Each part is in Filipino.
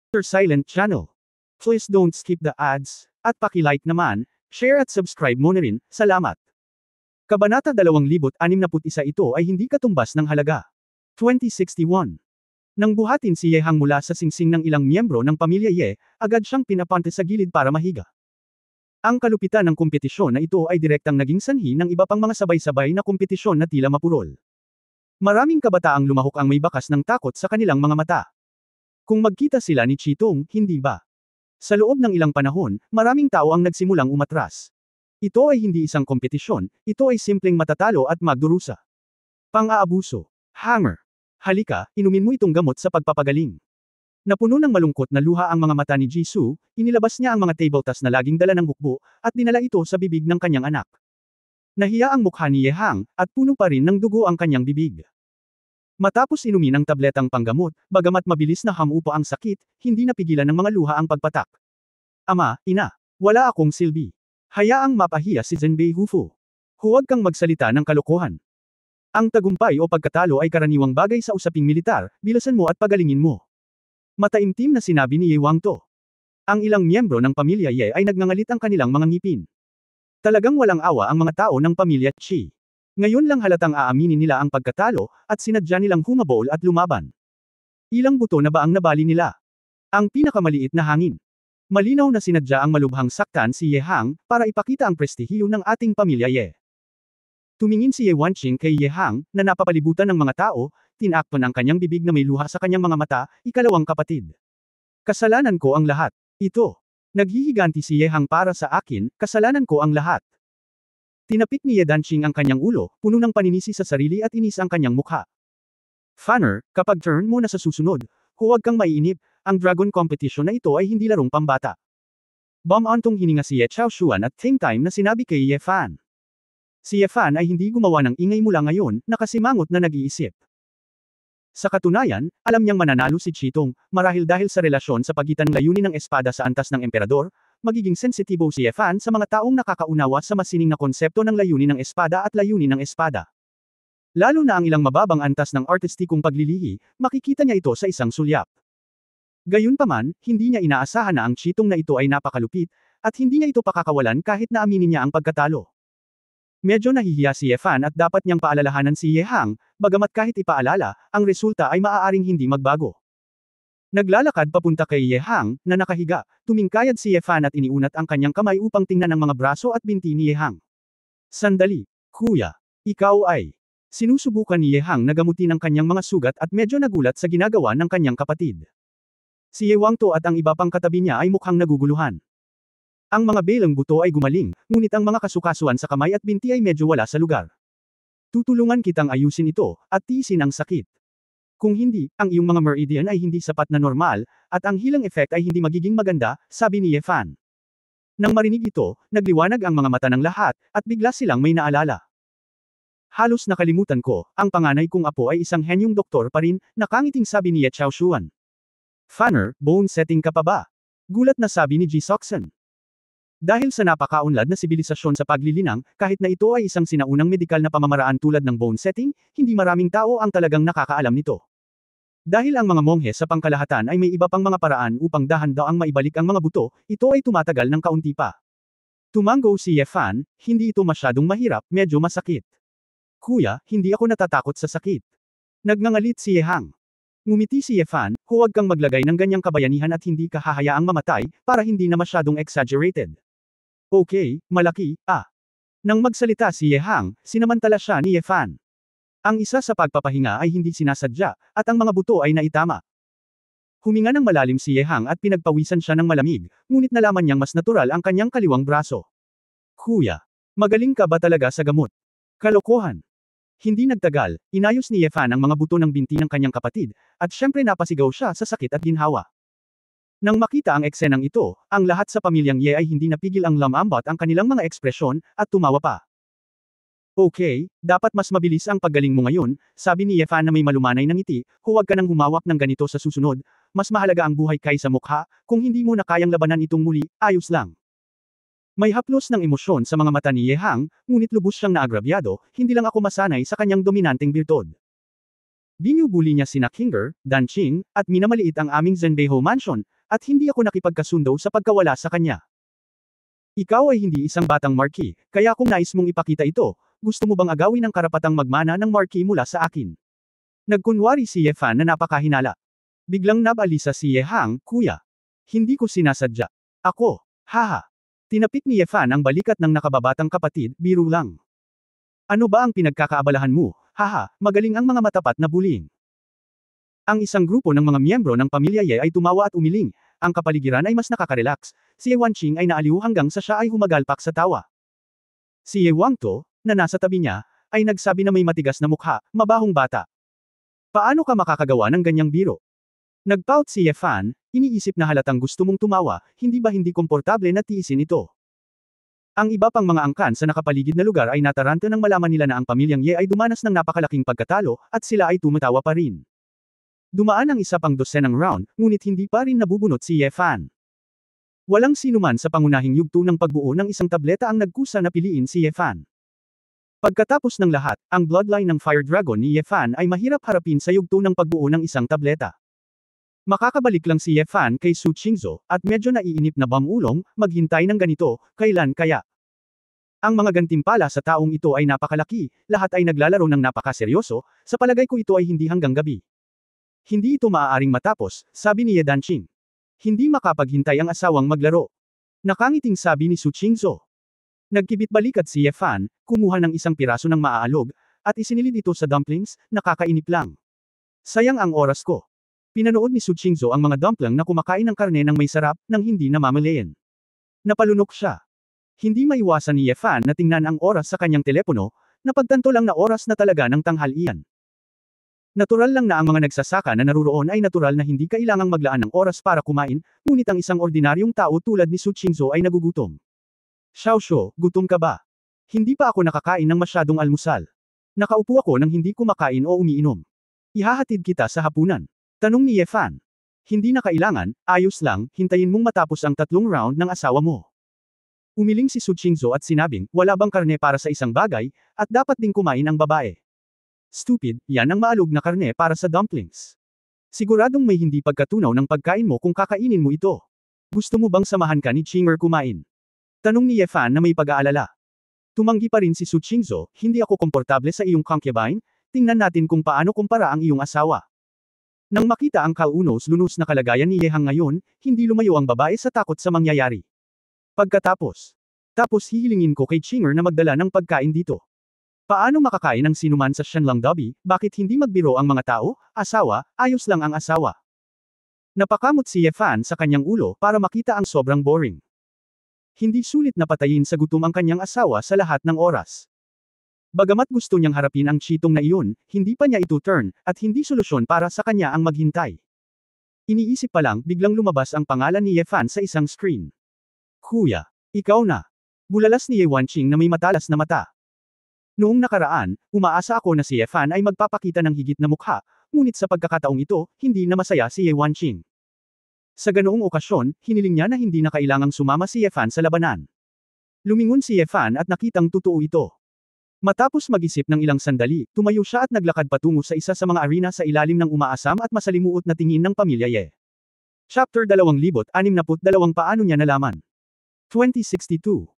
Your silent channel. Please don't skip the ads, at paki-like naman, share at subscribe mo na rin, salamat. Kabanata 2061 ito ay hindi katumbas ng halaga. 2061. Nang buhatin si Ye Hang mula sa singsing ng ilang miyembro ng pamilya Ye, agad siyang pinapante sa gilid para mahiga. Ang kalupitan ng kompetisyon na ito ay direktang naging sanhi ng iba pang mga sabay-sabay na kompetisyon na tila mapurol. Maraming kabataang lumahok ang may bakas ng takot sa kanilang mga mata. Kung magkita sila ni Chitong, hindi ba? Sa loob ng ilang panahon, maraming tao ang nagsimulang umatras. Ito ay hindi isang kompetisyon, ito ay simpleng matatalo at magdurusa. Pang-aabuso. Hanger. Halika, inumin mo itong gamot sa pagpapagaling. Napuno ng malungkot na luha ang mga mata ni Jisoo, inilabas niya ang mga tabletas na laging dala ng hukbo, at dinala ito sa bibig ng kanyang anak. Nahiya ang mukha ni Ye Hang, at puno pa rin ng dugo ang kanyang bibig. Matapos inumin ang tabletang panggamot, bagamat mabilis na hamupa ang sakit, hindi napigilan ng mga luha ang pagpatak. Ama, ina, wala akong silbi. Hayaang mapahiya si Zhenbei Hufu. Huwag kang magsalita ng kalokohan. Ang tagumpay o pagkatalo ay karaniwang bagay sa usaping militar, bilasan mo at pagalingin mo. Mataimtim na sinabi ni Ye Wangto. Ang ilang miyembro ng pamilya Ye ay nagngangalit ang kanilang mga ngipin. Talagang walang awa ang mga tao ng pamilya Chi. Ngayon lang halatang aaminin nila ang pagkatalo, at sinadya nilang humabol at lumaban. Ilang buto na ba ang nabali nila? Ang pinakamaliit na hangin. Malinaw na sinadya ang malubhang saktan si Ye Hang, para ipakita ang prestihiyo ng ating pamilya Ye. Tumingin si Ye Wanqing kay Ye Hang, na napapalibutan ng mga tao, tinakpan ang kanyang bibig na may luha sa kanyang mga mata, ikalawang kapatid. Kasalanan ko ang lahat. Ito. Naghihiganti si Ye Hang para sa akin, kasalanan ko ang lahat. Tinapik ni Ye Danqing ang kanyang ulo, puno ng paninisi sa sarili at inis ang kanyang mukha. Fanner, kapag turn mo na sa susunod, huwag kang maiinip, ang dragon competition na ito ay hindi larong pambata. Bumantong hininga si Ye Chaoshuan at same time na sinabi kay Ye Fan. Si Ye Fan ay hindi gumawa ng ingay mula ngayon, nakasimangot na nag-iisip. Sa katunayan, alam niyang mananalo si Chitong, marahil dahil sa relasyon sa pagitan ng layunin ng espada sa antas ng emperador, magiging sensitibo si Ye Fan sa mga taong nakakaunawa sa masining na konsepto ng layunin ng espada at layunin ng espada. Lalo na ang ilang mababang antas ng artistikong paglilihi, makikita niya ito sa isang sulyap. Gayunpaman, hindi niya inaasahan na ang Chitong na ito ay napakalupit, at hindi niya ito pakakawalan kahit na aminin niya ang pagkatalo. Medyo nahihiya si Ye Fan at dapat niyang paalalahanan si Ye Hang, bagamat kahit ipaalala, ang resulta ay maaaring hindi magbago. Naglalakad papunta kay Ye Hang, na nakahiga, tumingkayad si Ye Fan at iniunat ang kanyang kamay upang tingnan ang mga braso at binti ni Ye Hang. Sandali, kuya. Ikaw ay. Sinusubukan ni Ye Hang na gamutin ang kanyang mga sugat at medyo nagulat sa ginagawa ng kanyang kapatid. Si Ye Wangto at ang iba pang katabi niya ay mukhang naguguluhan. Ang mga belang buto ay gumaling, ngunit ang mga kasukasuan sa kamay at binti ay medyo wala sa lugar. Tutulungan kitang ayusin ito, at tiisin ang sakit. Kung hindi, ang iyong mga meridian ay hindi sapat na normal, at ang healing effect ay hindi magiging maganda, sabi ni Ye Fan. Nang marinig ito, nagliwanag ang mga mata ng lahat, at bigla silang may naalala. Halos nakalimutan ko, ang panganay kong apo ay isang henyong doktor pa rin, nakangiting sabi ni Ye Chaoshuan. Fanner, bone setting ka pa ba? Gulat na sabi ni Ji Soxen. Dahil sa napakaunlad na sibilisasyon sa paglilinang, kahit na ito ay isang sinaunang medikal na pamamaraan tulad ng bone setting, hindi maraming tao ang talagang nakakaalam nito. Dahil ang mga monghe sa pangkalahatan ay may iba pang mga paraan upang dahan-daang maibalik ang mga buto, ito ay tumatagal ng kaunti pa. Tumango si Ye Fan, hindi ito masyadong mahirap, medyo masakit. Kuya, hindi ako natatakot sa sakit. Nagngangalit si Ye Hang. Ngumiti si Ye Fan, huwag kang maglagay ng ganyang kabayanihan at hindi ka hahayaang mamatay, para hindi na masyadong exaggerated. Okay, malaki, Nang magsalita si Ye Hang, sinamantala siya ni Ye Fan. Ang isa sa pagpapahinga ay hindi sinasadya, at ang mga buto ay naitama. Huminga ng malalim si Ye Hang at pinagpawisan siya ng malamig, ngunit nalaman niyang mas natural ang kanyang kaliwang braso. Kuya, magaling ka ba talaga sa gamot? Kalokohan. Hindi nagtagal, inayos ni Ye Fan ang mga buto ng binti ng kanyang kapatid, at syempre napasigaw siya sa sakit at ginhawa. Nang makita ang eksenang ito, ang lahat sa pamilyang Ye ay hindi napigil ang lamambat ang kanilang mga ekspresyon, at tumawa pa. Okay, dapat mas mabilis ang paggaling mo ngayon, sabi ni Ye Fan na may malumanay ng ngiti, huwag ka nang humawak ng ganito sa susunod, mas mahalaga ang buhay kaysa mukha, kung hindi mo na kayang labanan itong muli, ayos lang. May haplos ng emosyon sa mga mata ni Ye Hang, ngunit lubos siyang naagrabyado, hindi lang ako masanay sa kanyang dominanteng birtod. Binubuli niya sina Kinger, Danqing, at minamaliit ang aming Zhenbeiho Mansion, at hindi ako nakipagkasundo sa pagkawala sa kanya. Ikaw ay hindi isang batang marquis, kaya kung nais mong ipakita ito, gusto mo bang agawin ang karapatang magmana ng marquis mula sa akin? Nagkunwari si Ye Fan na napakahinala. Biglang nabalisa si Ye Hang, kuya. Hindi ko sinasadya. Ako, haha. Tinapik ni Ye Fan ang balikat ng nakababatang kapatid, biro lang. Ano ba ang pinagkakaabalahan mo? Haha, magaling ang mga matapat na bullying. Ang isang grupo ng mga miyembro ng pamilya Ye ay tumawa at umiling. Ang kapaligiran ay mas nakaka-relax. Si Ye Wanqing ay naaliw hanggang sa siya ay humagalpak sa tawa. Si Ye Wangto, na nasa tabi niya, ay nagsabi na may matigas na mukha, mabahong bata. Paano ka makakagawa ng ganyang biro? Nagpout si Ye Fan, iniisip na halatang gusto mong tumawa, hindi ba hindi komportable na tiisin ito? Ang iba pang mga angkan sa nakapaligid na lugar ay nataranta nang malaman nila na ang pamilyang Ye ay dumanas ng napakalaking pagkatalo, at sila ay tumatawa pa rin. Dumaan ang isa pang dosenang round, ngunit hindi pa rin nabubunot si Ye Fan. Walang sinuman sa pangunahing yugto ng pagbuo ng isang tableta ang nagkusa na piliin si Ye Fan. Pagkatapos ng lahat, ang bloodline ng Fire Dragon ni Ye Fan ay mahirap harapin sa yugto ng pagbuo ng isang tableta. Makakabalik lang si Ye Fan kay Su Qingzhou, at medyo naiinip na bang-ulong, maghintay ng ganito, kailan kaya? Ang mga gantimpala sa taong ito ay napakalaki, lahat ay naglalaro ng napakaseryoso, sa palagay ko ito ay hindi hanggang gabi. Hindi ito maaaring matapos, sabi ni Ye Danqing. Hindi makapaghintay ang asawang maglaro. Nakangiting sabi ni Su Qingzhou. Nagkibit balikat si Ye Fan, kumuha ng isang piraso ng maaalog, at isinilid ito sa dumplings, nakakainip lang. Sayang ang oras ko. Pinanood ni Su Qingzhou ang mga dumpling na kumakain ng karne ng may sarap, nang hindi namamalayan. Napalunok siya. Hindi maiwasan ni Ye Fan na tingnan ang oras sa kanyang telepono, napagtanto lang na oras na talaga ng tanghalian. Natural lang na ang mga nagsasaka na naruroon ay natural na hindi kailangang maglaan ng oras para kumain, ngunit ang isang ordinaryong tao tulad ni Su Qingzhou ay nagugutom. Xiaoshuo, gutom ka ba? Hindi pa ako nakakain ng masyadong almusal. Nakaupo ako nang hindi kumakain o umiinom. Ihahatid kita sa hapunan. Tanong ni Ye Fan. Hindi na kailangan, ayos lang, hintayin mong matapos ang 3 round ng asawa mo. Umiling si Su Qingzhou at sinabing, wala bang karne para sa isang bagay, at dapat ding kumain ang babae. Stupid, yan ang maalog na karne para sa dumplings. Siguradong may hindi pagkatunaw ng pagkain mo kung kakainin mo ito. Gusto mo bang samahan ka ni Qinger kumain? Tanong ni Ye Fan na may pag-aalala. Tumanggi pa rin si Su Qingzhou, hindi ako komportable sa iyong concubine, tingnan natin kung paano kumpara ang iyong asawa. Nang makita ang kaunos-lunos na kalagayan ni Ye Hang ngayon, hindi lumayo ang babae sa takot sa mangyayari. Tapos hihilingin ko kay Qinger na magdala ng pagkain dito. Paano makakain ang sinuman sa Shenlong Dobby, bakit hindi magbiro ang mga tao, asawa, ayos lang ang asawa. Napakamot si Ye Fan sa kanyang ulo para makita ang sobrang boring. Hindi sulit na patayin sa gutom ang kanyang asawa sa lahat ng oras. Bagamat gusto niyang harapin ang chitong na iyon, hindi pa niya ito turn, at hindi solusyon para sa kanya ang maghintay. Iniisip pa lang, biglang lumabas ang pangalan ni Ye Fan sa isang screen. Kuya, ikaw na. Bulalas ni Ye Wanqing na may matalas na mata. Noong nakaraan, umaasa ako na si Ye Fan ay magpapakita ng higit na mukha, ngunit sa pagkakataong ito, hindi na masaya si Ye Wanqing. Sa ganoong okasyon, hiniling niya na hindi na kailangang sumama si Ye Fan sa labanan. Lumingon si Ye Fan at nakitang totoo ito. Matapos mag-isip ng ilang sandali, tumayo siya at naglakad patungo sa isa sa mga arena sa ilalim ng umaasam at masalimuot na tingin ng pamilya Ye. Chapter 2062 Paano niya nalaman? 2062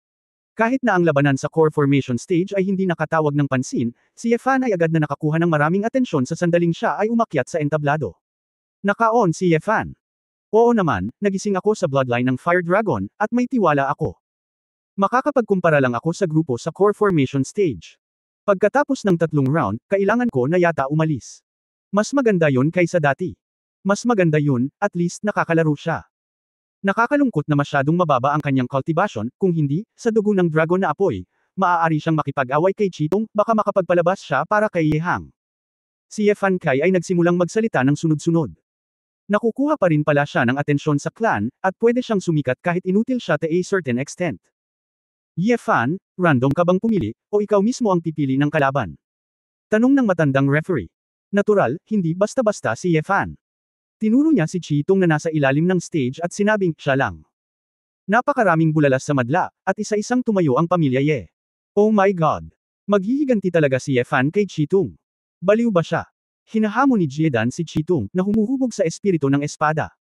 Kahit na ang labanan sa core formation stage ay hindi nakatawag ng pansin, si Ye Fan ay agad na nakakuha ng maraming atensyon sa sandaling siya ay umakyat sa entablado. Naka-on si Ye Fan. Oo naman, nagising ako sa bloodline ng Fire Dragon, at may tiwala ako. Makakapagkumpara lang ako sa grupo sa core formation stage. Pagkatapos ng 3 round, kailangan ko na yata umalis. Mas maganda yun kaysa dati. Mas maganda yun, at least nakakalaro siya. Nakakalungkot na masyadong mababa ang kanyang cultivation, kung hindi, sa dugo ng dragon na apoy, maaari siyang makipag-away kay Chitong, baka makapagpalabas siya para kay Ye Hang. Si Ye Fan Kai ay nagsimulang magsalita ng sunod-sunod. Nakukuha pa rin pala siya ng atensyon sa clan, at pwede siyang sumikat kahit inutil siya to a certain extent. Ye Fan, random ka bang pumili, o ikaw mismo ang pipili ng kalaban? Tanong ng matandang referee. Natural, hindi basta-basta si Ye Fan. Tinuro niya si Chitong na nasa ilalim ng stage at sinabing, siya lang. Napakaraming bulalas sa madla, at isa-isang tumayo ang pamilya Ye. Oh my God! Maghihiganti talaga si Ye Fan kay Chitong. Baliw ba siya? Hinahamon ni Jiedan si Chitong, na humuhubog sa espiritu ng espada.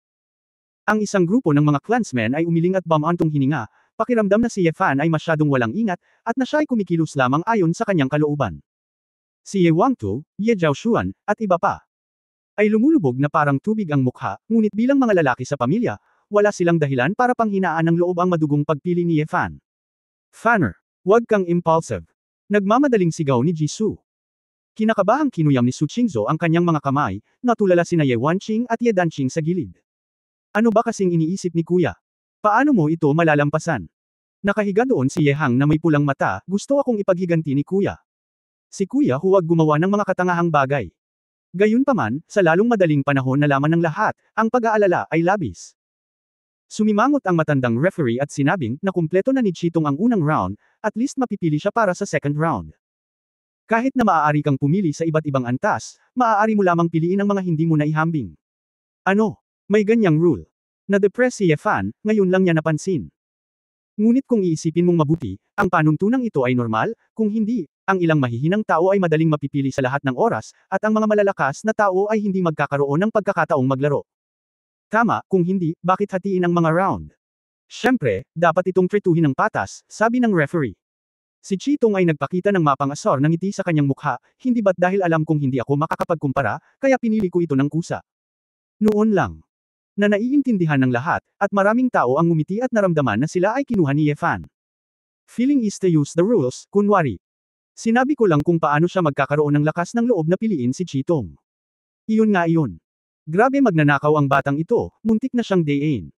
Ang isang grupo ng mga clansmen ay umiling at bumantong hininga, pakiramdam na si Ye Fan ay masyadong walang ingat, at na siya ay kumikilos lamang ayon sa kanyang kalooban. Si Ye Wangtu, Ye Zhaoshuan, at iba pa ay lumulubog na parang tubig ang mukha, ngunit bilang mga lalaki sa pamilya, wala silang dahilan para panghinaan ng loob ang madugong pagpili ni Ye Fan. Fanner, huwag kang impulsive. Nagmamadaling sigaw ni Jisoo. Kinakabahang kinuyam ni Su Qingzhou ang kanyang mga kamay, natulala sina Ye Wanqing at Ye Danqing sa gilid. Ano ba kasing iniisip ni kuya? Paano mo ito malalampasan? Nakahiga doon si Ye Hang na may pulang mata, gusto akong ipaghiganti ni kuya. Si kuya huwag gumawa ng mga katangahang bagay. Gayunpaman, sa lalong madaling panahon na laman ng lahat, ang pag-aalala ay labis. Sumimangot ang matandang referee at sinabing na kumpleto na ni Chitong ang unang round, at least mapipili siya para sa second round. Kahit na maaari kang pumili sa iba't ibang antas, maaari mo lamang piliin ang mga hindi mo naihambing. Ano? May ganyang rule. Na-depress si Ye Fan, ngayon lang niya napansin. Ngunit kung iisipin mong mabuti, ang panuntunang ito ay normal, kung hindi, ang ilang mahihinang tao ay madaling mapipili sa lahat ng oras, at ang mga malalakas na tao ay hindi magkakaroon ng pagkakataong maglaro. Tama, kung hindi, bakit hatiin ang mga round? Siyempre, dapat itong tretuhin ng patas, sabi ng referee. Si Chitong ay nagpakita ng mapang-asar ng ngiti sa kanyang mukha, hindi ba't dahil alam kong hindi ako makakapagkumpara, kaya pinili ko ito ng kusa. Noon lang. Na naiintindihan ng lahat, at maraming tao ang ngumiti at naramdaman na sila ay kinuha ni Ye Fan. Feeling is to use the rules, kunwari. Sinabi ko lang kung paano siya magkakaroon ng lakas ng loob na piliin si Chitong. Iyon nga iyon. Grabe magnanakaw ang batang ito, muntik na siyang dayin.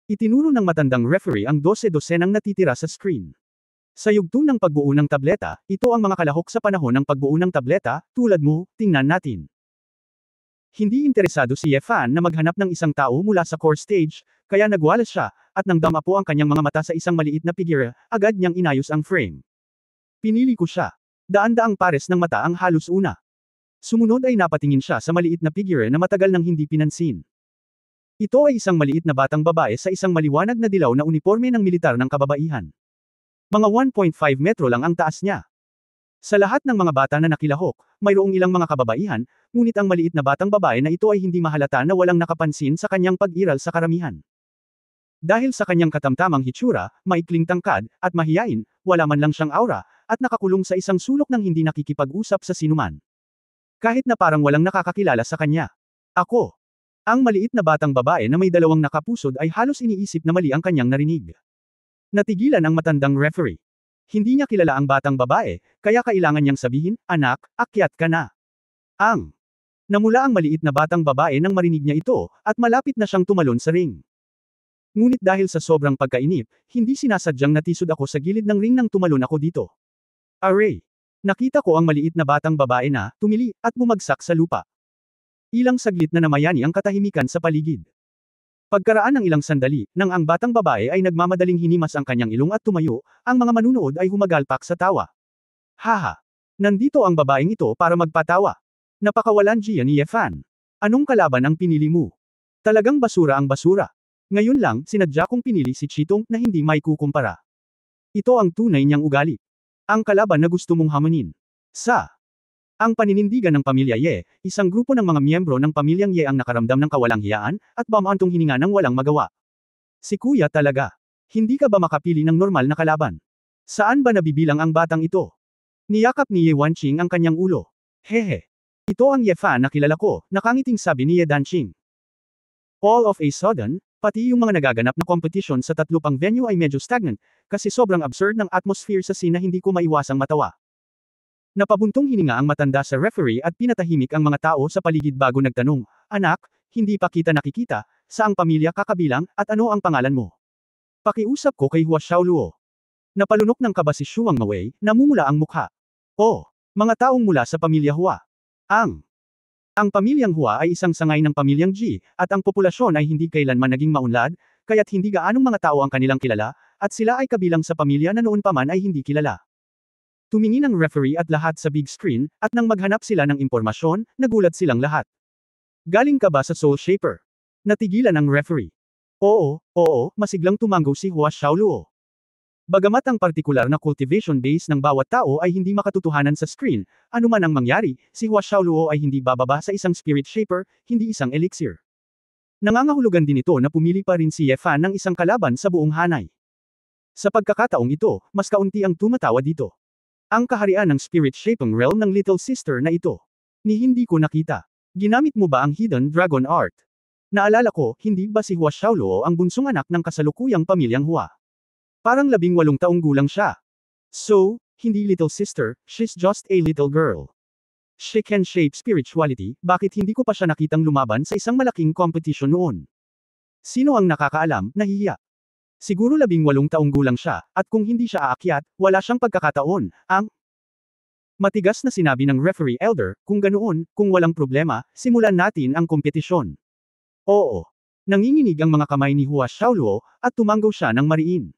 Itinuro ng matandang referee ang 12-dosenang natitira sa screen. Sa yugto ng pagbuo ng tableta, ito ang mga kalahok sa panahon ng pagbuo ng tableta, tulad mo, tingnan natin. Hindi interesado si Ye Fan na maghanap ng isang tao mula sa core stage, kaya nagwalas siya, at nang damapo ang kanyang mga mata sa isang maliit na figure, agad niyang inayos ang frame. Pinili ko siya. Daan-daang pares ng mata ang halos una. Sumunod ay napatingin siya sa maliit na figure na matagal nang hindi pinansin. Ito ay isang maliit na batang babae sa isang maliwanag na dilaw na uniforme ng militar ng kababaihan. Mga 1.5 metro lang ang taas niya. Sa lahat ng mga bata na nakilahok, mayroong ilang mga kababaihan, ngunit ang maliit na batang babae na ito ay hindi mahalata na walang nakapansin sa kanyang pag-iral sa karamihan. Dahil sa kanyang katamtamang hitsura, maikling tangkad, at mahiyain, wala man lang siyang aura, at nakakulong sa isang sulok ng hindi nakikipag-usap sa sinuman. Kahit na parang walang nakakakilala sa kanya. Ako. Ang maliit na batang babae na may dalawang nakapusod ay halos iniisip na mali ang kanyang narinig. Natigilan ang matandang referee. Hindi niya kilala ang batang babae, kaya kailangan niyang sabihin, anak, akyat ka na. Namula ang maliit na batang babae nang marinig niya ito, at malapit na siyang tumalon sa ring. Ngunit dahil sa sobrang pagkainip, hindi sinasadyang natisod ako sa gilid ng ring nang tumalon ako dito. Aray! Nakita ko ang maliit na batang babae na, tumili, at bumagsak sa lupa. Ilang saglit na namayani ang katahimikan sa paligid. Pagkaraan ng ilang sandali, nang ang batang babae ay nagmamadaling hinimas ang kanyang ilong at tumayo, ang mga manunood ay humagalpak sa tawa. Haha! Nandito ang babaeng ito para magpatawa. Napakawalan niya ni Ye Fan. Anong kalaban ang pinili mo? Talagang basura ang basura. Ngayon lang, sinadya kong pinili si Chitong na hindi may kukumpara. Ito ang tunay niyang ugali. Ang kalaban na gusto mong hamunin. Ang paninindigan ng pamilya Ye, isang grupo ng mga miyembro ng pamilyang Ye ang nakaramdam ng kawalang hiyaan, at bumantong hininga ng walang magawa. Si kuya talaga. Hindi ka ba makapili ng normal na kalaban? Saan ba nabibilang ang batang ito? Niyakap ni Ye Wanqing ang kanyang ulo. Hehe. Ito ang Ye Fan na kilala ko, nakangiting sabi ni Ye Danqing. All of a sudden, pati yung mga nagaganap na competition sa tatlo pang venue ay medyo stagnant, kasi sobrang absurd ng atmosphere sa scene na hindi ko maiwasang matawa. Napabuntong hininga ang matanda sa referee at pinatahimik ang mga tao sa paligid bago nagtanong, anak, hindi pa kita nakikita, saang pamilya kakabilang, at ano ang pangalan mo? Pakiusap ko kay Hua Xiaoluo. Napalunok ng kaba si Shuang Mawei, namumula ang mukha. Oh, mga taong mula sa pamilya Hua. Ang pamilyang Hua ay isang sangay ng pamilyang Ji, at ang populasyon ay hindi kailanman naging maunlad, kaya't hindi gaanong mga tao ang kanilang kilala, at sila ay kabilang sa pamilya na noon pa man ay hindi kilala. Tumingin ang referee at lahat sa big screen, at nang maghanap sila ng impormasyon, nagulat silang lahat. Galing ka ba sa Soul Shaper? Natigilan ang referee. Oo, masiglang tumanggo si Hua Xiaoluo. Bagamat ang partikular na cultivation base ng bawat tao ay hindi makatotohanan sa screen, anuman ang mangyari, si Hua Xiaoluo ay hindi bababa sa isang spirit shaper, hindi isang elixir. Nangangahulugan din ito na pumili pa rin si Ye Fan ng isang kalaban sa buong hanay. Sa pagkakataong ito, mas kaunti ang tumatawa dito. Ang kaharian ng spirit-shaping realm ng little sister na ito. Ni hindi ko nakita. Ginamit mo ba ang hidden dragon art? Naalala ko, hindi ba si Hua Xiaoluo ang bunsong anak ng kasalukuyang pamilyang Hua? Parang 18 taong gulang siya. So, hindi little sister, she's just a little girl. She can shape spirituality, bakit hindi ko pa siya nakitang lumaban sa isang malaking competition noon? Sino ang nakakaalam, nahihiya? Siguro 18 taong gulang siya, at kung hindi siya aakyat, wala siyang pagkakataon, ang matigas na sinabi ng referee elder, kung ganoon, kung walang problema, simulan natin ang kompetisyon. Oo. Nanginginig ang mga kamay ni Hua Xiaoluo, at tumanggaw siya ng mariin.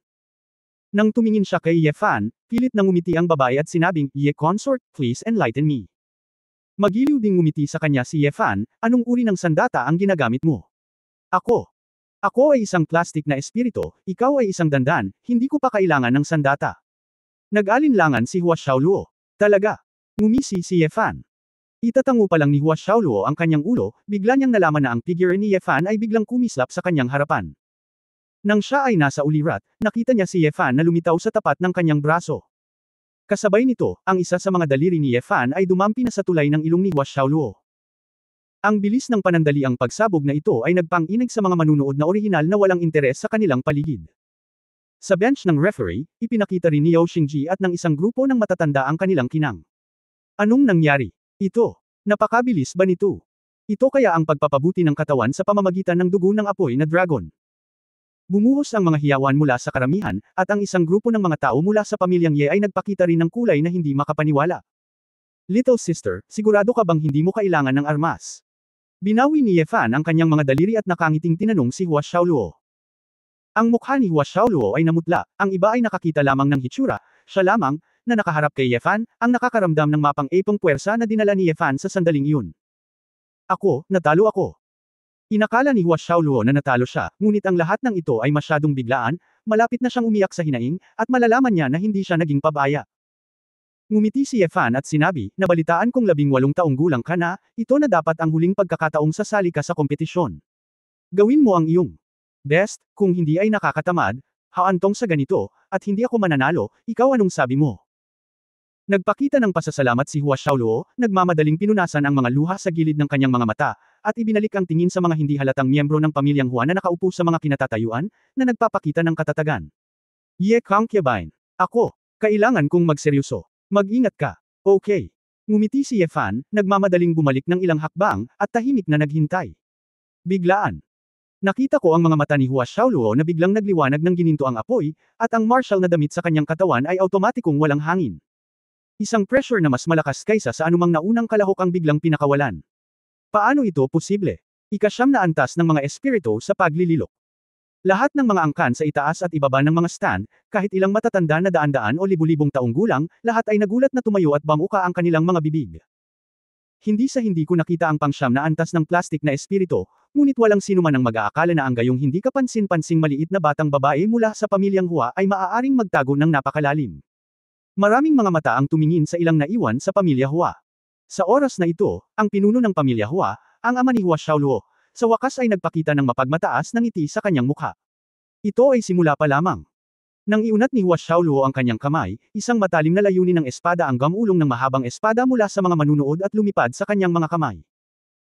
Nang tumingin siya kay Ye Fan, pilit na ngumiti ang babae at sinabing, Ye consort, please enlighten me. Magiliw ding ngumiti sa kanya si Ye Fan, anong uri ng sandata ang ginagamit mo? Ako. Ako ay isang plastik na espiritu, ikaw ay isang dandan, hindi ko pa kailangan ng sandata. Nag-alinlangan si Hua Xiaoluo. Talaga. Ngumisi si Ye Fan. Itatango pa lang ni Hua Xiaoluo ang kanyang ulo, bigla niyang nalaman na ang figure ni Ye Fan ay biglang kumislap sa kanyang harapan. Nang siya ay nasa ulirat, nakita niya si Ye Fan na lumitaw sa tapat ng kanyang braso. Kasabay nito, ang isa sa mga daliri ni Ye Fan ay dumampi na sa tulay ng ilong ni Hua Xiaoluo. Ang bilis ng panandaliang pagsabog na ito ay nagpang-inig sa mga manunood na orihinal na walang interes sa kanilang paligid. Sa bench ng referee, ipinakita rin ni Yao Xingji at ng isang grupo ng matatanda ang kanilang kinang. Anong nangyari? Ito. Napakabilis ba nito? Ito kaya ang pagpapabuti ng katawan sa pamamagitan ng dugo ng apoy na dragon. Bumuhos ang mga hiyawan mula sa karamihan, at ang isang grupo ng mga tao mula sa pamilyang Ye ay nagpakita rin ng kulay na hindi makapaniwala. Little sister, sigurado ka bang hindi mo kailangan ng armas? Binawi ni Ye Fan ang kanyang mga daliri at nakangiting tinanong si Hua Xiaoluo. Ang mukha ni Hua Xiaoluo ay namutla, ang iba ay nakakita lamang ng hitsura, siya lamang, na nakaharap kay Ye Fan, ang nakakaramdam ng mapang-epong puwersa na dinala ni Ye Fan sa sandaling iyon. Ako, natalo ako. Inakala ni Hua Xiaoluo na natalo siya, ngunit ang lahat ng ito ay masyadong biglaan, malapit na siyang umiyak sa hinaing, at malalaman niya na hindi siya naging pabaya. Ngumiti si Ye Fan at sinabi, nabalitaan kong 18 taong gulang ka na, ito na dapat ang huling pagkakataong sasali ka sa kompetisyon. Gawin mo ang iyong best, kung hindi ay nakakatamad, haantong sa ganito, at hindi ako mananalo, ikaw anong sabi mo? Nagpakita ng pasasalamat si Hua Xiaoluo, nagmamadaling pinunasan ang mga luha sa gilid ng kanyang mga mata, at ibinalik ang tingin sa mga hindi halatang miyembro ng pamilyang Hua na nakaupo sa mga kinatatayuan, na nagpapakita ng katatagan. Ye Kangqiabain. Ako. Kailangan kong magseryoso. Mag-ingat ka. Okay. Ngumiti si Ye Fan, nagmamadaling bumalik ng ilang hakbang, at tahimik na naghintay. Biglaan. Nakita ko ang mga mata ni Hua Xiaoluo na biglang nagliwanag ng gininto ang apoy, at ang martial na damit sa kanyang katawan ay automatikong walang hangin. Isang pressure na mas malakas kaysa sa anumang naunang kalahok ang biglang pinakawalan. Paano ito posible? Ika-9 na antas ng mga espiritu sa paglililok. Lahat ng mga angkan sa itaas at ibaba ng mga stand, kahit ilang matatanda na daan-daan o libu-libong taong gulang, lahat ay nagulat na tumayo at bamuka ang kanilang mga bibig. Hindi sa hindi ko nakita ang pang-9 na antas ng plastik na espiritu, ngunit walang sinuman ang mag-aakala na ang gayong hindi kapansin-pansing maliit na batang babae mula sa pamilyang Hua ay maaaring magtago ng napakalalim. Maraming mga mata ang tumingin sa ilang naiwan sa pamilya Hua. Sa oras na ito, ang pinuno ng pamilya Hua, ang ama ni Hua Xiaoluo, sa wakas ay nagpakita ng mapagmataas na ngiti sa kanyang mukha. Ito ay simula pa lamang. Nang iunat ni Hua Xiaoluo ang kanyang kamay, isang matalim na layunin ng espada ang gamulong ng mahabang espada mula sa mga manunood at lumipad sa kanyang mga kamay.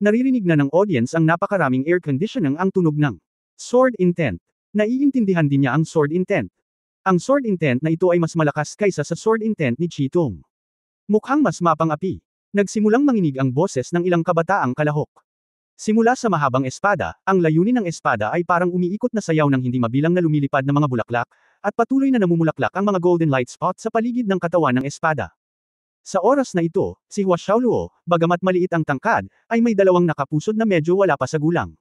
Naririnig na ng audience ang napakaraming air conditioning ang tunog ng sword intent. Naiintindihan din niya ang sword intent. Ang sword intent na ito ay mas malakas kaysa sa sword intent ni Chitong. Mukhang mas mapang-api. Nagsimulang manginig ang boses ng ilang kabataang kalahok. Simula sa mahabang espada, ang layunin ng espada ay parang umiikot na sayaw ng hindi mabilang na lumilipad na mga bulaklak, at patuloy na namumulaklak ang mga golden light spot sa paligid ng katawan ng espada. Sa oras na ito, si Hua Xiaoluo, bagamat maliit ang tangkad, ay may dalawang nakapusod na medyo wala pa sa gulang.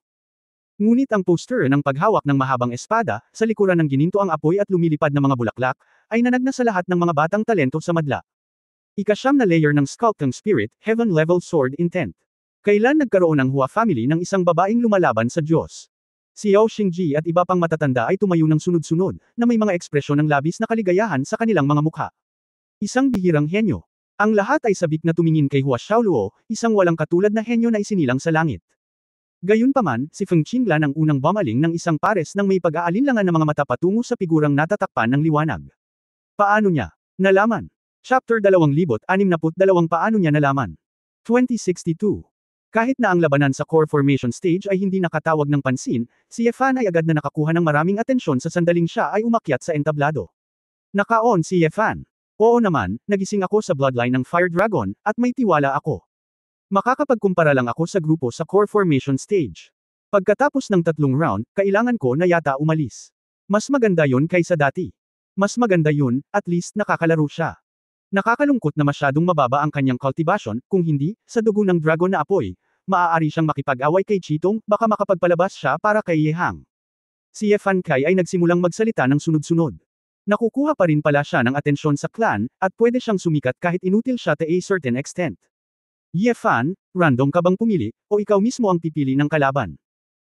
Ngunit ang poster ng paghawak ng mahabang espada, sa likuran ng gininto ang apoy at lumilipad na mga bulaklak, ay nanagna sa lahat ng mga batang talento sa madla. Ika-9 na layer ng Sculpting Spirit, Heaven Level Sword Intent. Kailan nagkaroon ang Hua family ng isang babaeng lumalaban sa Diyos? Si Yao Xingji at iba pang matatanda ay tumayo ng sunod-sunod, na may mga ekspresyon ng labis na kaligayahan sa kanilang mga mukha. Isang bihirang henyo. Ang lahat ay sabik na tumingin kay Hua Xiaoluo, isang walang katulad na henyo na isinilang sa langit. Gayunpaman, si Feng Qinglan ang unang bumaling ng isang pares ng may pag-aalinlangan na mga mata patungo sa figurang natatakpan ng liwanag. Paano niya nalaman? Chapter 2062 Paano niya nalaman? 2062. Kahit na ang labanan sa core formation stage ay hindi nakatawag ng pansin, si Yefan ay agad na nakakuha ng maraming atensyon sa sandaling siya ay umakyat sa entablado. Naka-on si Yefan. Oo naman, nagising ako sa bloodline ng Fire Dragon, at may tiwala ako. Makakapagkumpara lang ako sa grupo sa core formation stage. Pagkatapos ng 3 round, kailangan ko na yata umalis. Mas maganda yun kaysa dati. Mas maganda yun, at least nakakalaro siya. Nakakalungkot na masyadong mababa ang kanyang cultivation, kung hindi, sa dugo ng dragon na apoy, maaari siyang makipag-away kay Chitong, baka makapagpalabas siya para kay Yehang. Si Yefan Kai ay nagsimulang magsalita ng sunod-sunod. Nakukuha pa rin pala siya ng atensyon sa clan, at pwede siyang sumikat kahit inutil siya to a certain extent. Yefan, random ka bang pumili, o ikaw mismo ang pipili ng kalaban?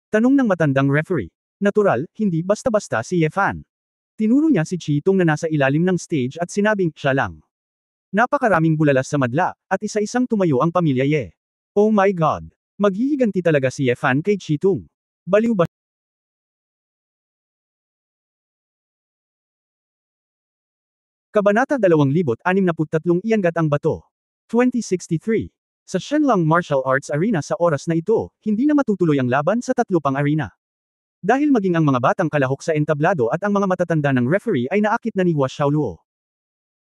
Tanong ng matandang referee. Natural, hindi basta-basta si Yefan. Tinuro niya si Chitong na nasa ilalim ng stage at sinabing, siya lang. Napakaraming bulalas sa madla, at isa-isang tumayo ang pamilya Ye. Oh my God! Maghihiganti talaga si Yefan kay Chitong. Baliw ba? Kabanata 2063 Iangat ang bato. 2063. Sa Shenlong Martial Arts Arena sa oras na ito, hindi na matutuloy ang laban sa 3 pang arena. Dahil maging ang mga batang kalahok sa entablado at ang mga matatanda ng referee ay naakit na ni Hua Xiaoluo.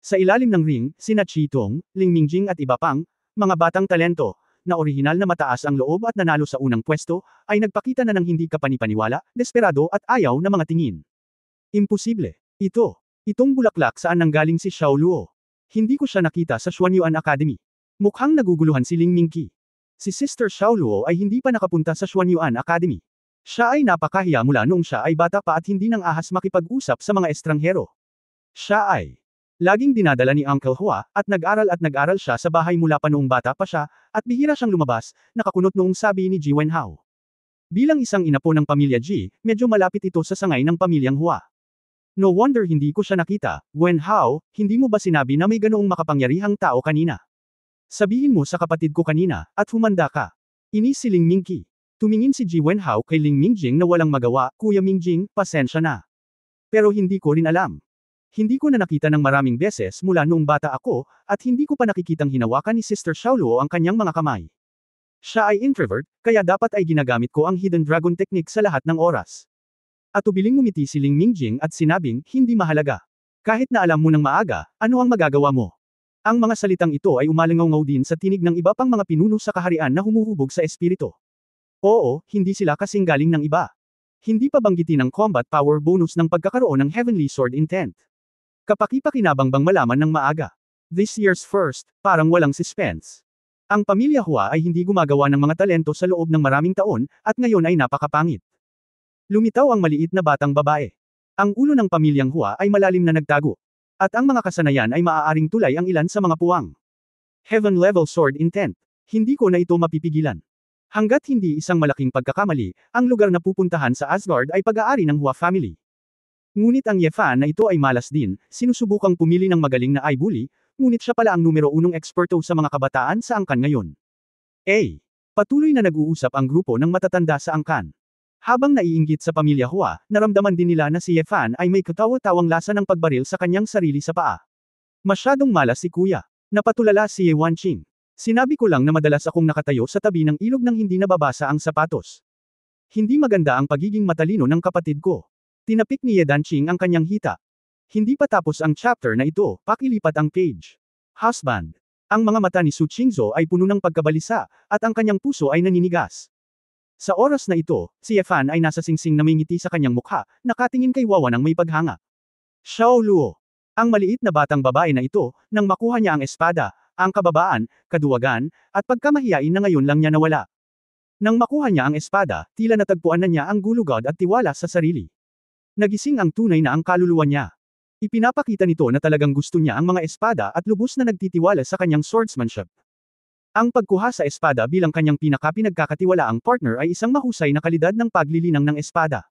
Sa ilalim ng ring, sina Chitong, Ling Mingjing at iba pang, mga batang talento, na orihinal na mataas ang loob at nanalo sa unang pwesto, ay nagpakita na ng hindi kapanipaniwala, desperado at ayaw na mga tingin. Imposible. Itong bulaklak saan nanggaling si Xiaoluo. Hindi ko siya nakita sa Xuanyuan Academy. Mukhang naguguluhan si Ling Mingqi. Si Sister Xiaoluo ay hindi pa nakapunta sa Xuanyuan Academy. Siya ay napakahiya mula noong siya ay bata pa at hindi nang ahas makipag-usap sa mga estranghero. Siya ay laging dinadala ni Uncle Hua, at nag-aral siya sa bahay mula pa noong bata pa siya, at bihira siyang lumabas, nakakunot noong sabi ni Ji Wenhao. Bilang isang inapo ng pamilya Ji, medyo malapit ito sa sangay ng pamilyang Hua. No wonder hindi ko siya nakita. Wenhao, hindi mo ba sinabi na may ganoong makapangyarihang tao kanina? Sabihin mo sa kapatid ko kanina, at humanda ka. Inis si Ling Mingqi. Tumingin si Ji Wenhao kay Ling Mingjing na walang magawa, Kuya Mingjing, pasensya na. Pero hindi ko rin alam. Hindi ko na nakita ng maraming beses mula noong bata ako, at hindi ko pa nakikitang hinawakan ni Sister Xiaoluo ang kanyang mga kamay. Siya ay introvert, kaya dapat ay ginagamit ko ang Hidden Dragon Technique sa lahat ng oras. At ubiling ngumiti si Ling Mingjing at sinabing, hindi mahalaga. Kahit na alam mo ng maaga, ano ang magagawa mo? Ang mga salitang ito ay umalingaw din sa tinig ng iba pang mga pinuno sa kaharian na humuhubog sa espiritu. Oo, hindi sila kasing galing ng iba. Hindi pa banggitin ang combat power bonus ng pagkakaroon ng Heavenly Sword Intent. Kapaki-pakinabang bang malaman ng maaga. This year's first, parang walang suspense. Ang pamilya Hua ay hindi gumagawa ng mga talento sa loob ng maraming taon, at ngayon ay napakapangit. Lumitaw ang maliit na batang babae. Ang ulo ng pamilyang Hua ay malalim na nagtago. At ang mga kasanayan ay maaaring tulay ang ilan sa mga puwang. Heaven level sword intent. Hindi ko na ito mapipigilan. Hanggat hindi isang malaking pagkakamali, ang lugar na pupuntahan sa Asgard ay pag-aari ng Hua family. Ngunit ang Yefan na ito ay malas din, sinusubukang pumili ng magaling na eye bully, ngunit siya pala ang numero 1 eksperto sa mga kabataan sa angkan ngayon. Patuloy na nag-uusap ang grupo ng matatanda sa angkan. Habang naiinggit sa pamilya Hua, naramdaman din nila na si Yefan ay may katawa-tawang lasa ng pagbaril sa kanyang sarili sa paa. Masyadong malas si kuya. Napatulala si Ye Wanqing. Sinabi ko lang na madalas akong nakatayo sa tabi ng ilog nang hindi nababasa ang sapatos. Hindi maganda ang pagiging matalino ng kapatid ko. Tinapik ni Ye Danqing ang kanyang hita. Hindi pa tapos ang chapter na ito, pakilipat ang page. Husband. Ang mga mata ni Su Qingzhou ay puno ng pagkabalisa, at ang kanyang puso ay naninigas. Sa oras na ito, si Yefan ay nasa singsing na may ngiti sa kanyang mukha, nakatingin kay Wawa ng may paghanga. Xiaoluo. Ang maliit na batang babae na ito, nang makuha niya ang espada, ang kababaan, kaduwagan, at pagkamahiyain na ngayon lang niya nawala. Nang makuha niya ang espada, tila natagpuan na niya ang gulugod at tiwala sa sarili. Nagising ang tunay na ang kaluluwa niya. Ipinapakita nito na talagang gusto niya ang mga espada at lubos na nagtitiwala sa kanyang swordsmanship. Ang pagkuha sa espada bilang kanyang pinagkakatiwalaang partner ay isang mahusay na kalidad ng paglilinang ng espada.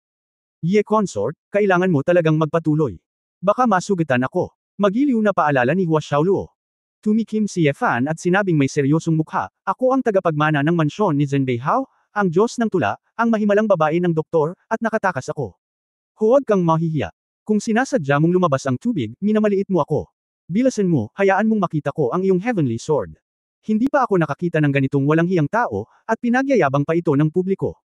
Ye consort, kailangan mo talagang magpatuloy. Baka masugatan ako. Magiliw na paalala ni Hua Xiaoluo. Tumikim si Yefan at sinabing may seryosong mukha, ako ang tagapagmana ng mansyon ni Zhenbei Hao, ang Diyos ng tula, ang mahimalang babae ng doktor, at nakatakas ako. Huwag kang mahihiya. Kung sinasadya mong lumabas ang tubig, minamaliit mo ako. Bilasan mo, hayaan mong makita ko ang iyong heavenly sword. Hindi pa ako nakakita ng ganitong walang hiyang tao, at pinagyayabang pa ito ng publiko.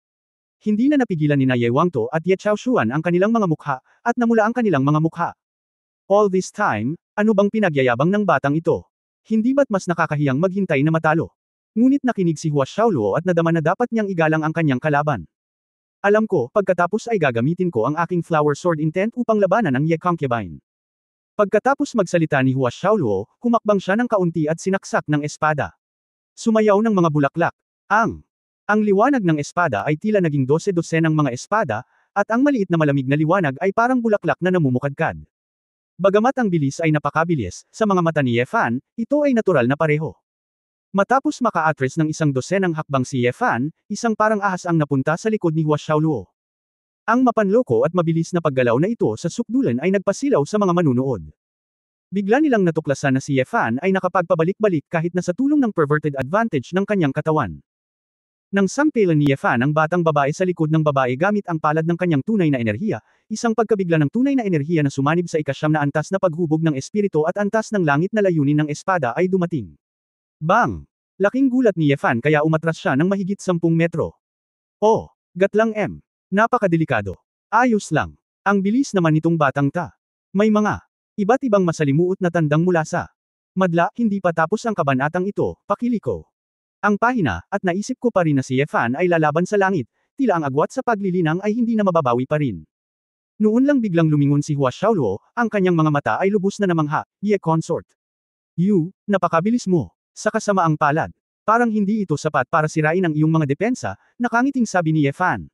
Hindi na napigilan ni Ye Wangto at Ye Chaoshuan ang kanilang mga mukha, at namula ang kanilang mga mukha. All this time, ano bang pinagyayabang ng batang ito? Hindi ba't mas nakakahiyang maghintay na matalo? Ngunit nakinig si Hua Xiaoluo at nadama na dapat niyang igalang ang kanyang kalaban. Alam ko, pagkatapos ay gagamitin ko ang aking flower sword intent upang labanan ang Ye Concubine. Pagkatapos magsalita ni Hua Xiaoluo, humakbang siya ng kaunti at sinaksak ng espada. Sumayaw ng mga bulaklak. Ang liwanag ng espada ay tila naging 12-dosenang mga espada, at ang maliit na malamig na liwanag ay parang bulaklak na namumukadkad. Bagamat ang bilis ay napakabilis, sa mga mata ni Ye Fan, ito ay natural na pareho. Matapos maka-atres ng 12 hakbang si Ye Fan, isang parang ahas ang napunta sa likod ni Hua Xiaoluo. Ang mapanloko at mabilis na paggalaw na ito sa sukdulan ay nagpasilaw sa mga manunood. Bigla nilang natuklasan na si Ye Fan ay nakapagpabalik-balik kahit na sa tulong ng perverted advantage ng kanyang katawan. Nang sampilan ni Ye Fan ang batang babae sa likod ng babae gamit ang palad ng kanyang tunay na enerhiya, isang pagkabigla ng tunay na enerhiya na sumanib sa ikasyam na antas na paghubog ng espiritu at antas ng langit na layunin ng espada ay dumating. Bang! Laking gulat ni Ye Fan kaya umatras siya ng mahigit 10 metro. Oh, gatlang M. Napakadelikado. Ayos lang. Ang bilis naman nitong batang ta. May mga iba't ibang masalimuot na tandang mula sa madla, hindi pa tapos ang kabanatang ito, pakiliko. Ang pahina, at naisip ko pa rin na si Ye Fan ay lalaban sa langit, tila ang agwat sa paglilinang ay hindi na mababawi pa rin. Noon lang biglang lumingon si Hua Xiaoluo, ang kanyang mga mata ay lubos na namangha, Ye Consort. Napakabilis mo. Sa kasamaang palad. Parang hindi ito sapat para sirain ang iyong mga depensa, nakangiting sabi ni Ye Fan.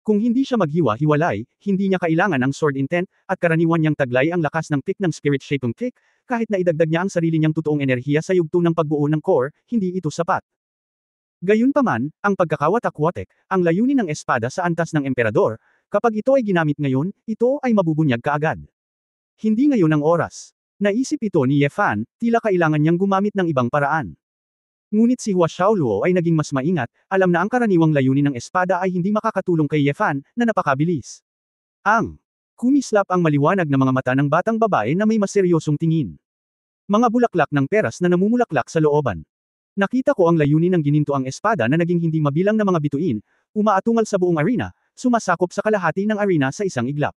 Kung hindi siya maghiwa-hiwalay, hindi niya kailangan ang sword intent, at karaniwan niyang taglay ang lakas ng pick ng spirit-shaping pick, kahit na idagdag niya ang sarili niyang totoong enerhiya sa yugto ng pagbuo ng core, hindi ito sapat. Gayunpaman, ang pagkakawatak-watek, ang layunin ng espada sa antas ng emperador, kapag ito ay ginamit ngayon, ito ay mabubunyag kaagad. Hindi ngayon ang oras. Naisip ito ni Ye Fan, tila kailangan niyang gumamit ng ibang paraan. Ngunit si Hua Xiaoluo ay naging mas maingat, alam na ang karaniwang layunin ng espada ay hindi makakatulong kay Ye Fan, na napakabilis. Kumislap ang maliwanag na mga mata ng batang babae na may maseryosong tingin. Mga bulaklak ng peras na namumulaklak sa looban. Nakita ko ang layunin ng ginintoang espada na naging hindi mabilang na mga bituin, umaatungal sa buong arena, sumasakop sa kalahati ng arena sa isang iglap.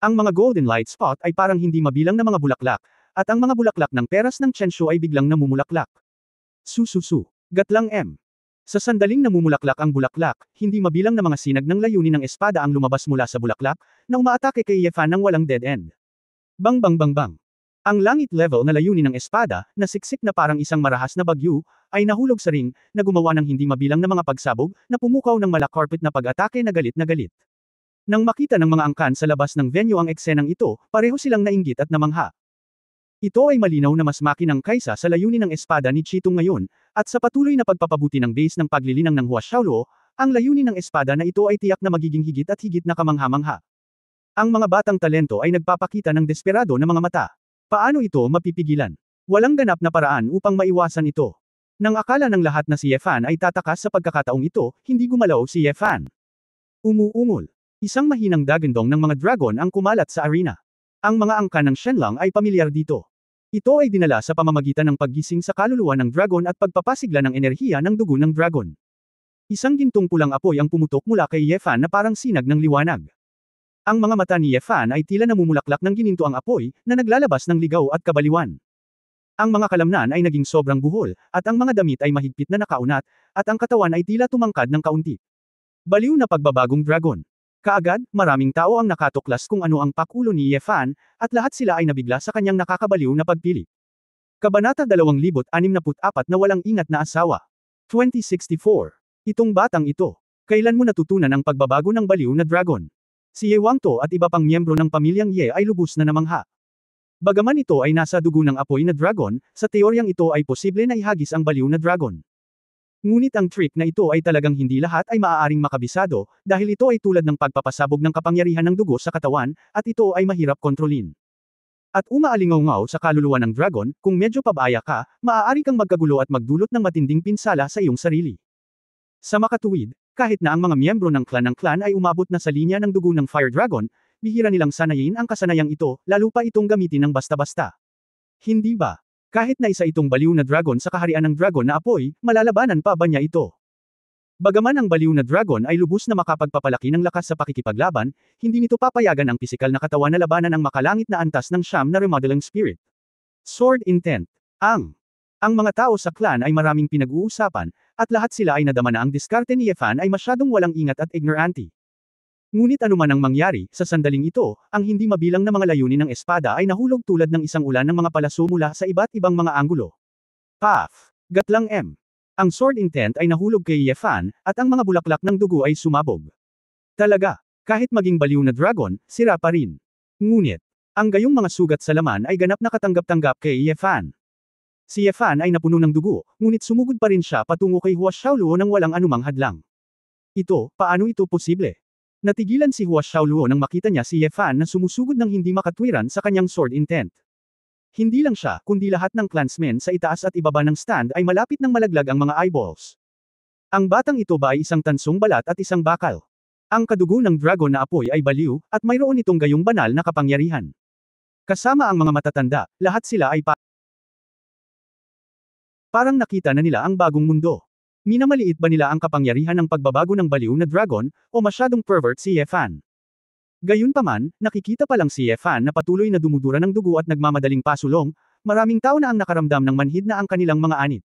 Ang mga golden light spot ay parang hindi mabilang na mga bulaklak, at ang mga bulaklak ng peras ng Chenshu ay biglang namumulaklak. Gatlang M. Sa sandaling namumulaklak ang bulaklak, hindi mabilang na mga sinag ng layunin ng espada ang lumabas mula sa bulaklak, na umaatake kay Ye Fan ng walang dead end. Bang bang bang bang. Ang langit level na layunin ng espada, na siksik na parang isang marahas na bagyo, ay nahulog sa ring, na gumawa ng hindi mabilang na mga pagsabog, na pumukaw ng malakarpet na pag-atake na galit na galit. Nang makita ng mga angkan sa labas ng venue ang eksenang ito, pareho silang nainggit at namangha. Ito ay malinaw na mas makinang kaysa sa layunin ng espada ni Chitong ngayon, at sa patuloy na pagpapabuti ng base ng paglilinang ng Hua Xiaoluo, ang layunin ng espada na ito ay tiyak na magiging higit at higit na kamangha-mangha. Ang mga batang talento ay nagpapakita ng desperado na mga mata. Paano ito mapipigilan? Walang ganap na paraan upang maiwasan ito. Nang akala ng lahat na si Ye Fan ay tatakas sa pagkakataong ito, hindi gumalaw si Ye Fan. Umuungol. Isang mahinang dagandong ng mga dragon ang kumalat sa arena. Ang mga angkan ng Shenlong ay pamilyar dito. Ito ay dinala sa pamamagitan ng paggising sa kaluluwa ng dragon at pagpapasigla ng enerhiya ng dugo ng dragon. Isang gintong pulang apoy ang pumutok mula kay Ye Fan na parang sinag ng liwanag. Ang mga mata ni Ye Fan ay tila namumulaklak ng gininto ang apoy, na naglalabas ng ligaw at kabaliwan. Ang mga kalamnan ay naging sobrang buhol, at ang mga damit ay mahigpit na nakaunat, at ang katawan ay tila tumangkad ng kaunti. Baliw na pagbabagong dragon. Kaagad, maraming tao ang nakatuklas kung ano ang pakulo ni Ye Fan, at lahat sila ay nabigla sa kanyang nakakabaliw na pagpili. Kabanata 2064 na walang ingat na asawa. 2064. Itong batang ito. Kailan mo natutunan ang pagbabago ng baliw na dragon? Si Ye Wangto at iba pang miyembro ng pamilyang Ye ay lubos na namangha. Bagaman ito ay nasa dugo ng apoy na dragon, sa teoryang ito ay posible na ihagis ang baliw na dragon. Ngunit ang trick na ito ay talagang hindi lahat ay maaaring makabisado, dahil ito ay tulad ng pagpapasabog ng kapangyarihan ng dugo sa katawan, at ito ay mahirap kontrolin. At umaalingaw-ngaw sa kaluluwa ng dragon, kung medyo pabaya ka, maaari kang magkagulo at magdulot ng matinding pinsala sa iyong sarili. Sa makatuwid, kahit na ang mga miyembro ng clan ay umabot na sa linya ng dugo ng Fire Dragon, bihira nilang sanayin ang kasanayang ito, lalo pa itong gamitin ng basta-basta. Hindi ba? Kahit na isa itong baliw na dragon sa kaharian ng dragon na apoy, malalabanan pa ba niya ito? Bagaman ang baliw na dragon ay lubos na makapagpapalaki ng lakas sa pakikipaglaban, hindi nito papayagan ang pisikal na katawan na labanan ang makalangit na antas ng siyam na remodeling spirit. Sword Intent. Ang mga tao sa clan ay maraming pinag-uusapan, at lahat sila ay nadama na ang diskarte ni Yefan ay masyadong walang ingat at ignorante. Ngunit anuman ang mangyari, sa sandaling ito, ang hindi mabilang na mga layunin ng espada ay nahulog tulad ng isang ulan ng mga palaso mula sa iba't ibang mga anggulo. Path. Gatlang M. Ang sword intent ay nahulog kay Yefan, at ang mga bulaklak ng dugo ay sumabog. Talaga, kahit maging baliw na dragon, sira pa rin. Ngunit, ang gayong mga sugat sa laman ay ganap na katanggap-tanggap kay Yefan. Si Yefan ay napuno ng dugo, ngunit sumugod pa rin siya patungo kay Hua Xiaoluo nang walang anumang hadlang. Paano ito posible? Natigilan si Hua Xiaoluo nang makita niya si Yefan na sumusugod ng hindi makatwiran sa kanyang sword intent. Hindi lang siya, kundi lahat ng clansmen sa itaas at ibaba ng stand ay malapit ng malaglag ang mga eyeballs. Ang batang ito ba ay isang tansong balat at isang bakal? Ang kadugo ng dragon na apoy ay baliw, at mayroon itong gayong banal na kapangyarihan. Kasama ang mga matatanda, lahat sila ay parang nakita na nila ang bagong mundo. Minamaliit ba nila ang kapangyarihan ng pagbabago ng baliw na dragon, o masyadong pervert si Yefan? Gayunpaman, nakikita pa lang si Yefan na patuloy na dumudura ng dugo at nagmamadaling pasulong, maraming tao na ang nakaramdam ng manhid na ang kanilang mga anit.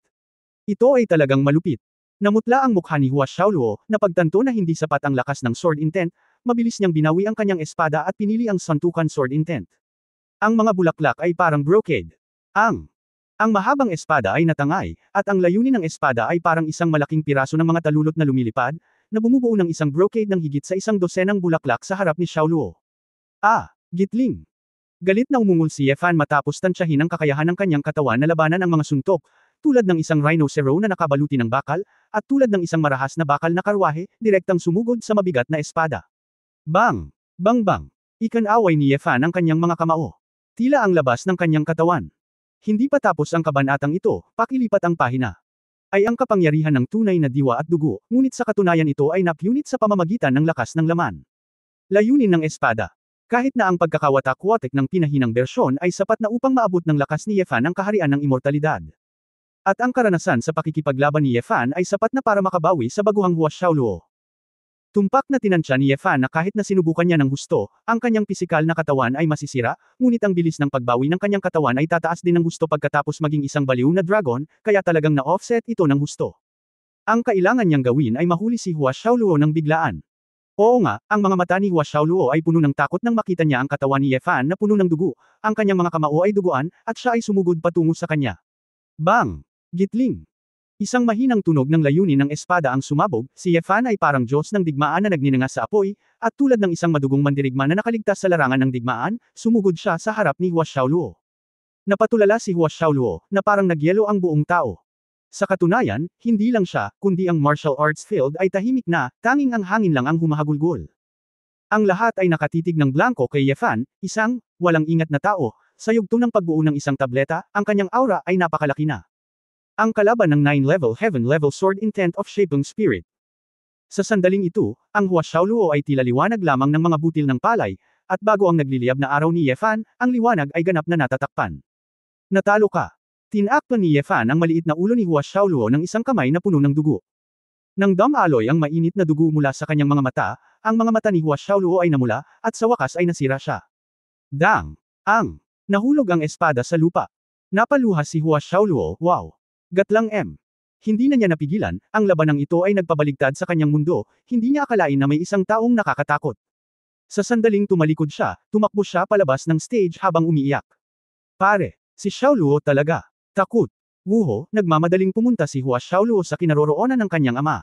Ito ay talagang malupit. Namutla ang mukha ni Hua Xiaoluo, na pagtanto na hindi sapat ang lakas ng sword intent, mabilis niyang binawi ang kanyang espada at pinili ang santukan sword intent. Ang mga bulaklak ay parang brocade. Ang mahabang espada ay natangay, at ang layunin ng espada ay parang isang malaking piraso ng mga talulot na lumilipad, na bumubuo ng isang brocade ng higit sa isang dosenang bulaklak sa harap ni Xiaoluo. Gitling! Galit na umungol si Yefan matapos tansyahin ang kakayahan ng kanyang katawan na labanan ang mga suntok, tulad ng isang rhinocero na nakabaluti ng bakal, at tulad ng isang marahas na bakal na karwahe, direktang sumugod sa mabigat na espada. Bang! Bang bang! Ikan-away ni Yefan ang kanyang mga kamao. Tila ang labas ng kanyang katawan. Hindi pa tapos ang kabanatang ito, pakilipat ang pahina. Ay ang kapangyarihan ng tunay na diwa at dugo, ngunit sa katunayan ito ay napunit sa pamamagitan ng lakas ng laman. Layunin ng espada. Kahit na ang pagkakawatak-watak ng pinahinang bersyon ay sapat na upang maabot ng lakas ni Yefan ang kaharian ng immortalidad. At ang karanasan sa pakikipaglaban ni Yefan ay sapat na para makabawi sa baguhang Hua Xiaoluo. Tumpak na tinansya ni Yefan na kahit na sinubukan niya ng husto, ang kanyang pisikal na katawan ay masisira, ngunit ang bilis ng pagbawi ng kanyang katawan ay tataas din ng husto pagkatapos maging isang baliw na dragon, kaya talagang na-offset ito ng husto. Ang kailangan niyang gawin ay mahuli si Hua Xiaoluo ng biglaan. Oo nga, ang mga mata ni Hua Xiaoluo ay puno ng takot nang makita niya ang katawan ni Yefan na puno ng dugo, ang kanyang mga kamao ay duguan, at siya ay sumugod patungo sa kanya. Bang! Gitling! Isang mahinang tunog ng layunin ng espada ang sumabog, si Yefan ay parang Diyos ng digmaan na nagninanga sa apoy, at tulad ng isang madugong mandirigma na nakaligtas sa larangan ng digmaan, sumugod siya sa harap ni Hua Xiaoluo. Napatulala si Hua Xiaoluo, na parang nagyelo ang buong tao. Sa katunayan, hindi lang siya, kundi ang martial arts field ay tahimik na, tanging ang hangin lang ang humahagulgol. Ang lahat ay nakatitig ng blanco kay Yefan, isang, walang ingat na tao, sa yugto ng pagbuo ng isang tableta, ang kanyang aura ay napakalaki na. Ang kalaban ng 9-level heaven-level sword intent of Shaping Spirit. Sa sandaling ito, ang Hua Xiaoluo ay tila liwanag lamang ng mga butil ng palay, at bago ang nagliliyab na araw ni Yefan, ang liwanag ay ganap na natatakpan. Natalo ka! Tinakpan ni Yefan ang maliit na ulo ni Hua Xiaoluo ng isang kamay na puno ng dugo. Nang damaloy ang mainit na dugo mula sa kanyang mga mata, ang mga mata ni Hua Xiaoluo ay namula, at sa wakas ay nasira siya. Dang! Nahulog ang espada sa lupa. Napaluha si Hua Xiaoluo, wow! Gatlang M. Hindi na niya napigilan, ang labanang ito ay nagpabaligtad sa kanyang mundo, hindi niya akalain na may isang taong nakakatakot. Sa sandaling tumalikod siya, tumakbo siya palabas ng stage habang umiiyak. Pare, si Xiaoluo talaga. Takot. Wuho, nagmamadaling pumunta si Hua Xiaoluo sa kinaroroonan ng kanyang ama.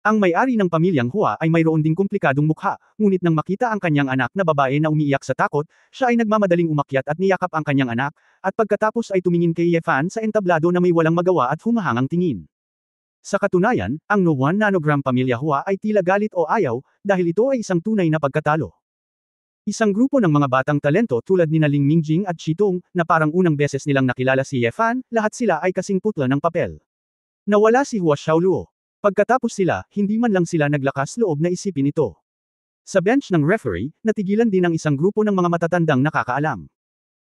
Ang may-ari ng pamilyang Hua ay mayroon ding komplikadong mukha, ngunit nang makita ang kanyang anak na babae na umiiyak sa takot, siya ay nagmamadaling umakyat at niyakap ang kanyang anak, at pagkatapos ay tumingin kay Yefan sa entablado na may walang magawa at humahangang tingin. Sa katunayan, ang No 1 Nanogram pamilya Hua ay tila galit o ayaw, dahil ito ay isang tunay na pagkatalo. Isang grupo ng mga batang talento tulad ni Ling Mingjing at Chitong, na parang unang beses nilang nakilala si Yefan, lahat sila ay kasing putla ng papel. Nawala si Hua Xiaoluo. Pagkatapos sila, hindi man lang sila naglakas loob na isipin ito. Sa bench ng referee, natigilan din ang isang grupo ng mga matatandang nakakaalam.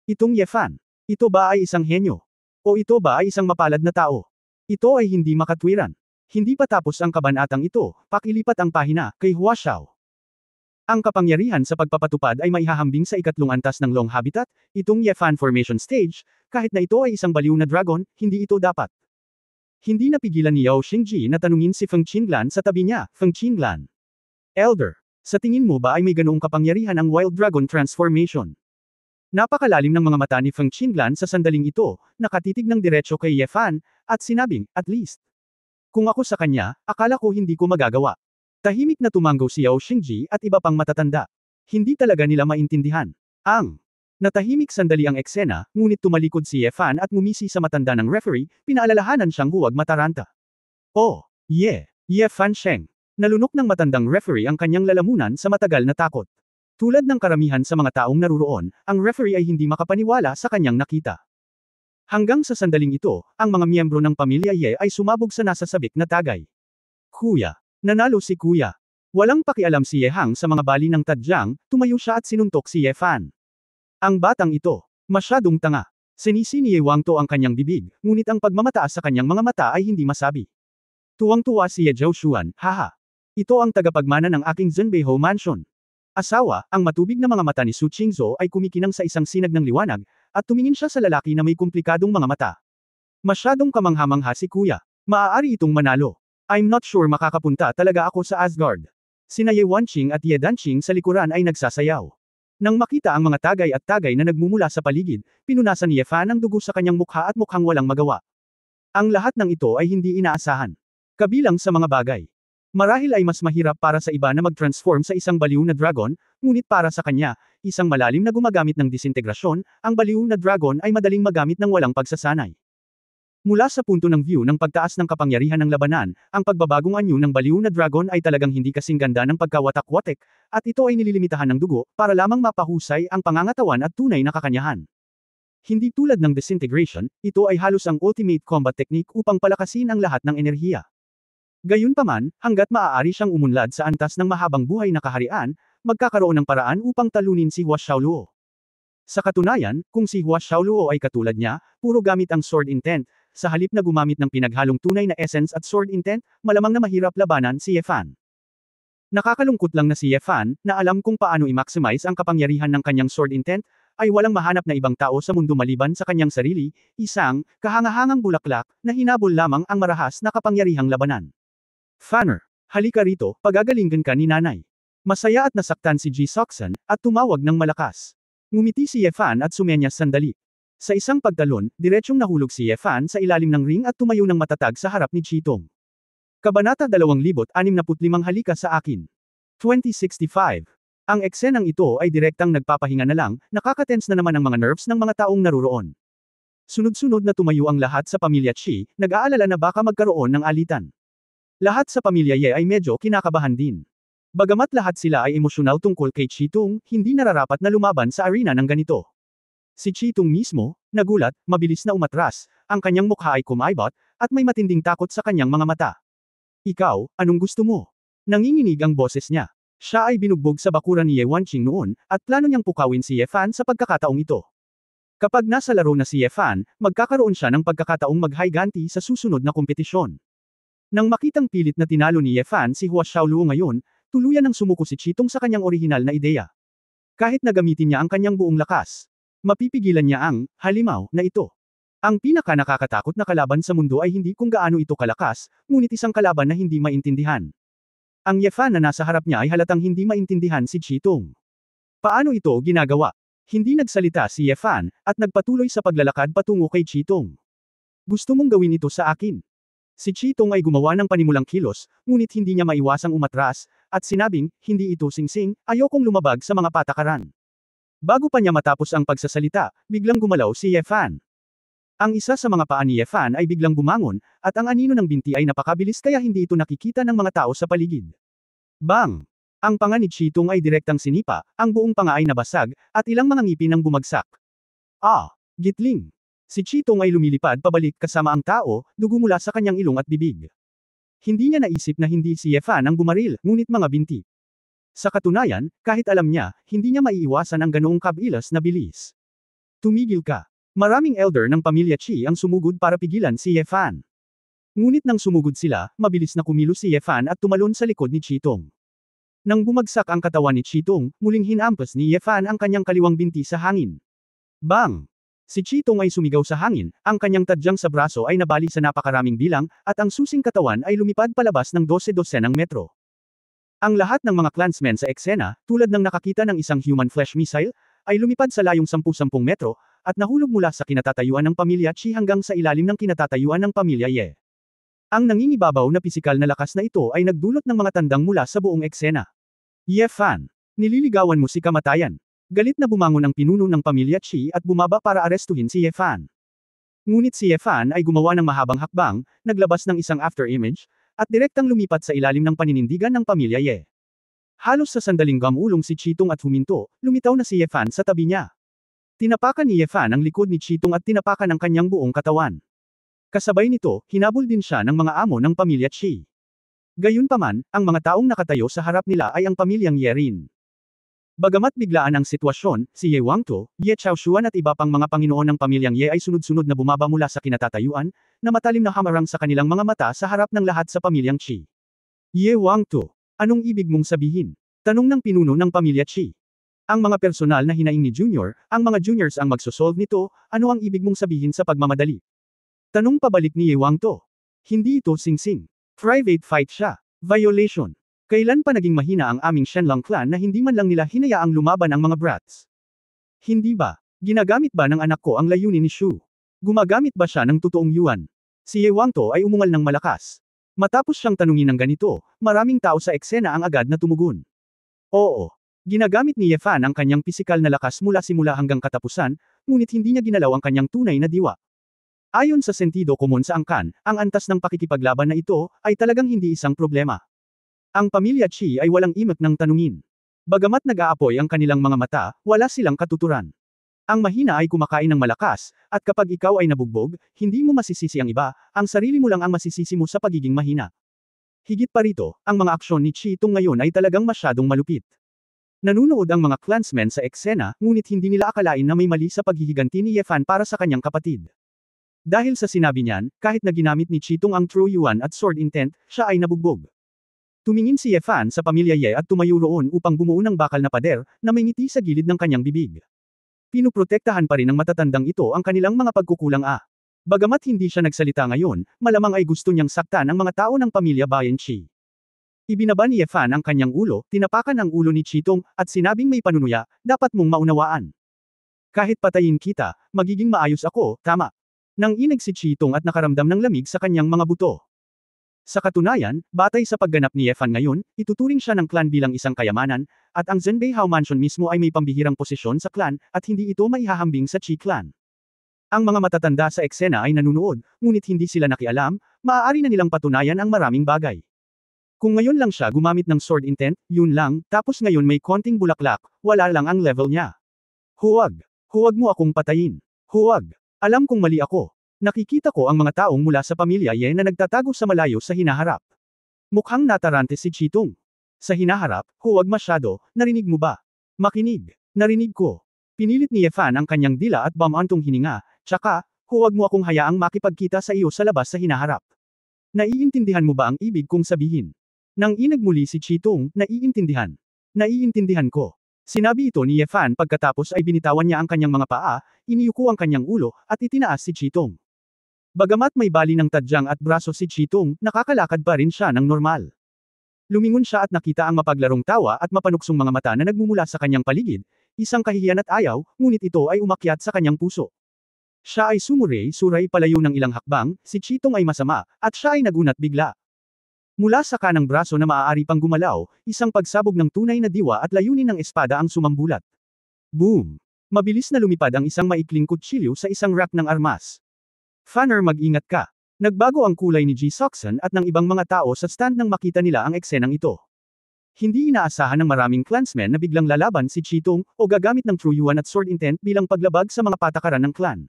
Itong Yefan. Ito ba ay isang henyo? O ito ba ay isang mapalad na tao? Ito ay hindi makatwiran. Hindi pa tapos ang kabanatang ito, pakilipat ang pahina, kay Hua Xiao. Ang kapangyarihan sa pagpapatupad ay maihahambing sa ikatlong antas ng Long Habitat, itong Yefan Formation Stage, kahit na ito ay isang baliw na dragon, hindi ito dapat. Hindi napigilan ni Yao Xingji na tanungin si Feng Qinglan sa tabi niya, Feng Qinglan. Elder, sa tingin mo ba ay may ganoong kapangyarihan ang Wild Dragon Transformation? Napakalalim ng mga mata ni Feng Qinglan sa sandaling ito, nakatitig ng diretso kay Yefan, at sinabing, at least. Kung ako sa kanya, akala ko hindi ko magagawa. Tahimik na tumanggaw si Yao Xingji at iba pang matatanda. Hindi talaga nila maintindihan. Natahimik sandali ang eksena, ngunit tumalikod si Yefan at ngumisi sa matanda ng referee, pinaalalahanan siyang huwag mataranta. Oh, Yefan Sheng. Nalunok ng matandang referee ang kanyang lalamunan sa matagal na takot. Tulad ng karamihan sa mga taong naruroon, ang referee ay hindi makapaniwala sa kanyang nakita. Hanggang sa sandaling ito, ang mga miyembro ng pamilya Ye ay sumabog sa nasasabik na tagay. Kuya. Nanalo si Kuya. Walang pakialam si Ye Hang sa mga bali ng tadyang, tumayo siya at sinuntok si Ye Fan. Ang batang ito, masyadong tanga. Sinisi ni Ye Wangto ang kanyang bibig, ngunit ang pagmamataas sa kanyang mga mata ay hindi masabi. Tuwang-tuwa si Ye Zhaoshuan, haha. Ito ang tagapagmana ng aking Zhenbeiho Mansion. Asawa, ang matubig na mga mata ni Su Qingzhou ay kumikinang sa isang sinag ng liwanag, at tumingin siya sa lalaki na may komplikadong mga mata. Masyadong kamangha-mangha si Kuya. Maaari itong manalo. I'm not sure makakapunta talaga ako sa Asgard. Sina Ye Wanqing at Ye Danqing sa likuran ay nagsasayaw. Nang makita ang mga tagay at tagay na nagmumula sa paligid, pinunasan ni Ye Fan ang dugo sa kanyang mukha at mukhang walang magawa. Ang lahat ng ito ay hindi inaasahan. Kabilang sa mga bagay. Marahil ay mas mahirap para sa iba na mag-transform sa isang baliw na dragon, ngunit para sa kanya, isang malalim na gumagamit ng disintegrasyon, ang baliw na dragon ay madaling magamit ng walang pagsasanay. Mula sa punto ng view ng pagtaas ng kapangyarihan ng labanan, ang pagbabagong anyo ng baliw na dragon ay talagang hindi kasing ganda ng pagkawatak-watek, at ito ay nililimitahan ng dugo, para lamang mapahusay ang pangangatawan at tunay na kakanyahan. Hindi tulad ng disintegration, ito ay halos ang ultimate combat technique upang palakasin ang lahat ng enerhiya. Gayunpaman, hanggat maaari siyang umunlad sa antas ng mahabang buhay na kaharian, magkakaroon ng paraan upang talunin si Hua Xiaoluo. Sa katunayan, kung si Hua Xiaoluo ay katulad niya, puro gamit ang sword intent, sa halip na gumamit ng pinaghalong tunay na essence at sword intent, malamang na mahirap labanan si Ye Fan. Nakakalungkot lang na si Ye Fan, na alam kung paano i-maximize ang kapangyarihan ng kanyang sword intent, ay walang mahanap na ibang tao sa mundo maliban sa kanyang sarili, isang, kahangahangang bulaklak, na hinabol lamang ang marahas na kapangyarihang labanan. Fanner, halika rito, pagagalinggan ka ni nanay. Masaya at nasaktan si Ji Soxan, at tumawag ng malakas. Ngumiti si Ye Fan at sumenyas sandali. Sa isang pagtalon, diretsyong nahulog si Ye Fan sa ilalim ng ring at tumayo ng matatag sa harap ni Chitong. Kabanata 2065 Halika sa akin. 2065. Ang eksenang ito ay direktang nagpapahinga na lang, nakakatense na naman ang mga nerves ng mga taong naruroon. Sunod-sunod na tumayo ang lahat sa pamilya Chi, nag-aalala na baka magkaroon ng alitan. Lahat sa pamilya Ye ay medyo kinakabahan din. Bagamat lahat sila ay emosyonal tungkol kay Chitong, hindi nararapat na lumaban sa arena ng ganito. Si Chitong mismo, nagulat, mabilis na umatras, ang kanyang mukha ay kumaibot, at may matinding takot sa kanyang mga mata. Ikaw, anong gusto mo? Nanginginig ang boses niya. Siya ay binugbog sa bakuran ni Ye Wanqing noon, at plano niyang pukawin si Ye Fan sa pagkakataong ito. Kapag nasa laro na si Ye Fan, magkakaroon siya ng pagkakataong mag-higanti sa susunod na kompetisyon. Nang makitang pilit na tinalo ni Ye Fan si Hua Xiaoluo ngayon, tuluyan nang sumuko si Chitong sa kanyang orihinal na ideya. Kahit na gamitin niya ang kanyang buong lakas, mapipigilan niya ang halimaw na ito. Ang pinaka-nakakatakot na kalaban sa mundo ay hindi kung gaano ito kalakas, ngunit isang kalaban na hindi maintindihan. Ang Ye Fan na nasa harap niya ay halatang hindi maintindihan si Chitong. Paano ito ginagawa? Hindi nagsalita si Ye Fan, at nagpatuloy sa paglalakad patungo kay Chitong. Gusto mong gawin ito sa akin? Si Chitong ay gumawa ng panimulang kilos, ngunit hindi niya maiwasang umatras, at sinabing, hindi ito singsing, ayokong lumabag sa mga patakaran. Bago pa niya matapos ang pagsasalita, biglang gumalaw si Ye Fan. Ang isa sa mga paa ni Ye Fan ay biglang bumangon, at ang anino ng binti ay napakabilis kaya hindi ito nakikita ng mga tao sa paligid. Bang! Ang panga ni Chitong ay direktang sinipa, ang buong panga ay nabasag, at ilang mga ngipin ang bumagsak. Gitling! Si Chitong ay lumilipad pabalik kasama ang tao, dugo mula sa kanyang ilong at bibig. Hindi niya naisip na hindi si Yefan ang bumaril, ngunit mga binti. Sa katunayan, kahit alam niya, hindi niya maiiwasan ang ganoong kabilas na bilis. Tumigil ka. Maraming elder ng pamilya Chi ang sumugod para pigilan si Yefan. Ngunit nang sumugod sila, mabilis na kumilos si Yefan at tumalon sa likod ni Chitong. Nang bumagsak ang katawan ni Chitong, muling hinampas ni Yefan ang kanyang kaliwang binti sa hangin. Bang! Si Chitong ay sumigaw sa hangin, ang kanyang tadyang sa braso ay nabali sa napakaraming bilang, at ang susing katawan ay lumipad palabas ng 12-dosenang metro. Ang lahat ng mga clansmen sa eksena, tulad ng nakakita ng isang human flesh missile, ay lumipad sa layong 10-10 metro, at nahulog mula sa kinatatayuan ng pamilya Chi hanggang sa ilalim ng kinatatayuan ng pamilya Ye. Ang nangingibabaw na pisikal na lakas na ito ay nagdulot ng mga tandang mula sa buong eksena. Yefan, nililigawan mo si kamatayan. Galit na bumangon ang pinuno ng pamilya Chi at bumaba para arestuhin si Yefan. Ngunit si Yefan ay gumawa ng mahabang hakbang, naglabas ng isang after-image, at direktang lumipat sa ilalim ng paninindigan ng pamilya Ye. Halos sa sandaling gamulong si Chitong at huminto, lumitaw na si Yefan sa tabi niya. Tinapakan ni Yefan ang likod ni Chitong at tinapakan ang kanyang buong katawan. Kasabay nito, hinabol din siya ng mga amo ng pamilya Chi. Gayunpaman, ang mga taong nakatayo sa harap nila ay ang pamilyang Ye rin. Bagamat biglaan ang sitwasyon, si Ye Wangto, Ye Chaoshuan at iba pang mga panginoon ng pamilyang Ye ay sunod-sunod na bumaba mula sa kinatatayuan, na matalim na hamarang sa kanilang mga mata sa harap ng lahat sa pamilyang Chi. Ye Wangto, anong ibig mong sabihin? Tanong ng pinuno ng pamilya Chi. Ang mga personal na hinaing ni Junior, ang mga juniors ang magsosolve nito, ano ang ibig mong sabihin sa pagmamadali? Tanong pabalik ni Ye Wangto. Hindi ito singsing. Private fight siya. Violation. Kailan pa naging mahina ang aming Shenlong clan na hindi man lang nila hinayaang lumaban ang mga brats? Hindi ba? Ginagamit ba ng anak ko ang layunin ni Shu? Gumagamit ba siya ng totoong yuan? Si Ye Wangto ay umungal ng malakas. Matapos siyang tanungin ng ganito, maraming tao sa eksena ang agad na tumugon. Oo. Ginagamit ni Yefan ang kanyang pisikal na lakas mula simula hanggang katapusan, ngunit hindi niya ginalaw ang kanyang tunay na diwa. Ayon sa sentido komon sa angkan, ang antas ng pakikipaglaban na ito, ay talagang hindi isang problema. Ang pamilya Chi ay walang imik ng tanungin. Bagamat nag-aapoy ang kanilang mga mata, wala silang katuturan. Ang mahina ay kumakain ng malakas, at kapag ikaw ay nabugbog, hindi mo masisisi ang iba, ang sarili mo lang ang masisisi mo sa pagiging mahina. Higit pa rito, ang mga aksyon ni Chi Tung ngayon ay talagang masyadong malupit. Nanunood ang mga clansmen sa eksena, ngunit hindi nila akalain na may mali sa paghihiganti ni Yefan para sa kanyang kapatid. Dahil sa sinabi niyan, kahit na ginamit ni Chitong ang True Yuan at Sword Intent, siya ay nabugbog. Tumingin si Yefan sa pamilya Ye at tumayo roon upang bumuo ng bakal na pader, na may ngiti sa gilid ng kanyang bibig. Pinuprotektahan pa rin ng matatandang ito ang kanilang mga pagkukulang. Bagamat hindi siya nagsalita ngayon, malamang ay gusto niyang saktan ang mga tao ng pamilya Bayan Chi. Ibinaba ni Yefan ang kanyang ulo, tinapakan ang ulo ni Chitong, at sinabing may panunuya, dapat mong maunawaan. Kahit patayin kita, magiging maayos ako, tama. Nang inig si Chitong at nakaramdam ng lamig sa kanyang mga buto. Sa katunayan, batay sa pagganap ni Yefan ngayon, ituturing siya ng clan bilang isang kayamanan, at ang Zhenbeihao Mansion mismo ay may pambihirang posisyon sa clan, at hindi ito maihahambing sa Chi clan. Ang mga matatanda sa eksena ay nanunood, ngunit hindi sila nakialam, maaari na nilang patunayan ang maraming bagay. Kung ngayon lang siya gumamit ng Sword Intent, yun lang, tapos ngayon may konting bulaklak, wala lang ang level niya. Huwag. Huwag mo akong patayin. Huwag. Alam kong mali ako. Nakikita ko ang mga taong mula sa pamilya Ye na nagtatago sa malayo sa hinaharap. Mukhang natarante si Chitong. Sa hinaharap, huwag masyado, narinig mo ba? Makinig. Narinig ko. Pinilit ni Yefan ang kanyang dila at bamantong hininga, tsaka, huwag mo akong hayaang makipagkita sa iyo sa labas sa hinaharap. Naiintindihan mo ba ang ibig kong sabihin? Nang inag muli si Chitong, naiintindihan. Naiintindihan ko. Sinabi ito ni Yefan pagkatapos ay binitawan niya ang kanyang mga paa, iniyuko ang kanyang ulo, at itinaas si Chitong. Bagamat may bali ng tadyang at braso si Chitong, nakakalakad pa rin siya ng normal. Lumingon siya at nakita ang mapaglarong tawa at mapanuksong mga mata na nagmumula sa kanyang paligid, isang kahihiyan at ayaw, ngunit ito ay umakyat sa kanyang puso. Siya ay sumuray-suray palayo ng ilang hakbang, si Chitong ay masama, at siya ay nagunat bigla. Mula sa kanang braso na maaari pang gumalaw, isang pagsabog ng tunay na diwa at layunin ng espada ang sumambulat. Boom! Mabilis na lumipad ang isang maikling kutsilyo sa isang rack ng armas. Fanner, mag-ingat ka. Nagbago ang kulay ni Ji Soxon at ng ibang mga tao sa stand nang makita nila ang eksenang ito. Hindi inaasahan ng maraming clansmen na biglang lalaban si Chitong o gagamit ng True Yuan at Sword Intent bilang paglabag sa mga patakaran ng clan.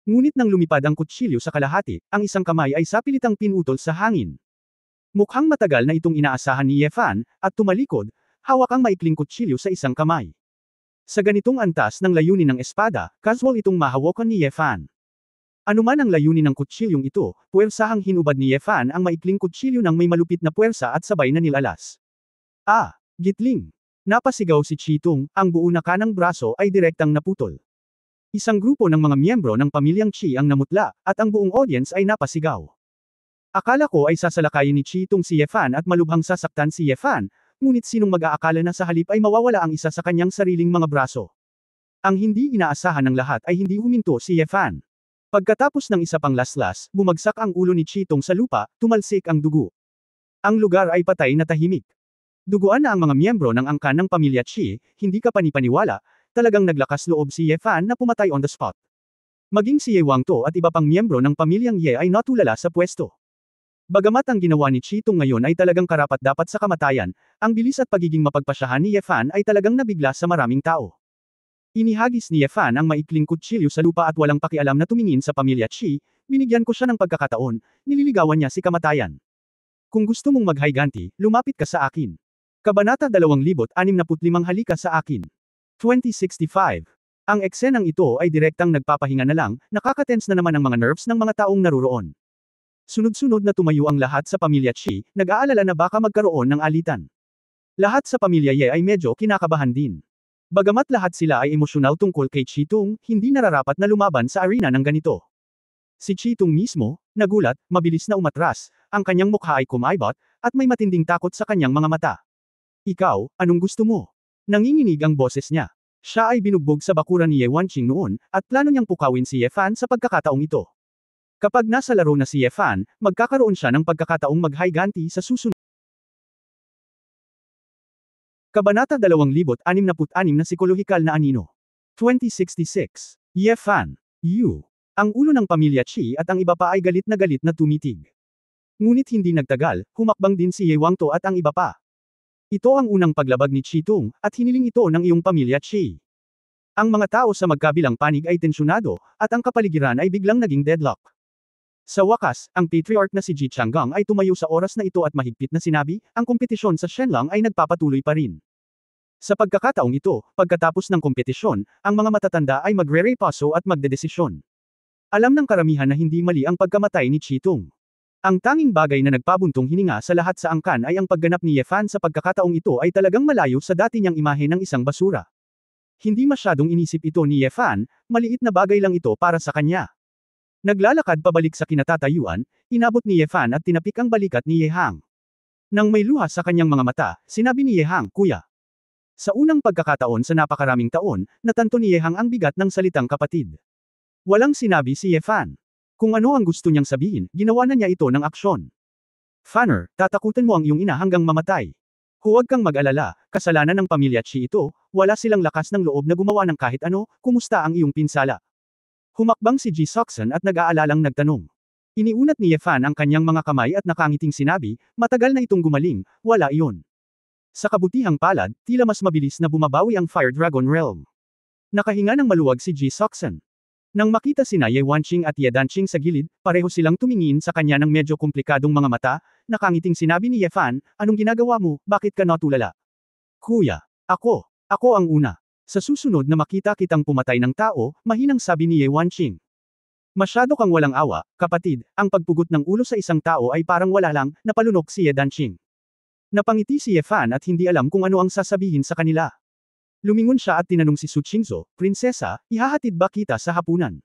Ngunit nang lumipad ang kutsilyo sa kalahati, ang isang kamay ay sapilitang pinutol sa hangin. Mukhang matagal na itong inaasahan ni Ye Fan, at tumalikod, hawak ang maikling kutsilyo sa isang kamay. Sa ganitong antas ng layunin ng espada, casual itong mahawakan ni Ye Fan. Anuman ang layunin ng kutsilyong ito, puwersahang hinubad ni Ye Fan ang maikling kutsilyo ng may malupit na puwersa at sabay na nilalas. Ah! Gitling! Napasigaw si Chitong, ang buo na kanang braso ay direktang naputol. Isang grupo ng mga miyembro ng pamilyang Chi ang namutla, at ang buong audience ay napasigaw. Akala ko ay sasalakayin ni Chitong si Ye Fan at malubhang sasaktan si Ye Fan, ngunit sinong mag-aakala na sa halip ay mawawala ang isa sa kanyang sariling mga braso. Ang hindi inaasahan ng lahat ay hindi huminto si Ye Fan. Pagkatapos ng isa pang laslas, bumagsak ang ulo ni Chitong sa lupa, tumalsik ang dugo. Ang lugar ay patay na tahimik. Duguan na ang mga miyembro ng angkan ng pamilya Chi, hindi ka panipaniwala, talagang naglakas loob si Ye Fan na pumatay on the spot. Maging si Ye Wangto at iba pang miyembro ng pamilyang Ye ay natulala sa pwesto. Bagamat ang ginawa ni Chitong ngayon ay talagang karapat-dapat sa kamatayan, ang bilis at pagiging mapagpasyahan ni Ye Fan ay talagang nabigla sa maraming tao. Inihagis ni Ye Fan ang maikling kutsilyo sa lupa at walang pakialam na tumingin sa pamilya Chi, binigyan ko siya ng pagkakataon, nililigawan niya si kamatayan. Kung gusto mong maghiganti, lumapit ka sa akin. Kabanata 2065 Halika sa akin. 2065. Ang eksenang ito ay direktang nagpapahinga na lang, nakakatense na naman ang mga nerves ng mga taong naruroon. Sunod-sunod na tumayo ang lahat sa pamilya Chi, nag-aalala na baka magkaroon ng alitan. Lahat sa pamilya Ye ay medyo kinakabahan din. Bagamat lahat sila ay emosyonal tungkol kay Chitong, hindi nararapat na lumaban sa arena ng ganito. Si Chitong mismo, nagulat, mabilis na umatras, ang kanyang mukha ay kumaibot, at may matinding takot sa kanyang mga mata. Ikaw, anong gusto mo? Nanginginig ang boses niya. Siya ay binugbog sa bakuran ni Ye Wanqing noon, at plano niyang pukawin si Ye Fan sa pagkakataong ito. Kapag nasa laro na si Ye Fan, magkakaroon siya ng pagkakataong maghiganti sa susunod. Kabanata 2066 na Psikolohikal na Anino. 2066. Ye Fan. You. Ang ulo ng pamilya Chi at ang iba pa ay galit na tumitig. Ngunit hindi nagtagal, humakbang din si Ye Wangto at ang iba pa. Ito ang unang paglabag ni Chitong, at hiniling ito ng iyong pamilya Chi. Ang mga tao sa magkabilang panig ay tensyonado, at ang kapaligiran ay biglang naging deadlock. Sa wakas, ang patriarch na si Ji Changgang ay tumayo sa oras na ito at mahigpit na sinabi, ang kompetisyon sa Shenlang ay nagpapatuloy pa rin. Sa pagkakataong ito, pagkatapos ng kompetisyon, ang mga matatanda ay magre-repaso at magdedesisyon. Alam ng karamihan na hindi mali ang pagkamatay ni Chitong. Ang tanging bagay na nagpabuntong hininga sa lahat sa angkan ay ang pagganap ni Ye Fan sa pagkakataong ito ay talagang malayo sa dati niyang imahe ng isang basura. Hindi masyadong inisip ito ni Ye Fan, maliit na bagay lang ito para sa kanya. Naglalakad pabalik sa kinatatayuan, inabot ni Ye Fan at tinapik ang balikat ni Ye Hang. Nang may luha sa kanyang mga mata, sinabi ni Ye Hang, Kuya. Sa unang pagkakataon sa napakaraming taon, natanto ni Ye Hang ang bigat ng salitang kapatid. Walang sinabi si Ye Fan. Kung ano ang gusto niyang sabihin, ginawa na niya ito ng aksyon. Fanner, tatakutan mo ang iyong ina hanggang mamatay. Huwag kang mag-alala, kasalanan ng pamilya Chi ito, wala silang lakas ng loob na gumawa ng kahit ano, kumusta ang iyong pinsala? Humakbang si Ji Seoksun at nag-aalalang nagtanong. Iniunat ni Ye Fan ang kanyang mga kamay at nakangiting sinabi, matagal na itong gumaling, wala iyon. Sa kabutihang palad, tila mas mabilis na bumabawi ang Fire Dragon Realm. Nakahinga ng maluwag si Ji Seoksun. Nang makita sina Ye Wanqing at Ye Danqing sa gilid, pareho silang tumingin sa kanya ng medyo komplikadong mga mata, nakangiting sinabi ni Ye Fan, anong ginagawa mo, bakit ka natulala? Kuya, ako ang una. Sa susunod na makita kitang pumatay ng tao, mahinang sabi ni Ye Wanqing. Masyado kang walang awa, kapatid, ang pagpugot ng ulo sa isang tao ay parang wala lang, napalunok si Ye Danqing. Napangiti si Ye Fan at hindi alam kung ano ang sasabihin sa kanila. Lumingon siya at tinanong si Su Qingzhou, Prinsesa, ihahatid ba kita sa hapunan?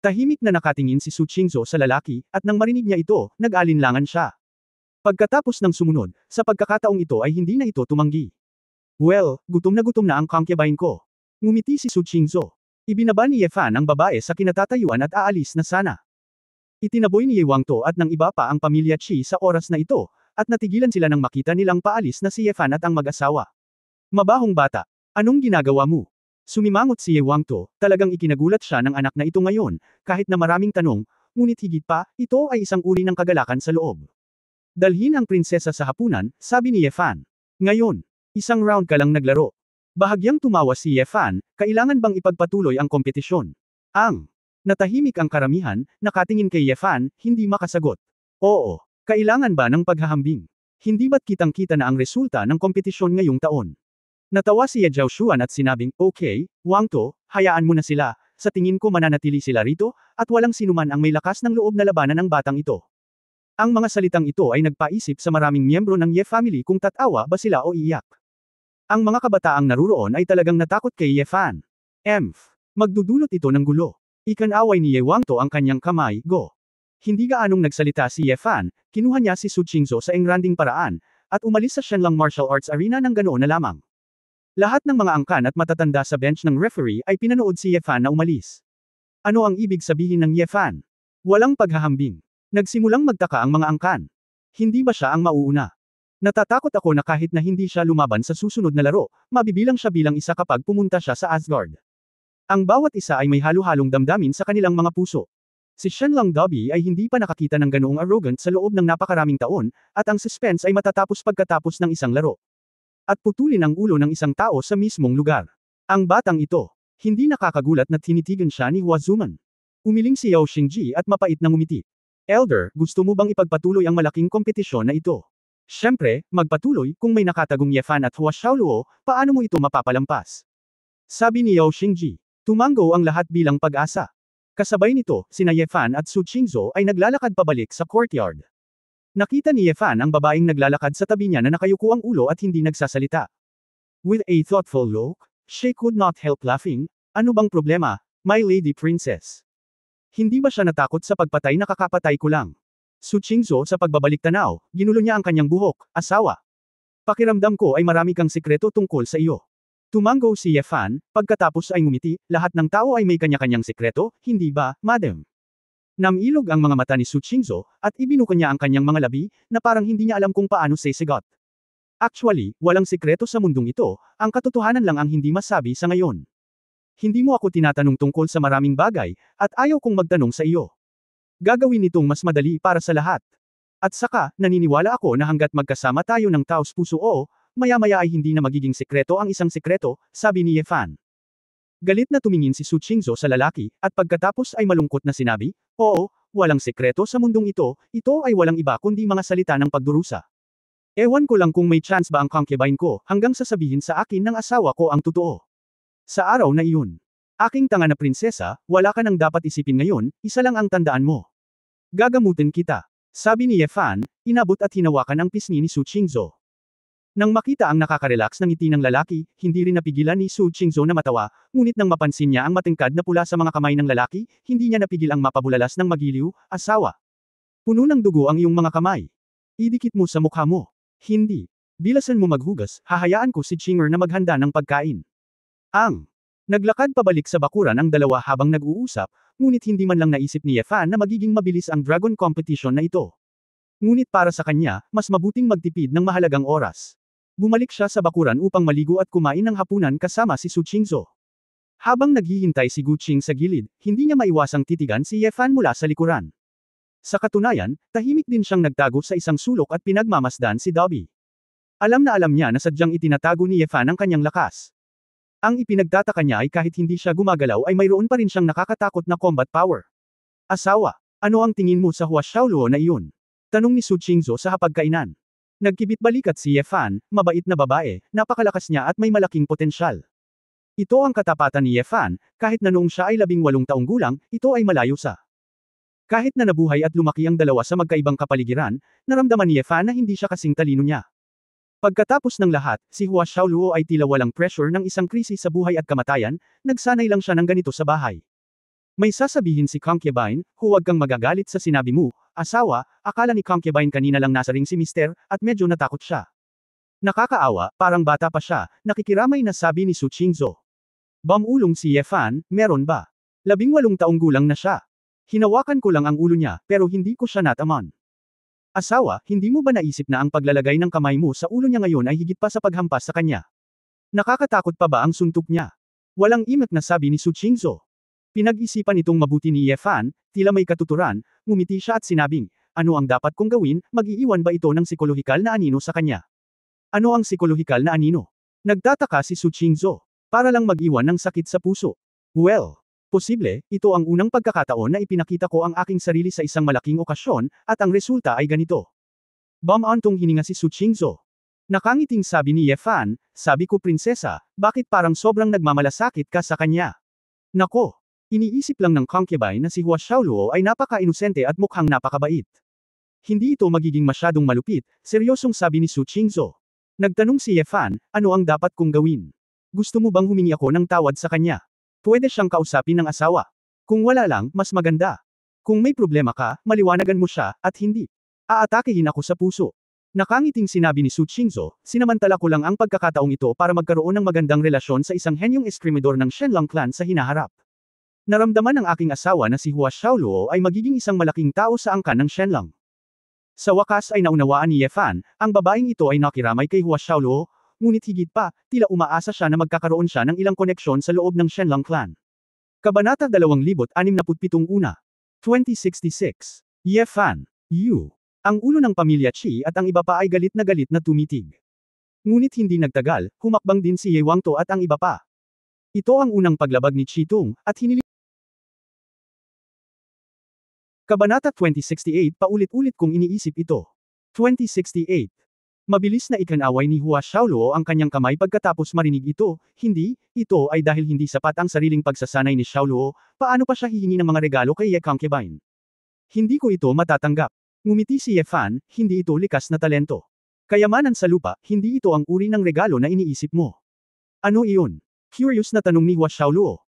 Tahimik na nakatingin si Su Qingzhou sa lalaki, at nang marinig niya ito, nag-alinlangan siya. Pagkatapos ng sumunod, sa pagkakataong ito ay hindi na ito tumanggi. Well, gutom na ang concubine ko. Ngumiti si Su Qingzhou. Ibinaba ni Ye Fan ang babae sa kinatatayuan at aalis na sana. Itinaboy ni Ye Wangto at ng iba pa ang pamilya Chi sa oras na ito, at natigilan sila nang makita nilang paalis na si Ye Fan at ang mag-asawa. Mabahong bata, anong ginagawa mo? Sumimangot si Ye Wangto, talagang ikinagulat siya ng anak na ito ngayon, kahit na maraming tanong, ngunit higit pa, ito ay isang uri ng kagalakan sa loob. Dalhin ang prinsesa sa hapunan, sabi ni Ye Fan. Ngayon, isang round ka lang naglaro. Bahagyang tumawa si Ye Fan, kailangan bang ipagpatuloy ang kompetisyon? Natahimik ang karamihan, nakatingin kay Ye Fan, hindi makasagot. Oo. Kailangan ba ng paghahambing? Hindi ba't kitang-kita na ang resulta ng kompetisyon ngayong taon? Natawa si Ye Zhaoshuan at sinabing, "Okay, Wang To, hayaan mo na sila, sa tingin ko mananatili sila rito, at walang sinuman ang may lakas ng loob na labanan ang batang ito." Ang mga salitang ito ay nagpaisip sa maraming miyembro ng Ye family kung tatawa ba sila o iiyak. Ang mga kabataang naruroon ay talagang natakot kay Ye Fan. Magdudulot ito ng gulo. Ikan-away ni Ye Wang To ang kanyang kamay, go. Hindi gaanong nagsalita si Ye Fan, kinuha niya si Su Qingzhou sa engranding paraan, at umalis sa Shenlang Martial Arts Arena ng ganoon na lamang. Lahat ng mga angkan at matatanda sa bench ng referee ay pinanood si Ye Fan na umalis. Ano ang ibig sabihin ng Ye Fan? Walang paghahambing. Nagsimulang magtaka ang mga angkan. Hindi ba siya ang mauuna? Natatakot ako na kahit na hindi siya lumaban sa susunod na laro, mabibilang siya bilang isa kapag pumunta siya sa Asgard. Ang bawat isa ay may halo-halong damdamin sa kanilang mga puso. Si Shenlong Dobby ay hindi pa nakakita ng ganoong arrogant sa loob ng napakaraming taon, at ang suspense ay matatapos pagkatapos ng isang laro. At putulin ang ulo ng isang tao sa mismong lugar. Ang batang ito, hindi nakakagulat na tinitigan siya ni Hua Zuman. Umiling si Yao Xingji at mapait na ngumiti. Elder, gusto mo bang ipagpatuloy ang malaking kompetisyon na ito? Siyempre, magpatuloy, kung may nakatagong Ye Fan at Hua Xiaoluo, paano mo ito mapapalampas? Sabi ni Yao Xingji. Tumango ang lahat bilang pag-asa. Kasabay nito, sina Ye Fan at Su Qingzhou ay naglalakad pabalik sa courtyard. Nakita ni Ye Fan ang babaeng naglalakad sa tabi niya na nakayuko ang ulo at hindi nagsasalita. With a thoughtful look, she could not help laughing. Ano bang problema, my lady princess? Hindi ba siya natakot sa pagpatay na kakapatay ko lang? Su Qingzhou sa pagbabalik tanaw, ginulo niya ang kanyang buhok, asawa. Pakiramdam ko ay marami kang sikreto tungkol sa iyo. Tumango si Ye Fan, pagkatapos ay ngumiti, lahat ng tao ay may kanya-kanyang sikreto, hindi ba, madam? Namilog ang mga mata ni Su Qingzhou, at ibinuka niya ang kanyang mga labi, na parang hindi niya alam kung paano sisigot. Actually, walang sikreto sa mundong ito, ang katotohanan lang ang hindi masabi sa ngayon. Hindi mo ako tinatanong tungkol sa maraming bagay, at ayaw kong magtanong sa iyo. Gagawin itong mas madali para sa lahat. At saka, naniniwala ako na hanggat magkasama tayo ng taos puso o, maya-maya ay hindi na magiging sikreto ang isang sikreto, sabi ni Ye Fan. Galit na tumingin si Su Qingzhou sa lalaki, at pagkatapos ay malungkot na sinabi, "Oo, walang sikreto sa mundong ito ay walang iba kundi mga salita ng pagdurusa. Ewan ko lang kung may chance ba ang concubine ko, hanggang sasabihin sa akin ng asawa ko ang totoo. Sa araw na iyon, aking tanga na prinsesa, wala ka nang dapat isipin ngayon, isa lang ang tandaan mo. Gagamutin kita." Sabi ni Ye Fan, inabot at hinawakan ang pisngi ni Su Qingzhou. Nang makita ang nakaka-relax ng ngiti ng lalaki, hindi rin napigilan ni Su Qingzhou na matawa, ngunit nang mapansin niya ang matingkad na pula sa mga kamay ng lalaki, hindi niya napigil ang mapabulalas ng magiliw, "Asawa. Puno ng dugo ang iyong mga kamay. Idikit mo sa mukha mo." "Hindi. Bilasan mo maghugas, hahayaan ko si Chinger na maghanda ng pagkain." Naglakad pabalik sa bakuran ang dalawa habang nag-uusap, ngunit hindi man lang naisip ni Ye Fan na magiging mabilis ang dragon competition na ito. Ngunit para sa kanya, mas mabuting magtipid ng mahalagang oras. Bumalik siya sa bakuran upang maligo at kumain ng hapunan kasama si Su Qingzhou. Habang naghihintay si Gu Qing sa gilid, hindi niya maiwasang titigan si Ye Fan mula sa likuran. Sa katunayan, tahimik din siyang nagtago sa isang sulok at pinagmamasdan si Dobby. Alam na alam niya na sadyang itinatago ni Ye Fan ang kanyang lakas. Ang ipinagtataka niya ay kahit hindi siya gumagalaw ay mayroon pa rin siyang nakakatakot na combat power. "Asawa, ano ang tingin mo sa Hua Xiaoluo na iyon?" Tanong ni Su Qingzhou sa hapagkainan. Nagkibit-balikat si Ye Fan, mabait na babae, napakalakas niya at may malaking potensyal. Ito ang katapatan ni Ye Fan, kahit na noong siya ay 18 taong gulang, ito ay malayo sa. Kahit na nabuhay at lumaki ang dalawa sa magkaibang kapaligiran, naramdaman ni Ye Fan na hindi siya kasing talino niya. Pagkatapos ng lahat, si Hua Xiaoluo ay tila walang pressure ng isang krisis sa buhay at kamatayan, nagsanay lang siya ng ganito sa bahay. May sasabihin si concubine, "Huwag kang magagalit sa sinabi mo, asawa." Akala ni concubine kanina lang nasa ring si Mister, at medyo natakot siya. Nakakaawa, parang bata pa siya, nakikiramay na sabi ni Su Qingzhou. Bamulong si Ye Fan, "Meron ba? 18 taong gulang na siya. Hinawakan ko lang ang ulo niya, pero hindi ko siya natamon." "Asawa, hindi mo ba naisip na ang paglalagay ng kamay mo sa ulo niya ngayon ay higit pa sa paghampas sa kanya? Nakakatakot pa ba ang suntok niya?" Walang imak na sabi ni Su Qingzhou. Pinag-isipan itong mabuti ni Ye Fan, tila may katuturan, ngumiti siya at sinabing, "Ano ang dapat kong gawin, mag-iiwan ba ito ng psikolohikal na anino sa kanya?" "Ano ang psikolohikal na anino?" Nagtataka si Su Qingzhou. "Para lang mag-iwan ng sakit sa puso." "Well, posible, ito ang unang pagkakataon na ipinakita ko ang aking sarili sa isang malaking okasyon, at ang resulta ay ganito." Bumantong hininga si Su Qingzhou. Nakangiting sabi ni Ye Fan, sabi ko prinsesa, bakit parang sobrang nagmamalasakit ka sa kanya? Nako! Iniisip lang ng concubine na si Hua Xiaoluo ay napaka-inosente at mukhang napakabait. Hindi ito magiging masyadong malupit, seryosong sabi ni Su Qingzhou. Nagtanong si Ye Fan, ano ang dapat kong gawin? Gusto mo bang humingi ako ng tawad sa kanya? Pwede siyang kausapin ng asawa. Kung wala lang, mas maganda. Kung may problema ka, maliwanagan mo siya, at hindi. Aatakehin ako sa puso. Nakangiting sinabi ni Su Qingzhou, sinamantala ko lang ang pagkakataong ito para magkaroon ng magandang relasyon sa isang henyong eskrimidor ng Shenlong clan sa hinaharap. Naramdaman ng aking asawa na si Hua Xiaoluo ay magiging isang malaking tao sa angkan ng Shenlong. Sa wakas ay naunawaan ni Ye Fan, ang babaeng ito ay nakiramay kay Hua Xiaoluo, ngunit higit pa, tila umaasa siya na magkakaroon siya ng ilang koneksyon sa loob ng Shenlong clan. Kabanata 2067 una. 2066. Ye Fan. Yu. Ang ulo ng pamilya Qi at ang iba pa ay galit na tumitig. Ngunit hindi nagtagal, humakbang din si Ye Wangto at ang iba pa. Ito ang unang paglabag ni Qi Tung, at hiniling. Kabanata 2068 paulit-ulit kong iniisip ito. 2068. Mabilis na ikanaway ni Hua Xiaoluo ang kanyang kamay pagkatapos marinig ito, hindi, ito ay dahil hindi sapat ang sariling pagsasanay ni Xiaoluo, paano pa siya hihingi ng mga regalo kay Ye Concubine? Hindi ko ito matatanggap. Ngumiti si Ye Fan, hindi ito likas na talento. Kayamanan sa lupa, hindi ito ang uri ng regalo na iniisip mo. Ano iyon? Curious na tanong ni Hua Xiaoluo.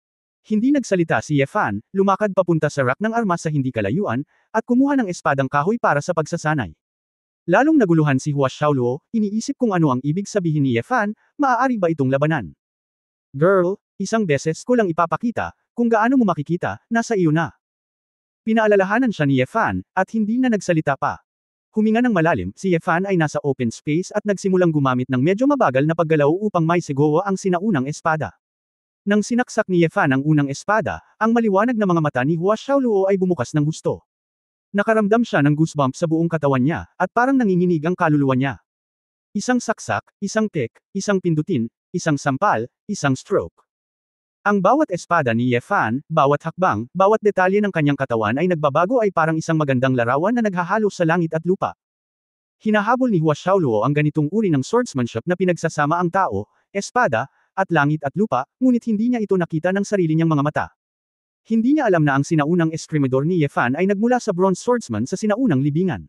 Hindi nagsalita si Ye Fan, lumakad papunta sa rack ng armas sa hindi kalayuan, at kumuha ng espadang kahoy para sa pagsasanay. Lalong naguluhan si Hua Xiaoluo, iniisip kung ano ang ibig sabihin ni Ye Fan, maaari ba itong labanan? Girl, isang beses ko lang ipapakita, kung gaano mo makikita, nasa iyo na. Pinaalalahanan siya ni Ye Fan, at hindi na nagsalita pa. Huminga ng malalim, si Ye Fan ay nasa open space at nagsimulang gumamit ng medyo mabagal na paggalaw upang maisegowa ang sinaunang espada. Nang sinaksak ni Ye Fan ang unang espada, ang maliwanag na mga mata ni Hua Xiaoluo ay bumukas ng husto. Nakaramdam siya ng goosebump sa buong katawan niya, at parang nanginginig ang kaluluwa niya. Isang saksak, isang tek, isang pindutin, isang sampal, isang stroke. Ang bawat espada ni Ye Fan, bawat hakbang, bawat detalye ng kanyang katawan ay nagbabago ay parang isang magandang larawan na naghahalo sa langit at lupa. Hinahabol ni Hua Xiaoluo ang ganitong uri ng swordsmanship na pinagsasama ang tao, espada, at langit at lupa, ngunit hindi niya ito nakita ng sarili niyang mga mata. Hindi niya alam na ang sinaunang eskrimidor ni Ye Fan ay nagmula sa bronze swordsman sa sinaunang libingan.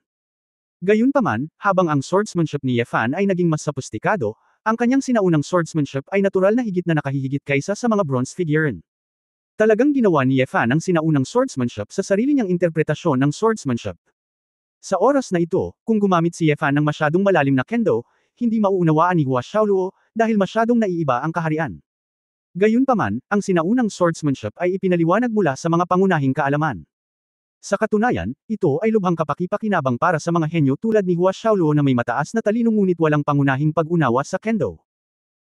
Gayunpaman, habang ang swordsmanship ni Ye Fan ay naging mas sophisticado, ang kanyang sinaunang swordsmanship ay natural na higit na nakahihigit kaysa sa mga bronze figurine. Talagang ginawa ni Ye Fan ang sinaunang swordsmanship sa sarili niyang interpretasyon ng swordsmanship. Sa oras na ito, kung gumamit si Ye Fan ng masyadong malalim na kendo, hindi mauunawaan ni Hua Xiaoluo, dahil masyadong naiiba ang kaharian. Gayunpaman, ang sinaunang swordsmanship ay ipinaliwanag mula sa mga pangunahing kaalaman. Sa katunayan, ito ay lubhang kapaki-pakinabang para sa mga henyo tulad ni Hua Xiaoluo na may mataas na talino ngunit walang pangunahing pag-unawa sa kendo.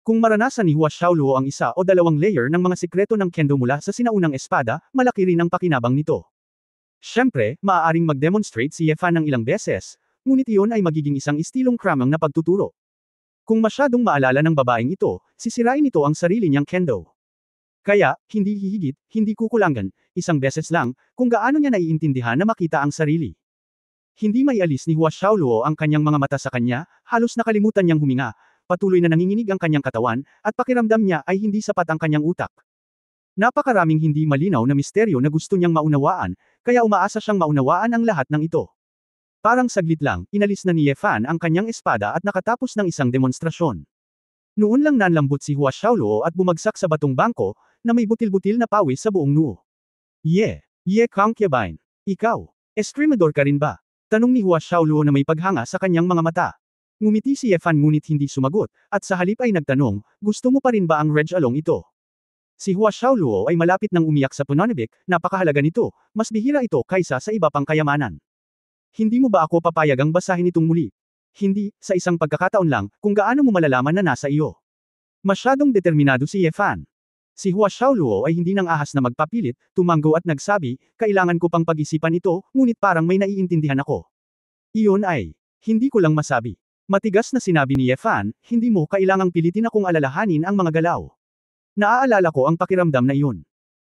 Kung maranasan ni Hua Xiaoluo ang isa o dalawang layer ng mga sikreto ng kendo mula sa sinaunang espada, malaki rin ang pakinabang nito. Siyempre, maaaring mag-demonstrate si Ye Fan ng ilang beses, ngunit iyon ay magiging isang istilong kramang na pagtuturo. Kung masyadong maalala ng babaeng ito, sisirain ito ang sarili niyang kendo. Kaya, hindi hihigit, hindi kukulangan, isang beses lang, kung gaano niya naiintindihan na makita ang sarili. Hindi maialis ni Hua Xiaoluo ang kanyang mga mata sa kanya, halos nakalimutan niyang huminga, patuloy na nanginginig ang kanyang katawan, at pakiramdam niya ay hindi sapat ang kanyang utak. Napakaraming hindi malinaw na misteryo na gusto niyang maunawaan, kaya umaasa siyang maunawaan ang lahat ng ito. Parang saglit lang, inalis na ni Ye Fan ang kanyang espada at nakatapos ng isang demonstrasyon. Noon lang nanlambot si Hua Xiaoluo at bumagsak sa batong bangko, na may butil-butil na pawis sa buong noo. Ye Concubine. Ikaw, eskrimador ka rin ba? Tanong ni Hua Xiaoluo na may paghanga sa kanyang mga mata. Ngumiti si Ye Fan ngunit hindi sumagot, at sa halip ay nagtanong, gusto mo pa rin ba ang Reg Along ito? Si Hua Xiaoluo ay malapit nang umiyak sa Punonibik, napakahalaga nito, mas bihira ito kaysa sa iba pang kayamanan. Hindi mo ba ako papayagang basahin itong muli? Hindi, sa isang pagkakataon lang, kung gaano mo malalaman na nasa iyo. Masyadong determinado si Ye Fan. Si Hua Xiaoluo ay hindi nang ahas na magpapilit, tumanggo at nagsabi, kailangan ko pang pag-isipan ito, ngunit parang may naiintindihan ako. Iyon ay, hindi ko lang masabi. Matigas na sinabi ni Ye Fan, hindi mo kailangang pilitin akong alalahanin ang mga galaw. Naaalala ko ang pakiramdam na iyon.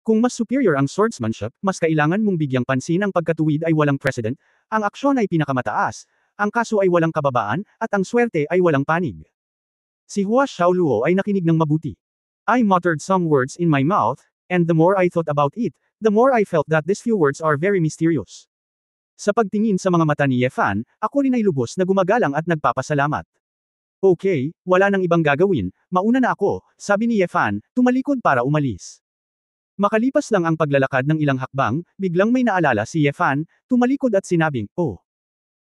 Kung mas superior ang swordsmanship, mas kailangan mong bigyang pansin ang pagkatuwid ay walang precedent, ang aksyon ay pinakamataas, ang kaso ay walang kababaan, at ang swerte ay walang panig. Si Hua Xiaoluo ay nakinig ng mabuti. I muttered some words in my mouth, and the more I thought about it, the more I felt that these few words are very mysterious. Sa pagtingin sa mga mata ni Ye Fan, ako rin ay lubos na gumagalang at nagpapasalamat. Okay, wala nang ibang gagawin, mauna na ako, sabi ni Ye Fan, tumalikod para umalis. Makalipas lang ang paglalakad ng ilang hakbang, biglang may naalala si Ye Fan, tumalikod at sinabing, oh.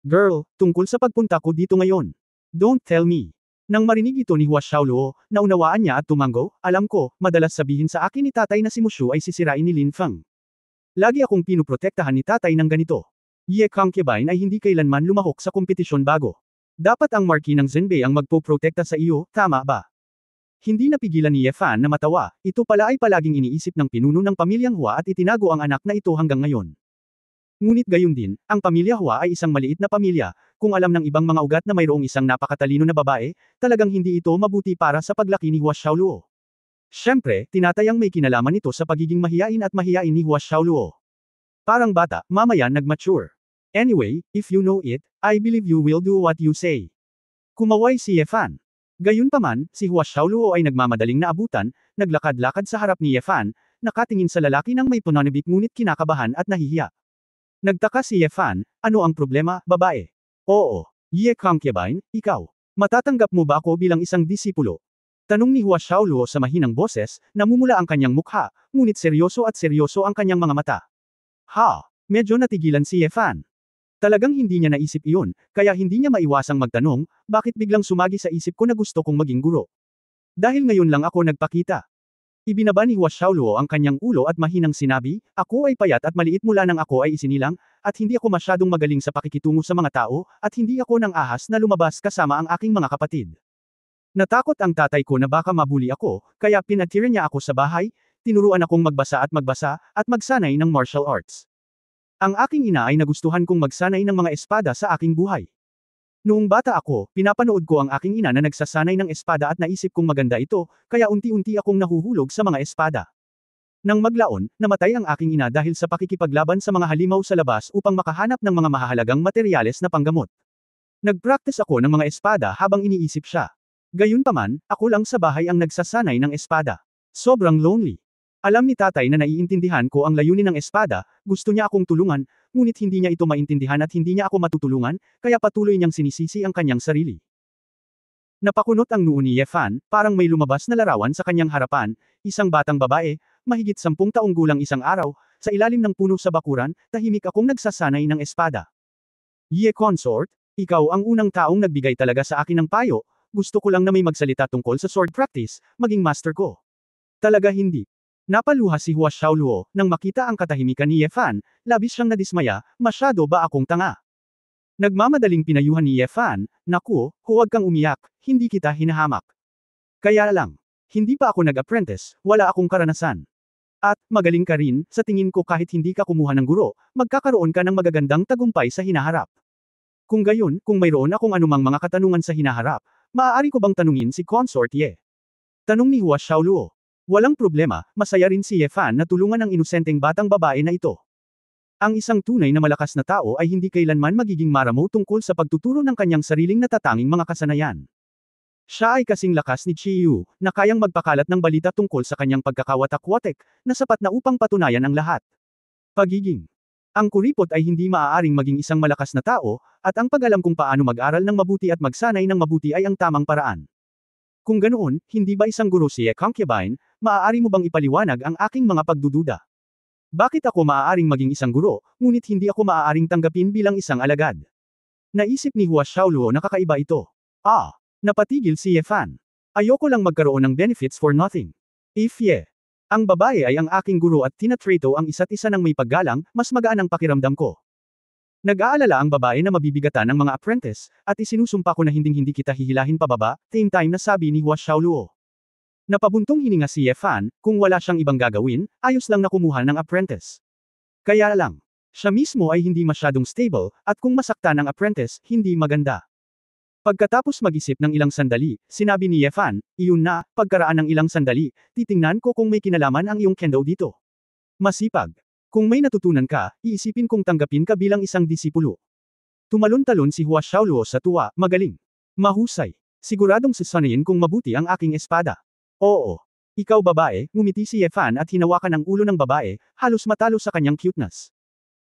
Girl, tungkol sa pagpunta ko dito ngayon. Don't tell me. Nang marinig ito ni Hua Xiaoluo, naunawaan niya at tumango, alam ko, madalas sabihin sa akin ni tatay na si Mushu ay sisirain ni Lin Feng. Lagi akong pinuprotektahan ni tatay ng ganito. Ye Concubine ay hindi kailanman lumahok sa kompetisyon bago. Dapat ang marquis ng Zhenbei ang magpoprotekta sa iyo, tama ba? Hindi napigilan ni Ye Fan na matawa, ito pala ay palaging iniisip ng pinuno ng pamilyang Hua at itinago ang anak na ito hanggang ngayon. Ngunit gayon din, ang pamilya Hua ay isang maliit na pamilya, kung alam ng ibang mga ugat na mayroong isang napakatalino na babae, talagang hindi ito mabuti para sa paglaki ni Hua Xiaoluo. Siyempre, tinatayang may kinalaman ito sa pagiging mahiyain at mahiyain ni Hua Xiaoluo. Parang bata, mamaya nag-mature. Anyway, if you know it, I believe you will do what you say. Kumaway si Ye Fan. Gayunpaman, si Hua Xiaoluo ay nagmamadaling naabutan, naglakad-lakad sa harap ni Ye Fan, nakatingin sa lalaki ng may pananabik ngunit kinakabahan at nahihiya. Nagtaka si Ye Fan, ano ang problema, babae? Oo, Ye Concubine, ikaw. Matatanggap mo ba ako bilang isang disipulo? Tanong ni Hua Xiaoluo sa mahinang boses, namumula ang kanyang mukha, ngunit seryoso at seryoso ang kanyang mga mata. Ha, medyo natigilan si Ye Fan. Talagang hindi niya naisip iyon, kaya hindi niya maiwasang magtanong, bakit biglang sumagi sa isip ko na gusto kong maging guro? Dahil ngayon lang ako nagpakita. Ibinaba ni Hua Xiaoluo ang kanyang ulo at mahinang sinabi, ako ay payat at maliit mula nang ako ay isinilang, at hindi ako masyadong magaling sa pakikitungo sa mga tao, at hindi ako nang ahas na lumabas kasama ang aking mga kapatid. Natakot ang tatay ko na baka mabuli ako, kaya pinatira niya ako sa bahay, tinuruan akong magbasa at magsanay ng martial arts. Ang aking ina ay nagustuhan kong magsanay ng mga espada sa aking buhay. Noong bata ako, pinapanood ko ang aking ina na nagsasanay ng espada at naisip kong maganda ito, kaya unti-unti akong nahuhulog sa mga espada. Nang maglaon, namatay ang aking ina dahil sa pakikipaglaban sa mga halimaw sa labas upang makahanap ng mga mahahalagang materyales na panggamot. Nagpractice ako ng mga espada habang iniisip siya. Gayunpaman, ako lang sa bahay ang nagsasanay ng espada. Sobrang lonely. Alam ni tatay na naiintindihan ko ang layunin ng espada, gusto niya akong tulungan, ngunit hindi niya ito maintindihan at hindi niya ako matutulungan, kaya patuloy niyang sinisisi ang kanyang sarili. Napakunot ang noo ni Ye Fan, parang may lumabas na larawan sa kanyang harapan, isang batang babae, mahigit 10 taong gulang isang araw, sa ilalim ng puno sa bakuran, tahimik akong nagsasanay ng espada. Ye Consort, ikaw ang unang taong nagbigay talaga sa akin ng payo, gusto ko lang na may magsalita tungkol sa sword practice, maging master ko. Talaga hindi. Napaluha si Hua Xiaoluo, nang makita ang katahimikan ni Ye Fan, labis siyang nadismaya, masyado ba akong tanga? Nagmamadaling pinayuhan ni Ye Fan, naku, huwag kang umiyak, hindi kita hinahamak. Kaya lang, hindi pa ako nag-apprentice, wala akong karanasan. At, magaling ka rin, sa tingin ko kahit hindi ka kumuha ng guro, magkakaroon ka ng magagandang tagumpay sa hinaharap. Kung gayon, kung mayroon akong anumang mga katanungan sa hinaharap, maaari ko bang tanungin si Consort Ye? Tanong ni Hua Xiaoluo. Walang problema, masaya rin si Ye Fan na tulungan ang inosenteng batang babae na ito. Ang isang tunay na malakas na tao ay hindi kailanman magiging maramo tungkol sa pagtuturo ng kanyang sariling natatanging mga kasanayan. Siya ay kasing lakas ni Chi Yu, na kayang magpakalat ng balita tungkol sa kanyang pagkakawatak-watek, na sapat na upang patunayan ang lahat. Pagiging. Ang kuripot ay hindi maaaring maging isang malakas na tao, at ang pag-alam kung paano mag-aral ng mabuti at magsanay ng mabuti ay ang tamang paraan. Kung ganoon, hindi ba isang guro si Ye Concubine, maaari mo bang ipaliwanag ang aking mga pagdududa? Bakit ako maaaring maging isang guro, ngunit hindi ako maaaring tanggapin bilang isang alagad? Naisip ni Hua Xiaoluo na kakaiba ito. Napatigil si Ye Fan. Ayoko lang magkaroon ng benefits for nothing. If Ye, ang babae ay ang aking guro at tinatrato ang isa't isa ng may paggalang, mas magaan ang pakiramdam ko. Nag-aalala ang babae na mabibigatan ng mga apprentice, at isinusumpa ko na hinding-hindi kita hihilahin pababa, same time na sabi ni Hua Xiaoluo. Napabuntong hininga si Ye Fan, kung wala siyang ibang gagawin, ayos lang na kumuha ng apprentice. Kaya lang, siya mismo ay hindi masyadong stable, at kung masaktan ang apprentice, hindi maganda. Pagkatapos mag-isip ng ilang sandali, sinabi ni Ye Fan, iyon na, pagkaraan ng ilang sandali, titingnan ko kung may kinalaman ang iyong kendo dito. Masipag. Kung may natutunan ka, iisipin kong tanggapin ka bilang isang disipulo. Tumalon-talon si Hua Xiaoluo sa tuwa, magaling. Mahusay. Siguradong sasanayin kung mabuti ang aking espada. Oo. Ikaw babae, ngumiti si Ye Fan at hinawakan ang ulo ng babae, halos matalo sa kanyang cuteness.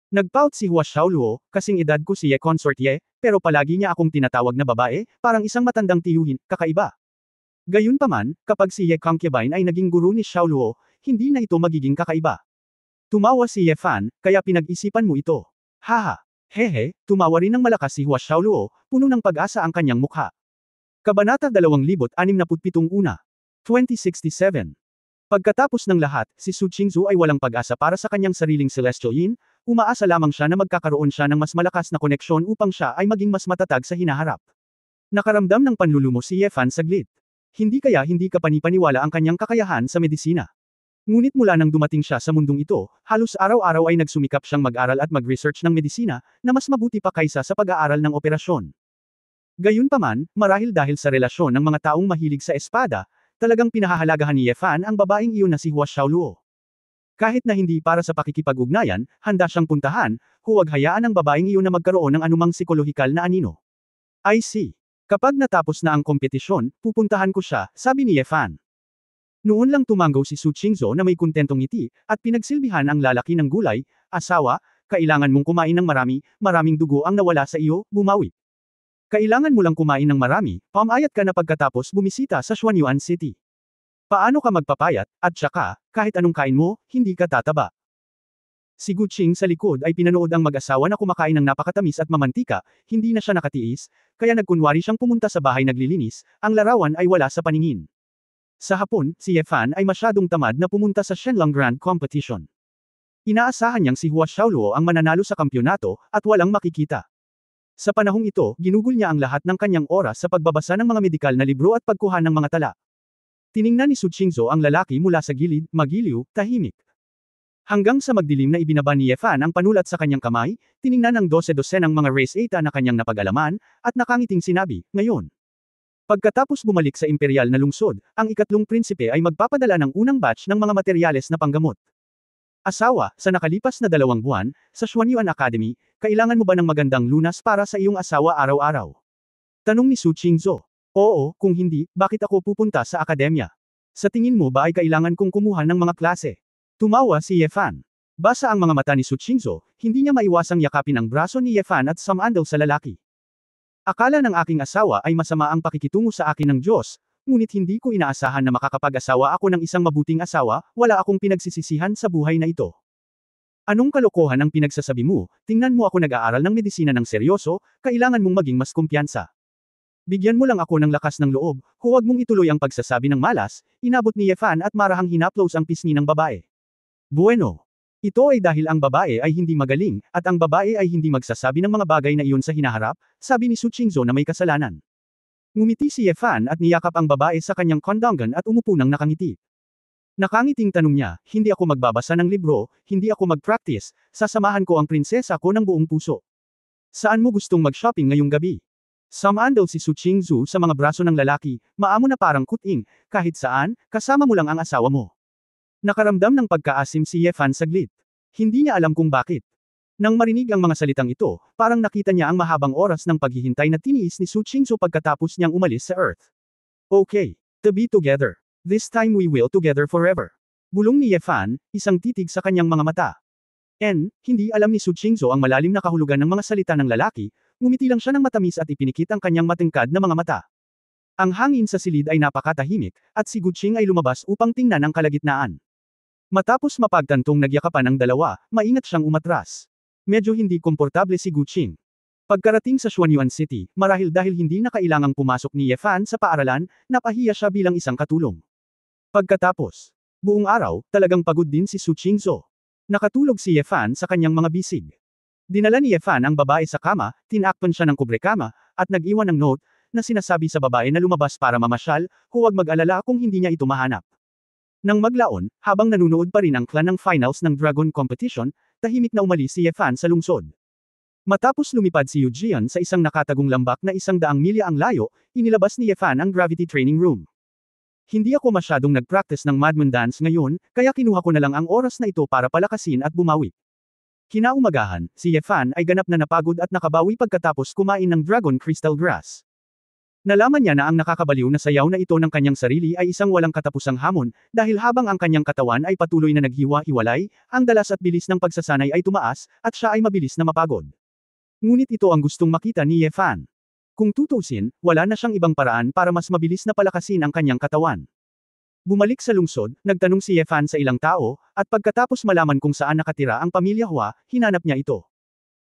Nagpout si Hua Xiaoluo, kasing edad ko si Ye Consort Ye, pero palagi niya akong tinatawag na babae, parang isang matandang tiyuhin, kakaiba. Gayunpaman, kapag si Ye Concubine ay naging guro ni Xiaoluo, hindi na ito magiging kakaiba. Tumawa si Ye Fan, kaya pinag-isipan mo ito. Haha. Hehe, tumawa rin ng malakas si Hua Xiaoluo, puno ng pag-asa ang kanyang mukha. Kabanata 2067 una. 2067. Pagkatapos ng lahat, si Su Qingzu ay walang pag-asa para sa kanyang sariling celestial yin, umaasa lamang siya na magkakaroon siya ng mas malakas na koneksyon upang siya ay maging mas matatag sa hinaharap. Nakaramdam ng panlulumo si Ye Fan saglit. Hindi kaya hindi ka panipaniwala ang kanyang kakayahan sa medisina. Ngunit mula nang dumating siya sa mundong ito, halos araw-araw ay nagsumikap siyang mag-aral at mag-research ng medisina, na mas mabuti pa kaysa sa pag-aaral ng operasyon. Gayunpaman, marahil dahil sa relasyon ng mga taong mahilig sa espada, talagang pinahahalagahan ni Ye Fan ang babaeng iyon na si Hua Xiaoluo. Kahit na hindi para sa pakikipag-ugnayan, handa siyang puntahan, huwag hayaan ang babaeng iyon na magkaroon ng anumang psikolohikal na anino. I see. Kapag natapos na ang kompetisyon, pupuntahan ko siya, sabi ni Ye Fan. Noon lang tumanggaw si Su Qingzu na may kuntentong ngiti, at pinagsilbihan ang lalaki ng gulay, asawa, kailangan mong kumain ng marami, maraming dugo ang nawala sa iyo, bumawi. Kailangan mo lang kumain ng marami, pamayat ka na pagkatapos bumisita sa Xuanyuan City. Paano ka magpapayat, at saka, kahit anong kain mo, hindi ka tataba. Si Gu Qing sa likod ay pinanood ang mag-asawa na kumakain ng napakatamis at mamantika, hindi na siya nakatiis, kaya nagkunwari siyang pumunta sa bahay naglilinis, ang larawan ay wala sa paningin. Sa hapon, si Ye Fan ay masyadong tamad na pumunta sa Shenlong Grand Competition. Inaasahan niyang si Hua Xiaoluo ang mananalo sa kampyonato, at walang makikita. Sa panahong ito, ginugol niya ang lahat ng kanyang oras sa pagbabasa ng mga medikal na libro at pagkuha ng mga tala. Tiningnan ni Su Qingzu ang lalaki mula sa gilid, magiliw, tahimik. Hanggang sa magdilim na ibinaba ni Ye Fan ang panulat sa kanyang kamay, tiningnan ng 12-12 ng mga race 8 na kanyang napag-alaman, at nakangiting sinabi, ngayon. Pagkatapos bumalik sa imperial na lungsod, ang ikatlong prinsipe ay magpapadala ng unang batch ng mga materyales na panggamot. Asawa, sa nakalipas na 2 buwan, sa Xuanyuan Academy, kailangan mo ba ng magandang lunas para sa iyong asawa araw-araw? Tanong ni Su Qingzu. Oo, kung hindi, bakit ako pupunta sa akademya? Sa tingin mo ba ay kailangan kong kumuha ng mga klase? Tumawa si Ye Fan. Basa ang mga mata ni Su Qingzu, hindi niya maiwasang yakapin ang braso ni Ye Fan at sumandal sa lalaki. Akala ng aking asawa ay masama ang pakikitungo sa akin ng Diyos, ngunit hindi ko inaasahan na makakapag-asawa ako ng isang mabuting asawa, wala akong pinagsisisihan sa buhay na ito. Anong kalokohan ang pinagsasabi mo, tingnan mo ako nag-aaral ng medisina ng seryoso, kailangan mong maging mas kumpiyansa. Bigyan mo lang ako ng lakas ng loob, huwag mong ituloy ang pagsasabi ng malas, inabot ni Ye Fan at marahang hinaplos ang pisngi ng babae. Bueno. Ito ay dahil ang babae ay hindi magaling, at ang babae ay hindi magsasabi ng mga bagay na iyon sa hinaharap, sabi ni Su Qingzu na may kasalanan. Ngumiti si Ye Fan at niyakap ang babae sa kanyang kondongan at umupo ng nakangiti. Nakangiting tanong niya, hindi ako magbabasa ng libro, hindi ako mag-practice, sasamahan ko ang prinsesa ko ng buong puso. Saan mo gustong mag-shopping ngayong gabi? Sumandal si Su Qingzu sa mga braso ng lalaki, maamo na parang kuting, kahit saan, kasama mo lang ang asawa mo. Nakaramdam ng pagkaasim si Ye Fan saglit. Hindi niya alam kung bakit. Nang marinig ang mga salitang ito, parang nakita niya ang mahabang oras ng paghihintay na tiniis ni Su Qingzu pagkatapos niyang umalis sa Earth. Okay. To be together. This time we will together forever. Bulong ni Ye Fan, isang titig sa kanyang mga mata. Hindi alam ni Su Qingzu ang malalim na kahulugan ng mga salita ng lalaki, ngumiti lang siya ng matamis at ipinikit ang kanyang matingkad na mga mata. Ang hangin sa silid ay napakatahimik, at si Gu Qing ay lumabas upang tingnan ang kalagitnaan. Matapos mapagtantong nagyakapan ang dalawa, maingat siyang umatras. Medyo hindi komportable si Gu Qing. Pagkarating sa Xuanyuan City, marahil dahil hindi na kailangang pumasok ni Ye Fan sa paaralan, napahiya siya bilang isang katulong. Pagkatapos, buong araw, talagang pagod din si Su Qingzu. Nakatulog si Ye Fan sa kanyang mga bisig. Dinala ni Ye Fan ang babae sa kama, tinakpan siya ng kubrekama, at nag-iwan ng note, na sinasabi sa babae na lumabas para mamasyal, huwag mag-alala kung hindi niya ito mahanap. Nang maglaon, habang nanunood pa rin ang clan ng finals ng Dragon Competition, tahimik na umalis si Ye Fan sa lungsod. Matapos lumipad si Yu Jian sa isang nakatagong lambak na 100 milya ang layo, inilabas ni Ye Fan ang gravity training room. Hindi ako masyadong nag-practice ng Madman dance ngayon, kaya kinuha ko na lang ang oras na ito para palakasin at bumawi. Kinaumagahan, si Ye Fan ay ganap na napagod at nakabawi pagkatapos kumain ng Dragon Crystal Grass. Nalaman niya na ang nakakabaliw na sayaw na ito ng kanyang sarili ay isang walang katapusang hamon, dahil habang ang kanyang katawan ay patuloy na naghiwa-hiwalay, ang dalas at bilis ng pagsasanay ay tumaas, at siya ay mabilis na mapagod. Ngunit ito ang gustong makita ni Ye Fan. Kung tutusin, wala na siyang ibang paraan para mas mabilis na palakasin ang kanyang katawan. Bumalik sa lungsod, nagtanong si Ye Fan sa ilang tao, at pagkatapos malaman kung saan nakatira ang pamilya Hua, hinanap niya ito.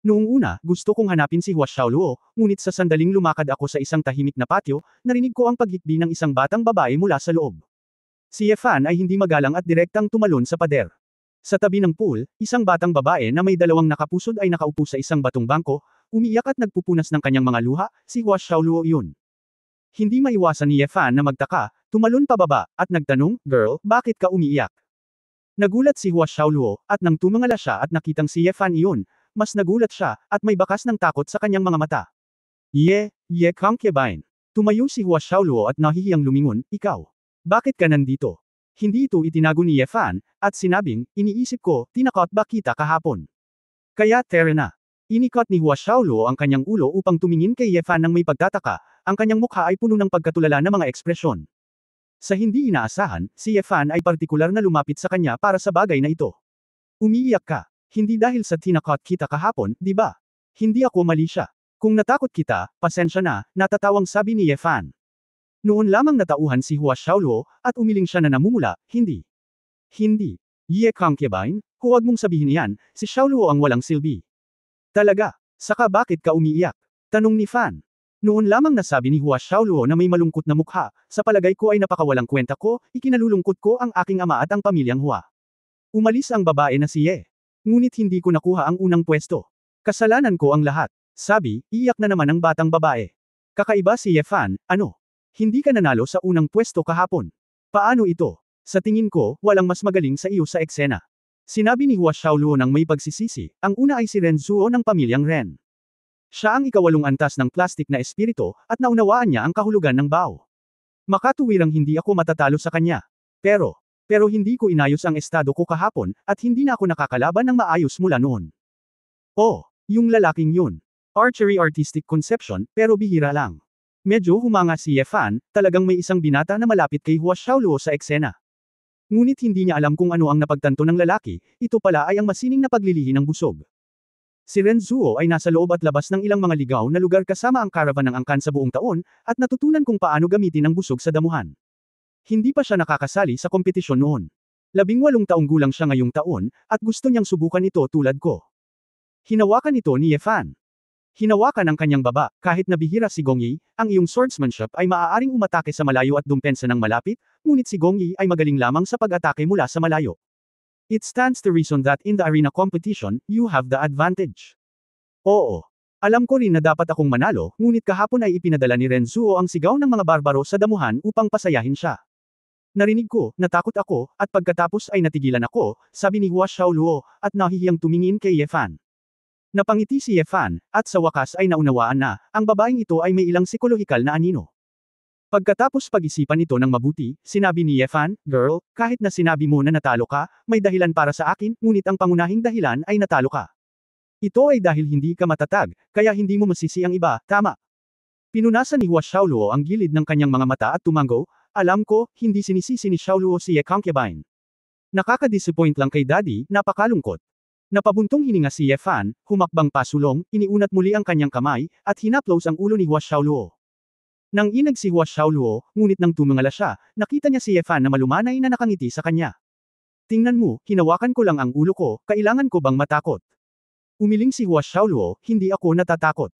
Noong una, gusto kong hanapin si Hua Xiaoluo, ngunit sa sandaling lumakad ako sa isang tahimik na patio, narinig ko ang paghikbi ng isang batang babae mula sa loob. Si Ye Fan ay hindi magalang at direktang tumalon sa pader. Sa tabi ng pool, isang batang babae na may dalawang nakapusod ay nakaupo sa isang batong bangko, umiiyak at nagpupunas ng kanyang mga luha, si Hua Xiaoluo yun. Hindi maiwasan ni Ye Fan na magtaka, tumalon pababa, at nagtanong, "Girl, bakit ka umiiyak?" Nagulat si Hua Xiaoluo, at nang tumingala siya at nakitang si Ye Fan iyon, mas nagulat siya, at may bakas ng takot sa kanyang mga mata. Ye concubine. Tumayo si Hua Xiaoluo at nahihiyang lumingon, "Ikaw. Bakit ka nandito?" Hindi ito itinago ni Ye Fan, at sinabing, "Iniisip ko, tinakot ba kita kahapon? Kaya tere na." Inikot ni Hua Xiaoluo ang kanyang ulo upang tumingin kay Ye Fan ng may pagtataka, ang kanyang mukha ay puno ng pagkatulala na mga ekspresyon. Sa hindi inaasahan, si Ye Fan ay partikular na lumapit sa kanya para sa bagay na ito. "Umiiyak ka. Hindi dahil sa tinakot kita kahapon, di ba? Hindi ako mali siya. Kung natakot kita, pasensya na," natatawang sabi ni Ye Fan. Noon lamang natauhan si Hua Xiaoluo, at umiling siya na namumula, "Hindi. Hindi. Ye concubine, huwag mong sabihin iyan, si Xiaoluo ang walang silbi." "Talaga? Saka bakit ka umiiyak?" tanong ni Fan. Noon lamang nasabi ni Hua Xiaoluo na may malungkot na mukha, "Sa palagay ko ay napakawalang kwenta ko, ikinalulungkot ko ang aking ama at ang pamilyang Hua." Umalis ang babae na si Ye. "Ngunit hindi ko nakuha ang unang pwesto. Kasalanan ko ang lahat." Sabi, iiyak na naman ang batang babae. Kakaiba si Ye Fan, "Ano? Hindi ka nanalo sa unang pwesto kahapon. Paano ito? Sa tingin ko, walang mas magaling sa iyo sa eksena." Sinabi ni Hua Xiaoluo ng may pagsisisi, "Ang una ay si Ren Zuo ng pamilyang Ren. Siya ang ikawalong antas ng plastik na espiritu, at naunawaan niya ang kahulugan ng bao. Makatuwirang hindi ako matatalo sa kanya. Pero hindi ko inayos ang estado ko kahapon, at hindi na ako nakakalaban ng maayos mula noon." "Oh, yung lalaking yun. Archery artistic conception, pero bihira lang." Medyo humanga si Ye Fan, talagang may isang binata na malapit kay Hua Xiaoluo sa eksena. Ngunit hindi niya alam kung ano ang napagtanto ng lalaki, ito pala ay ang masining na paglilihi ng busog. Si Ren Zuo ay nasa loob at labas ng ilang mga ligaw na lugar kasama ang caravan ng angkan sa buong taon, at natutunan kung paano gamitin ang busog sa damuhan. Hindi pa siya nakakasali sa kompetisyon noon. 18 taong gulang siya ngayong taon, at gusto niyang subukan ito tulad ko. Hinawakan ito ni Ye Fan. Hinawakan ang kanyang baba, kahit na bihira si Gong Yi, ang iyong swordsmanship ay maaaring umatake sa malayo at dumpensa ng malapit, ngunit si Gong Yi ay magaling lamang sa pag-atake mula sa malayo. It stands to reason that in the arena competition, you have the advantage. Oo. Alam ko rin na dapat akong manalo, ngunit kahapon ay ipinadala ni Ren Zuo ang sigaw ng mga barbaro sa damuhan upang pasayahin siya. Narinig ko, natakot ako, at pagkatapos ay natigilan ako, sabi ni Hua Xiaoluo, at nahihiyang tumingin kay Ye Fan. Napangiti si Ye Fan, at sa wakas ay naunawaan na, ang babaeng ito ay may ilang psikolohikal na anino. Pagkatapos pag-isipan ito ng mabuti, sinabi ni Ye Fan, "Girl, kahit na sinabi mo na natalo ka, may dahilan para sa akin, ngunit ang pangunahing dahilan ay natalo ka. Ito ay dahil hindi ka matatag, kaya hindi mo masisi ang iba, tama?" Pinunasan ni Hua Xiaoluo ang gilid ng kanyang mga mata at tumango, "Alam ko, hindi sinisisi ni Xiaoluo si Ye concubine. Nakaka-disappoint lang kay Daddy, napakalungkot." Napabuntong hininga si Ye Fan, humakbang pasulong, iniunat muli ang kanyang kamay, at hinaplos ang ulo ni Hua Xiaoluo. Nang inag si Hua Xiaoluo, ngunit nang tumingala siya, nakita niya si Ye Fan na malumanay na nakangiti sa kanya. "Tingnan mo, hinawakan ko lang ang ulo ko, kailangan ko bang matakot?" Umiling si Hua Xiaoluo, "Hindi ako natatakot."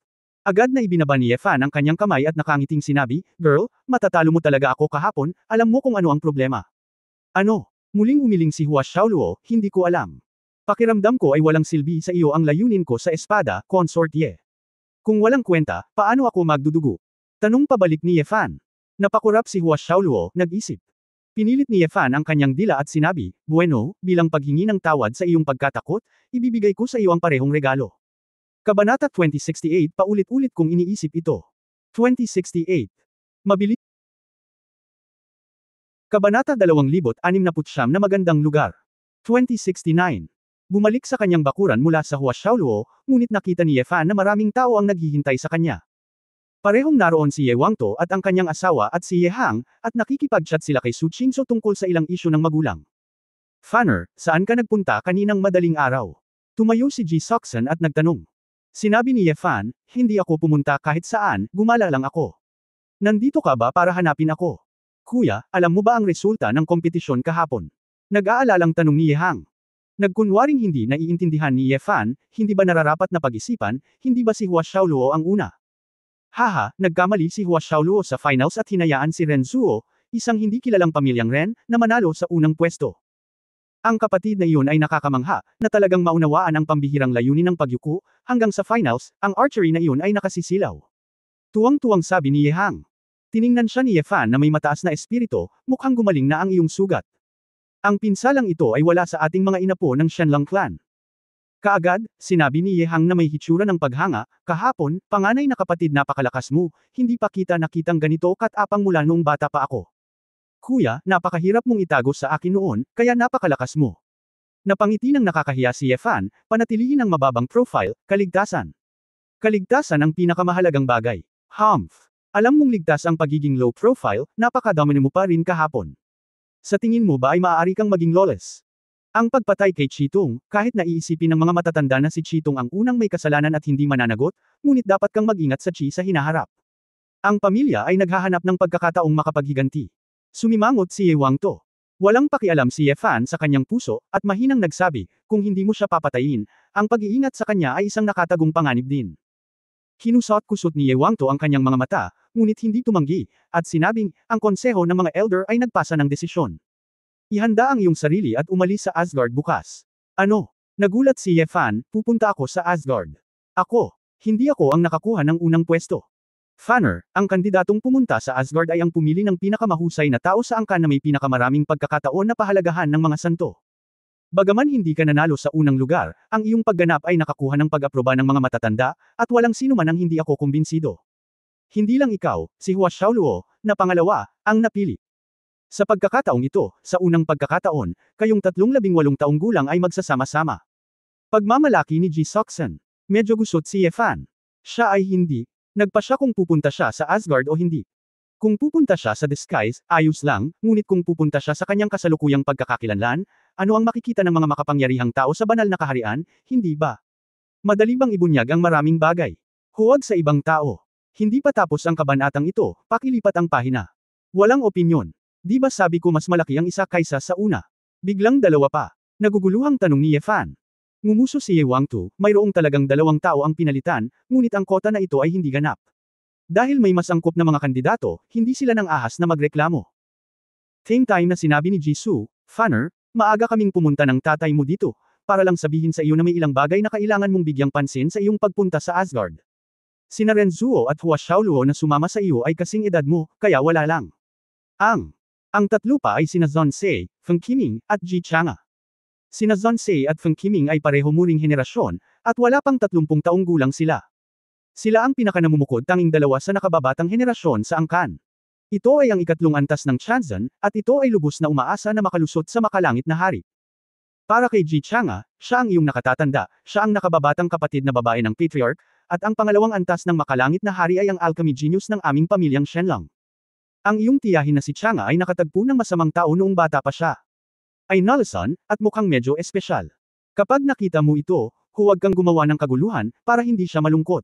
Agad na ibinaba ni Ye Fan ang kanyang kamay at nakangiting sinabi, "Girl, matatalo mo talaga ako kahapon, alam mo kung ano ang problema." "Ano?" Muling umiling si Hua Xiaoluo, "Hindi ko alam. Pakiramdam ko ay walang silbi sa iyo ang layunin ko sa espada, Consort Ye. Kung walang kwenta, paano ako magdudugo?" Tanong pabalik ni Ye Fan. Napakurap si Hua Xiaoluo, nag-isip. Pinilit ni Ye Fan ang kanyang dila at sinabi, "Bueno, bilang paghingi ng tawad sa iyong pagkatakot, ibibigay ko sa iyo ang parehong regalo." Kabanata 2068 paulit-ulit kong iniisip ito. 2068. Mabilis. Kabanata 2069 na magandang lugar. 2069. Bumalik sa kanyang bakuran mula sa Huashaoluo, ngunit nakita ni Ye Fan na maraming tao ang naghihintay sa kanya. Parehong naroon si Ye Wangto at ang kanyang asawa at si Ye Hang, at nakikipag-chat sila kay Su Qingzhou tungkol sa ilang isyu ng magulang. Fanner, saan ka nagpunta kaninang madaling araw? Tumayo si Ji Seoksun at nagtanong. Sinabi ni Ye Fan, hindi ako pumunta kahit saan, gumala lang ako. Nandito ka ba para hanapin ako? Kuya, alam mo ba ang resulta ng kompetisyon kahapon? Nag-aalalang tanong ni Ye Hang. Nagkunwaring hindi naiintindihan ni Ye Fan, hindi ba nararapat na pag-isipan, hindi ba si Hua Xiaoluo ang una? Haha, nagkamali si Hua Xiaoluo sa finals at hinayaan si Ren Zhuo, isang hindi kilalang pamilyang Ren, na manalo sa unang pwesto. Ang kapatid na iyon ay nakakamangha, na talagang maunawaan ang pambihirang layunin ng pagyuko, hanggang sa finals, ang archery na iyon ay nakasisilaw. Tuwang-tuwang sabi ni Ye Hang. Tiningnan siya ni Ye Fan na may mataas na espiritu, mukhang gumaling na ang iyong sugat. Ang pinsalang ito ay wala sa ating mga inapo ng Shenlong clan. Kaagad, sinabi ni Ye Hang na may hitsura ng paghanga, kahapon, panganay na kapatid napakalakas mo, hindi pa kita nakitang ganito katapang mula noong bata pa ako. Kuya, napakahirap mong itago sa akin noon, kaya napakalakas mo. Napangiti ng nakakahiya si Ye Fan, panatilihin ang mababang profile, kaligtasan. Kaligtasan ang pinakamahalagang bagay. Humph. Alam mong ligtas ang pagiging low profile, napakadami mo pa rin kahapon. Sa tingin mo ba ay maaari kang maging lawless? Ang pagpatay kay Chitong, kahit naiisipin ng mga matatanda na si Chitong ang unang may kasalanan at hindi mananagot, ngunit dapat kang mag-ingat sa Chi sa hinaharap. Ang pamilya ay naghahanap ng pagkakataong makapaghiganti. Sumimangot si Ye Wangto. Walang pakialam si Ye Fan sa kanyang puso, at mahinang nagsabi, kung hindi mo siya papatayin, ang pag-iingat sa kanya ay isang nakatagong panganib din. Kinusot-kusot ni Ye Wangto ang kanyang mga mata, ngunit hindi tumanggi, at sinabing, ang konseho ng mga elder ay nagpasa ng desisyon. Ihanda ang iyong sarili at umalis sa Asgard bukas. Ano? Nagulat si Ye Fan, pupunta ako sa Asgard. Ako, hindi ako ang nakakuha ng unang pwesto. Fanner, ang kandidatong pumunta sa Asgard ay ang pumili ng pinakamahusay na tao sa angkan na may pinakamaraming pagkakataon na pahalagahan ng mga santo. Bagaman hindi ka nanalo sa unang lugar, ang iyong pagganap ay nakakuha ng pag-aproba ng mga matatanda, at walang sino man ang hindi ako kumbinsido. Hindi lang ikaw, si Hua Xiaoluo, na pangalawa, ang napili. Sa pagkakataong ito, sa unang pagkakataon, kayong 38 taong gulang ay magsasama-sama. Pagmamalaki ni Ji Seoksun. Medyo gusot si Ye Fan. Siya ay hindi. Nagpa siya kung pupunta siya sa Asgard o hindi. Kung pupunta siya sa Disguise, ayos lang, ngunit kung pupunta siya sa kanyang kasalukuyang pagkakakilanlan, ano ang makikita ng mga makapangyarihang tao sa banal na kaharian, hindi ba? Madali bang ibunyag ang maraming bagay? Huwag sa ibang tao. Hindi pa tapos ang kabanatang ito, pakilipat ang pahina. Walang opinyon. Di ba sabi ko mas malaki ang isa kaysa sa una? Biglang dalawa pa. Naguguluhang tanong ni Ye Fan. Ngumuso si Ye Wangto, mayroong talagang 2 tao ang pinalitan, ngunit ang kota na ito ay hindi ganap. Dahil may mas angkop na mga kandidato, hindi sila nang ahas na magreklamo. Same time na sinabi ni Jisoo, Fanner, maaga kaming pumunta ng tatay mo dito, para lang sabihin sa iyo na may ilang bagay na kailangan mong bigyang pansin sa iyong pagpunta sa Asgard. Sina Ren Zhuo at Hua Xiaoluo na sumama sa iyo ay kasing edad mo, kaya wala lang. Ang tatlo pa ay sina Zhon Sei, Feng Qiming, at Ji Chang'a. Sina Zhon Sei at Feng Qiming ay pareho muring henerasyon, at wala pang 30 taong gulang sila. Sila ang pinakanamumukod tanging dalawa sa nakababatang henerasyon sa angkan. Ito ay ang ikatlong antas ng Chanzan, at ito ay lubos na umaasa na makalusot sa makalangit na hari. Para kay Ji Chang'a, siya ang iyong nakatatanda, siya ang nakababatang kapatid na babae ng patriarch, at ang pangalawang antas ng makalangit na hari ay ang alchemy genius ng aming pamilyang Shenlong. Ang iyong tiyahin na si Chang'a ay nakatagpo ng masamang tao noong bata pa siya. Ay nalasan, at mukhang medyo espesyal. Kapag nakita mo ito, huwag kang gumawa ng kaguluhan, para hindi siya malungkot.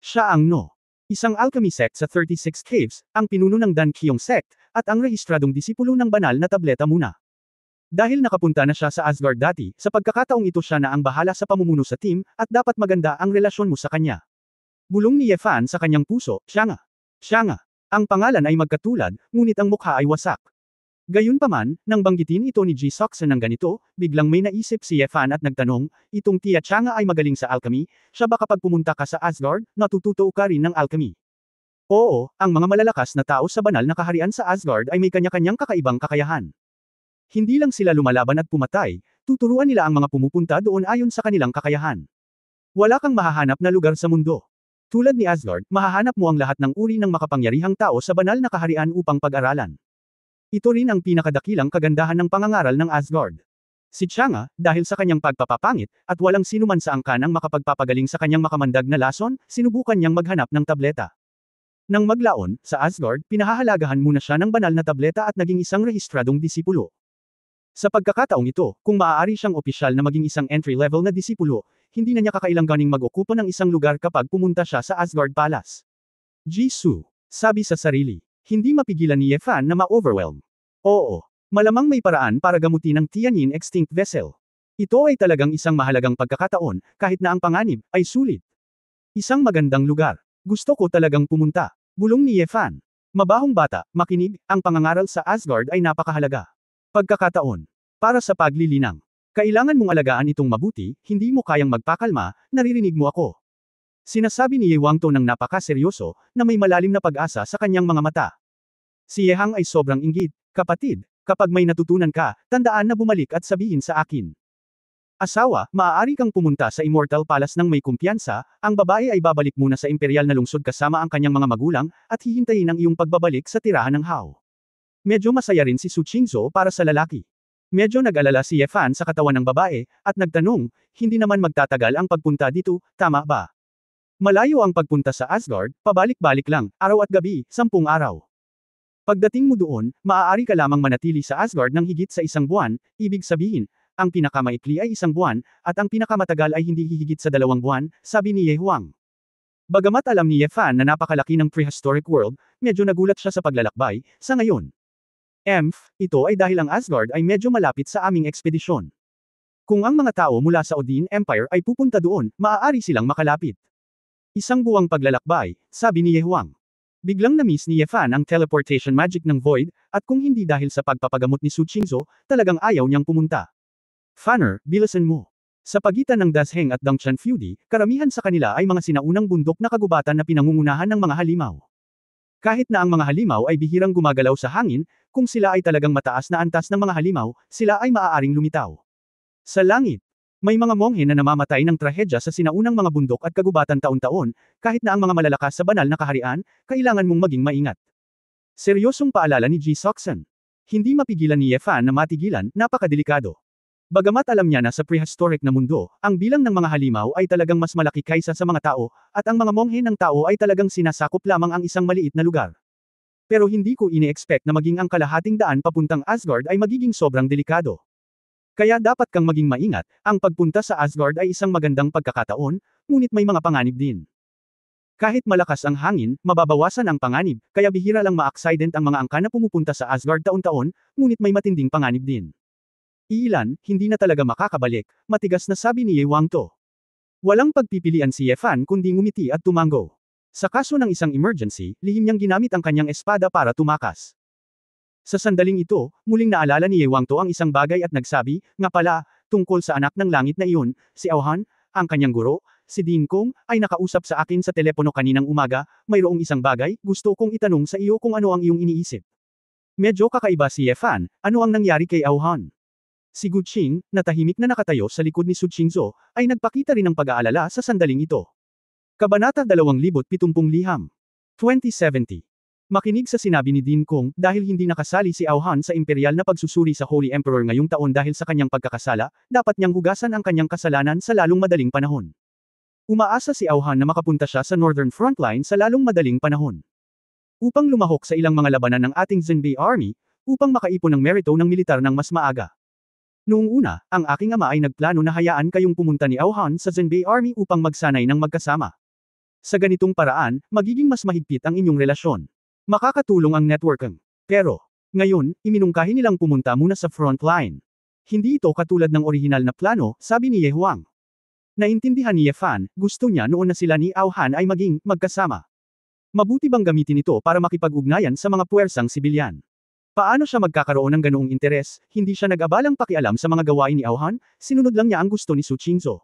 Siya ang No. Isang alchemy sect sa 36 Caves, ang pinuno ng Dan Kyong sect, at ang rehistradong disipulo ng banal na tableta muna. Dahil nakapunta na siya sa Asgard dati, sa pagkakataong ito siya na ang bahala sa pamumuno sa team, at dapat maganda ang relasyon mo sa kanya. Bulong ni Ye Fan sa kanyang puso, Chang'a. Ang pangalan ay magkatulad, ngunit ang mukha ay wasak. Gayunpaman, nang banggitin ito ni Ji Seoksun ng ganito, biglang may naisip si Ye Fan at nagtanong, itong Tia Chang'a ay magaling sa alchemy, siya ba kapag pumunta ka sa Asgard, natututo ka rin ng alchemy? Oo, ang mga malalakas na tao sa banal na kaharian sa Asgard ay may kanya-kanyang kakaibang kakayahan. Hindi lang sila lumalaban at pumatay, tuturuan nila ang mga pumupunta doon ayon sa kanilang kakayahan. Wala kang mahahanap na lugar sa mundo. Tulad ni Asgard, mahahanap mo ang lahat ng uri ng makapangyarihang tao sa banal na kaharian upang pag-aralan. Ito rin ang pinakadakilang kagandahan ng pangangaral ng Asgard. Si Chang'e, dahil sa kanyang pagpapapangit, at walang sinuman sa angkan ang makapagpapagaling sa kanyang makamandag na lason, sinubukan niyang maghanap ng tableta. Nang maglaon, sa Asgard, pinahahalagahan muna siya ng banal na tableta at naging isang rehistradong disipulo. Sa pagkakataong ito, kung maaari siyang opisyal na maging isang entry-level na disipulo, hindi na niya kakailanganing mag-okupa ng isang lugar kapag pumunta siya sa Asgard Palace. Jisoo, sabi sa sarili, hindi mapigilan ni Ye Fan na ma-overwhelm. Oo, malamang may paraan para gamutin ang Tianyin Extinct Vessel. Ito ay talagang isang mahalagang pagkakataon, kahit na ang panganib ay sulit. Isang magandang lugar. Gusto ko talagang pumunta. Bulong ni Ye Fan. Mabahong bata, makinig, ang pangangaral sa Asgard ay napakahalaga. Pagkakataon. Para sa paglilinang. Kailangan mong alagaan itong mabuti, hindi mo kayang magpakalma, naririnig mo ako. Sinasabi ni Ye Wangto ng napakaseryoso, na may malalim na pag-asa sa kanyang mga mata. Si Ye Hang ay sobrang inggit, kapatid, kapag may natutunan ka, tandaan na bumalik at sabihin sa akin. Asawa, maaari kang pumunta sa Immortal Palace ng may kumpiyansa, ang babae ay babalik muna sa imperial na lungsod kasama ang kanyang mga magulang, at hihintayin ang iyong pagbabalik sa tirahan ng Hao. Medyo masaya rin si Su Qingzhou para sa lalaki. Medyo nag-alala si Ye Fan sa katawan ng babae, at nagtanong, hindi naman magtatagal ang pagpunta dito, tama ba? Malayo ang pagpunta sa Asgard, pabalik-balik lang, araw at gabi, 10 araw. Pagdating mo doon, maaari ka lamang manatili sa Asgard ng higit sa 1 buwan, ibig sabihin, ang pinakamaikli ay 1 buwan, at ang pinakamatagal ay hindi hihigit sa 2 buwan, sabi ni Ye Huang. Bagamat alam ni Ye Fan na napakalaki ng prehistoric world, medyo nagulat siya sa paglalakbay, sa ngayon. Ito ay dahil ang Asgard ay medyo malapit sa aming ekspedisyon. Kung ang mga tao mula sa Odin Empire ay pupunta doon, maaari silang makalapit. 1 buwang paglalakbay, sabi ni Ye Huang. Biglang na-miss ni Ye Fan ang teleportation magic ng Void, at kung hindi dahil sa pagpapagamot ni Su Qingzhou, talagang ayaw niyang pumunta. Fanner, bilasan mo. Sa pagitan ng Dasheng at Dongchan Feudi, karamihan sa kanila ay mga sinaunang bundok na kagubatan na pinangungunahan ng mga halimaw. Kahit na ang mga halimaw ay bihirang gumagalaw sa hangin, kung sila ay talagang mataas na antas ng mga halimaw, sila ay maaaring lumitaw. Sa langit, may mga monghe na namamatay ng trahedya sa sinaunang mga bundok at kagubatan taon-taon, kahit na ang mga malalakas sa banal na kaharian, kailangan mong maging maingat. Seryosong paalala ni Ji Seoksan. Hindi mapigilan ni Ye Fan na matigilan, napakadelikado. Bagamat alam niya na sa prehistoric na mundo, ang bilang ng mga halimaw ay talagang mas malaki kaysa sa mga tao, at ang mga monghe ng tao ay talagang sinasakop lamang ang isang maliit na lugar. Pero hindi ko ini-expect na maging ang kalahating daan papuntang Asgard ay magiging sobrang delikado. Kaya dapat kang maging maingat, ang pagpunta sa Asgard ay isang magandang pagkakataon, ngunit may mga panganib din. Kahit malakas ang hangin, mababawasan ang panganib, kaya bihira lang ma-accident ang mga angka na pumupunta sa Asgard taon-taon, ngunit may matinding panganib din. Iilan, hindi na talaga makakabalik, matigas na sabi ni Ye Wangto. Walang pagpipilian si Ye Fan kundi ngumiti at tumango. Sa kaso ng isang emergency, lihim niyang ginamit ang kanyang espada para tumakas. Sa sandaling ito, muling naalala ni Ye Wangto ang isang bagay at nagsabi, nga pala, tungkol sa anak ng langit na iyon, si Aohan, ang kanyang guro, si Din Kong, ay nakausap sa akin sa telepono kaninang umaga, mayroong isang bagay, gusto kong itanong sa iyo kung ano ang iyong iniisip. Medyo kakaiba si Ye Fan, ano ang nangyari kay Aohan? Si Gu Qing, na tahimik na nakatayo sa likod ni Su Qingzhou, ay nagpakita rin ng pag-aalala sa sandaling ito. Kabanata 2070 Liham. 2070. Makinig sa sinabi ni Din Kong, dahil hindi nakasali si Aohan sa imperial na pagsusuri sa Holy Emperor ngayong taon dahil sa kanyang pagkakasala, dapat niyang hugasan ang kanyang kasalanan sa lalong madaling panahon. Umaasa si Aohan na makapunta siya sa Northern Frontline sa lalong madaling panahon. Upang lumahok sa ilang mga labanan ng ating Zenbei Army, upang makaipon ng merito ng militar ng mas maaga. Noong una, ang aking ama ay nagplano na hayaan kayong pumunta ni Aohan sa Zenbei Army upang magsanay ng magkasama. Sa ganitong paraan, magiging mas mahigpit ang inyong relasyon. Makakatulong ang networking. Pero, ngayon, iminungkahi nilang pumunta muna sa front line. Hindi ito katulad ng orihinal na plano, sabi ni Ye Huang. Naintindihan ni Ye Fan, gusto niya noon na sila ni Aohan ay maging magkasama. Mabuti bang gamitin ito para makipag-ugnayan sa mga puwersang sibilyan? Paano siya magkakaroon ng ganoong interes, hindi siya nag-abalang pakialam sa mga gawain ni Aohan, sinunod lang niya ang gusto ni Su Qingzhou.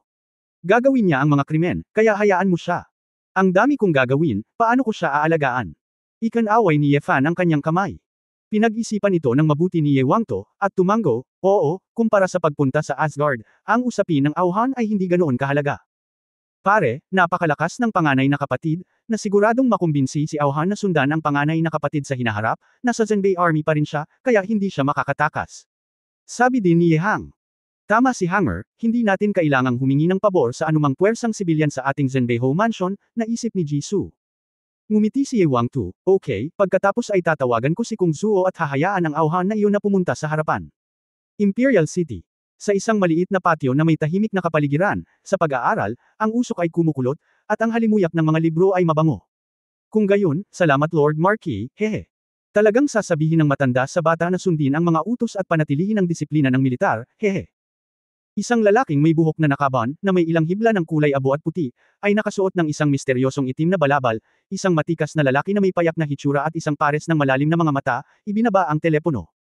Gagawin niya ang mga krimen, kaya hayaan mo siya. Ang dami kong gagawin, paano ko siya aalagaan? Ikan-away ni Ye Fan ang kanyang kamay. Pinag-isipan ito ng mabuti ni Ye Wangto, at tumango, oo, kumpara sa pagpunta sa Asgard, ang usapin ng Aohan ay hindi ganoon kahalaga. Pare, napakalakas ng panganay na kapatid, na siguradong makumbinsi si Aohan na sundan ang panganay na kapatid sa hinaharap, nasa Zenbei Army pa rin siya, kaya hindi siya makakatakas. Sabi din ni Ye Hang. Tama si Hanger, hindi natin kailangang humingi ng pabor sa anumang puwersang sibilyan sa ating Zenbeiho Mansion, naisip ni Jisoo. Ngumiti si Ye Wang Tu, okay, pagkatapos ay tatawagan ko si Kung Zuo at hahayaan ang auhan na iyon na pumunta sa harapan. Imperial City. Sa isang maliit na patio na may tahimik na kapaligiran, sa pag-aaral, ang usok ay kumukulot, at ang halimuyak ng mga libro ay mabango. Kung gayon, salamat Lord Marquis, hehe. Talagang sasabihin ng matanda sa bata na sundin ang mga utos at panatilihin ang disiplina ng militar, hehe. Isang lalaking may buhok na nakaban, na may ilang hibla ng kulay abo at puti, ay nakasuot ng isang misteryosong itim na balabal, isang matikas na lalaki na may payak na hitsura at isang pares ng malalim na mga mata, ibinaba ang telepono.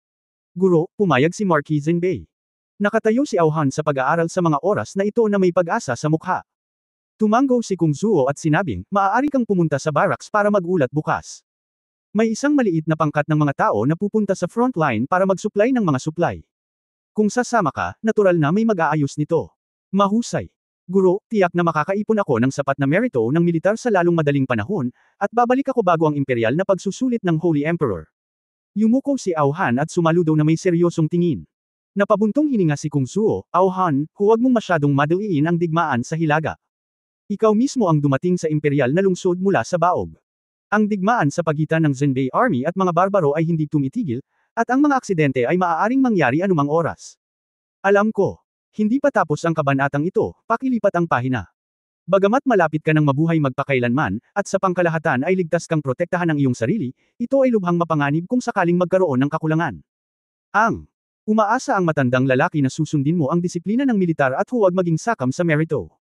Guro, pumayag si Marquis Zenbei. Nakatayo si Auhan sa pag-aaral sa mga oras na ito na may pag-asa sa mukha. Tumango si Kung Zuo at sinabing, maaari kang pumunta sa barracks para mag-ulat bukas. May isang maliit na pangkat ng mga tao na pupunta sa front line para mag-supply ng mga supply. Kung sasama ka, natural na may mag-aayos nito. Mahusay. Guro, tiyak na makakaipon ako ng sapat na merito ng militar sa lalong madaling panahon, at babalik ako bago ang imperial na pagsusulit ng Holy Emperor. Yumuko si Auhan at sumaludo na may seryosong tingin. Napabuntong hininga si Kung Zuo, Auhan, huwag mong masyadong madaliin ang digmaan sa Hilaga. Ikaw mismo ang dumating sa imperial na lungsod mula sa Baog. Ang digmaan sa pagitan ng Zenbei Army at mga barbaro ay hindi tumitigil, at ang mga aksidente ay maaaring mangyari anumang oras. Alam ko. Hindi pa tapos ang kabanatang ito, pakilipat ang pahina. Bagamat malapit ka ng mabuhay magpakailanman, at sa pangkalahatan ay ligtas kang protektahan ang iyong sarili, ito ay lubhang mapanganib kung sakaling magkaroon ng kakulangan. Umaasa ang matandang lalaki na susundin mo ang disiplina ng militar at huwag maging sakam sa merito.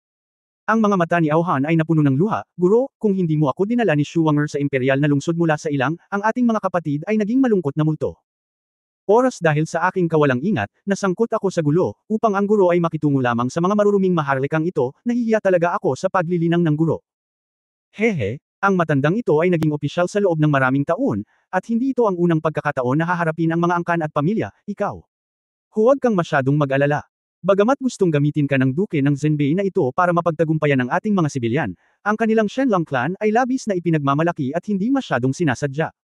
Ang mga mata ni Auhan ay napuno ng luha, guro, kung hindi mo ako dinala ni Shuwanger sa imperial na lungsod mula sa ilang, ang ating mga kapatid ay naging malungkot na multo. Oras dahil sa aking kawalang ingat, nasangkot ako sa gulo, upang ang guro ay makitungo lamang sa mga maruruming maharlikang ito, nahihiya talaga ako sa paglilinang ng guro. Hehe, ang matandang ito ay naging opisyal sa loob ng maraming taon, at hindi ito ang unang pagkakataon na haharapin ang mga angkan at pamilya, ikaw. Huwag kang masyadong mag-alala. Bagamat gustong gamitin ka ng duke ng Zenbei na ito para mapagtagumpayan ang ating mga sibilyan, ang kanilang Shenlong clan ay labis na ipinagmamalaki at hindi masyadong sinasadya.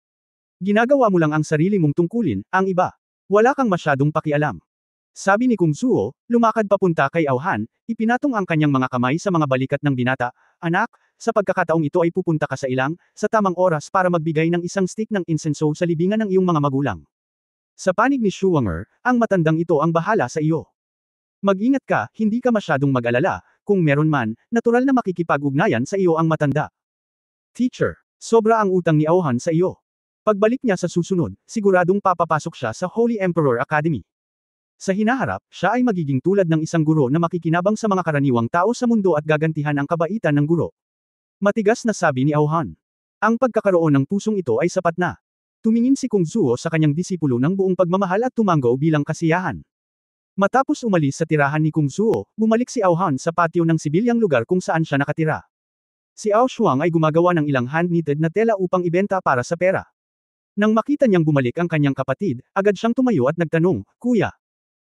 Ginagawa mo lang ang sarili mong tungkulin, ang iba. Wala kang masyadong pakialam. Sabi ni Kung Zuo, lumakad papunta kay Auhan, ipinatong ang kanyang mga kamay sa mga balikat ng binata, anak, sa pagkakataong ito ay pupunta ka sa ilang, sa tamang oras para magbigay ng isang stick ng insenso sa libingan ng iyong mga magulang. Sa panig ni Shuwanger, ang matandang ito ang bahala sa iyo. Mag-ingat ka, hindi ka masyadong mag-alala, kung meron man, natural na makikipag-ugnayan sa iyo ang matanda. Teacher, sobra ang utang ni Auhan sa iyo. Pagbalik niya sa susunod, siguradong papapasok siya sa Holy Emperor Academy. Sa hinaharap, siya ay magiging tulad ng isang guro na makikinabang sa mga karaniwang tao sa mundo at gagantihan ang kabaitan ng guro. Matigas na sabi ni Auhan. Ang pagkakaroon ng pusong ito ay sapat na. Tumingin si Kung Zuo sa kanyang disipulo ng buong pagmamahal at tumango bilang kasiyahan. Matapos umalis sa tirahan ni Kung Zuo, bumalik si Auhan sa patio ng sibilyang lugar kung saan siya nakatira. Si Ao Shuang ay gumagawa ng ilang hand-knitted na tela upang ibenta para sa pera. Nang makita niyang bumalik ang kanyang kapatid, agad siyang tumayo at nagtanong, Kuya,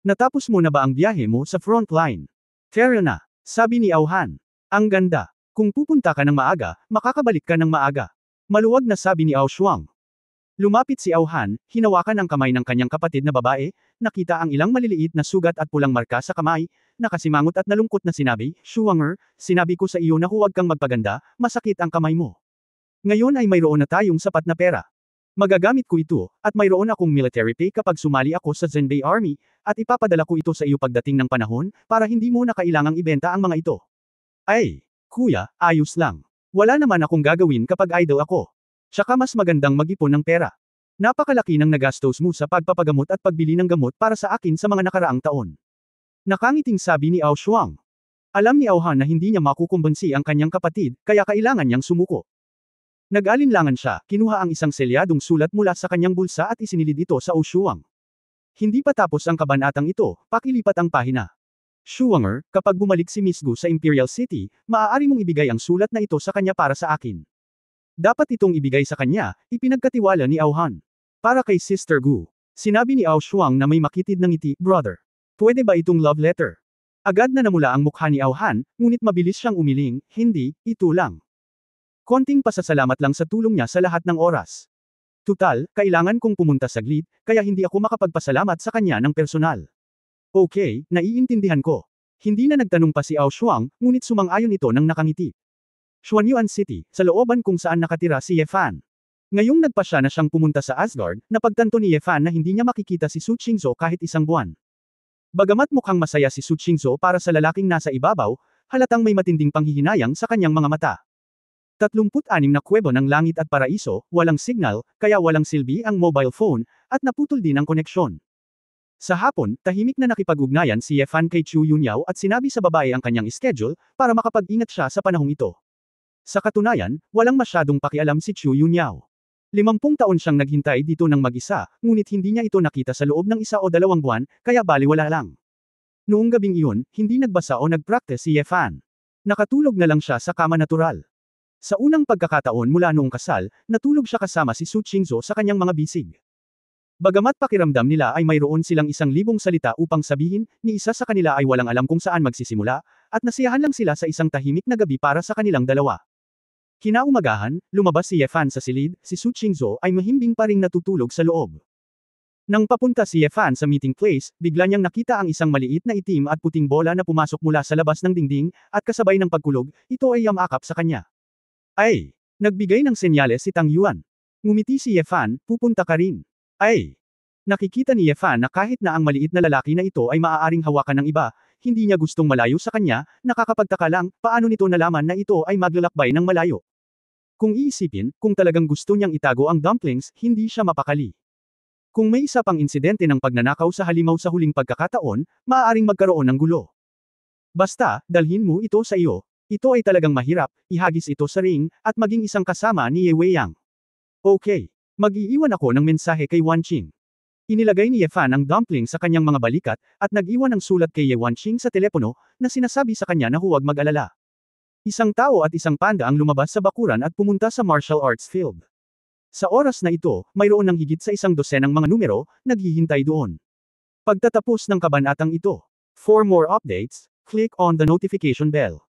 natapos mo na ba ang biyahe mo sa front line? Tara na, sabi ni Auhan. Ang ganda. Kung pupunta ka ng maaga, makakabalik ka ng maaga. Maluwag na sabi ni Ao Shuang. Lumapit si Auhan, hinawakan ang kamay ng kanyang kapatid na babae, nakita ang ilang maliliit na sugat at pulang marka sa kamay, nakasimangot at nalungkot na sinabi, Shuwanger, sinabi ko sa iyo na huwag kang magpaganda, masakit ang kamay mo. Ngayon ay mayroon na tayong sapat na pera. Magagamit ko ito, at mayroon akong military pay kapag sumali ako sa Zenbei Army, at ipapadala ko ito sa iyo pagdating ng panahon, para hindi mo na kailangang ibenta ang mga ito. Ay, kuya, ayos lang. Wala naman akong gagawin kapag idle ako. Tsaka mas magandang mag-ipon ng pera. Napakalaki ng nagastos mo sa pagpapagamot at pagbili ng gamot para sa akin sa mga nakaraang taon. Nakangiting sabi ni Ao Shuang. Alam ni Auhan na hindi niya makukumbansi ang kanyang kapatid, kaya kailangan niyang sumuko. Nag-alinlangan siya, kinuha ang isang selyadong sulat mula sa kanyang bulsa at isinilid ito sa Ao Shuang. Hindi pa tapos ang kabanatang ito, pakilipat ang pahina. Shuwanger, kapag bumalik si Miss Gu sa Imperial City, maaari mong ibigay ang sulat na ito sa kanya para sa akin. Dapat itong ibigay sa kanya, ipinagkatiwala ni Auhan. Para kay Sister Gu. Sinabi ni Ao Shuang na may makitid ng ngiti, Brother. Pwede ba itong love letter? Agad na namula ang mukha ni Auhan, ngunit mabilis siyang umiling, hindi, ito lang. Konting pasasalamat lang sa tulong niya sa lahat ng oras. Tutal, kailangan kong pumunta saglit, kaya hindi ako makapagpasalamat sa kanya ng personal. Okay, naiintindihan ko. Hindi na nagtanong pa si Ao Shuang, ngunit sumang-ayon ito ng nakangiti. Xuanyuan City, sa looban kung saan nakatira si Ye Fan. Ngayong nagpasya na siyang pumunta sa Asgard, napagtanto ni Ye Fan na hindi niya makikita si Su Qingzhou kahit isang buwan. Bagamat mukhang masaya si Su Qingzhou para sa lalaking nasa ibabaw, halatang may matinding panghihinayang sa kanyang mga mata. 36 na kuwebo ng langit at paraiso, walang signal, kaya walang silbi ang mobile phone, at naputol din ang koneksyon. Sa hapon, tahimik na nakipag-ugnayan si Ye Fan kay Chu Yunyao at sinabi sa babae ang kanyang schedule, para makapag-ingat siya sa panahong ito. Sa katunayan, walang masyadong pakialam si Chu Yunyao. 50 taon siyang naghintay dito ng mag-isa, ngunit hindi niya ito nakita sa loob ng 1 o 2 buwan, kaya baliwala lang. Noong gabing iyon, hindi nagbasa o nag-practice si Ye Fan. Nakatulog na lang siya sa kama natural. Sa unang pagkakataon mula noong kasal, natulog siya kasama si Su Qingzhou sa kanyang mga bisig. Bagamat pakiramdam nila ay mayroon silang 1,000 salita upang sabihin, ni isa sa kanila ay walang alam kung saan magsisimula, at nasiyahan lang sila sa isang tahimik na gabi para sa kanilang dalawa. Kinaumagahan, lumabas si Ye Fan sa silid, si Su Qingzhou ay mahimbing pa ring natutulog sa loob. Nang papunta si Ye Fan sa meeting place, bigla niyang nakita ang isang maliit na itim at puting bola na pumasok mula sa labas ng dingding, at kasabay ng pagkulog, ito ay yamakap sa kanya. Ay! Nagbigay ng senyales si Tang Yuan. Ngumiti si Ye Fan, pupunta ka rin. Ay! Nakikita ni Ye Fan na kahit na ang maliit na lalaki na ito ay maaaring hawakan ng iba, hindi niya gustong malayo sa kanya, nakakapagtaka lang, paano nito nalaman na ito ay maglalakbay ng malayo. Kung iisipin, kung talagang gusto niyang itago ang dumplings, hindi siya mapakali. Kung may isa pang insidente ng pagnanakaw sa halimaw sa huling pagkakataon, maaaring magkaroon ng gulo. Basta, dalhin mo ito sa iyo. Ito ay talagang mahirap, ihagis ito sa ring, at maging isang kasama ni Ye Weiyang. Okay. Mag-iiwan ako ng mensahe kay Wan Qing. Inilagay ni Ye Fan ang dumpling sa kanyang mga balikat, at nag-iwan ng sulat kay Ye Wan Qing sa telepono, na sinasabi sa kanya na huwag mag-alala. Isang tao at isang panda ang lumabas sa bakuran at pumunta sa martial arts field. Sa oras na ito, mayroon ng higit sa 100 mga numero, naghihintay doon. Pagtatapos ng kabanatang ito. For more updates, click on the notification bell.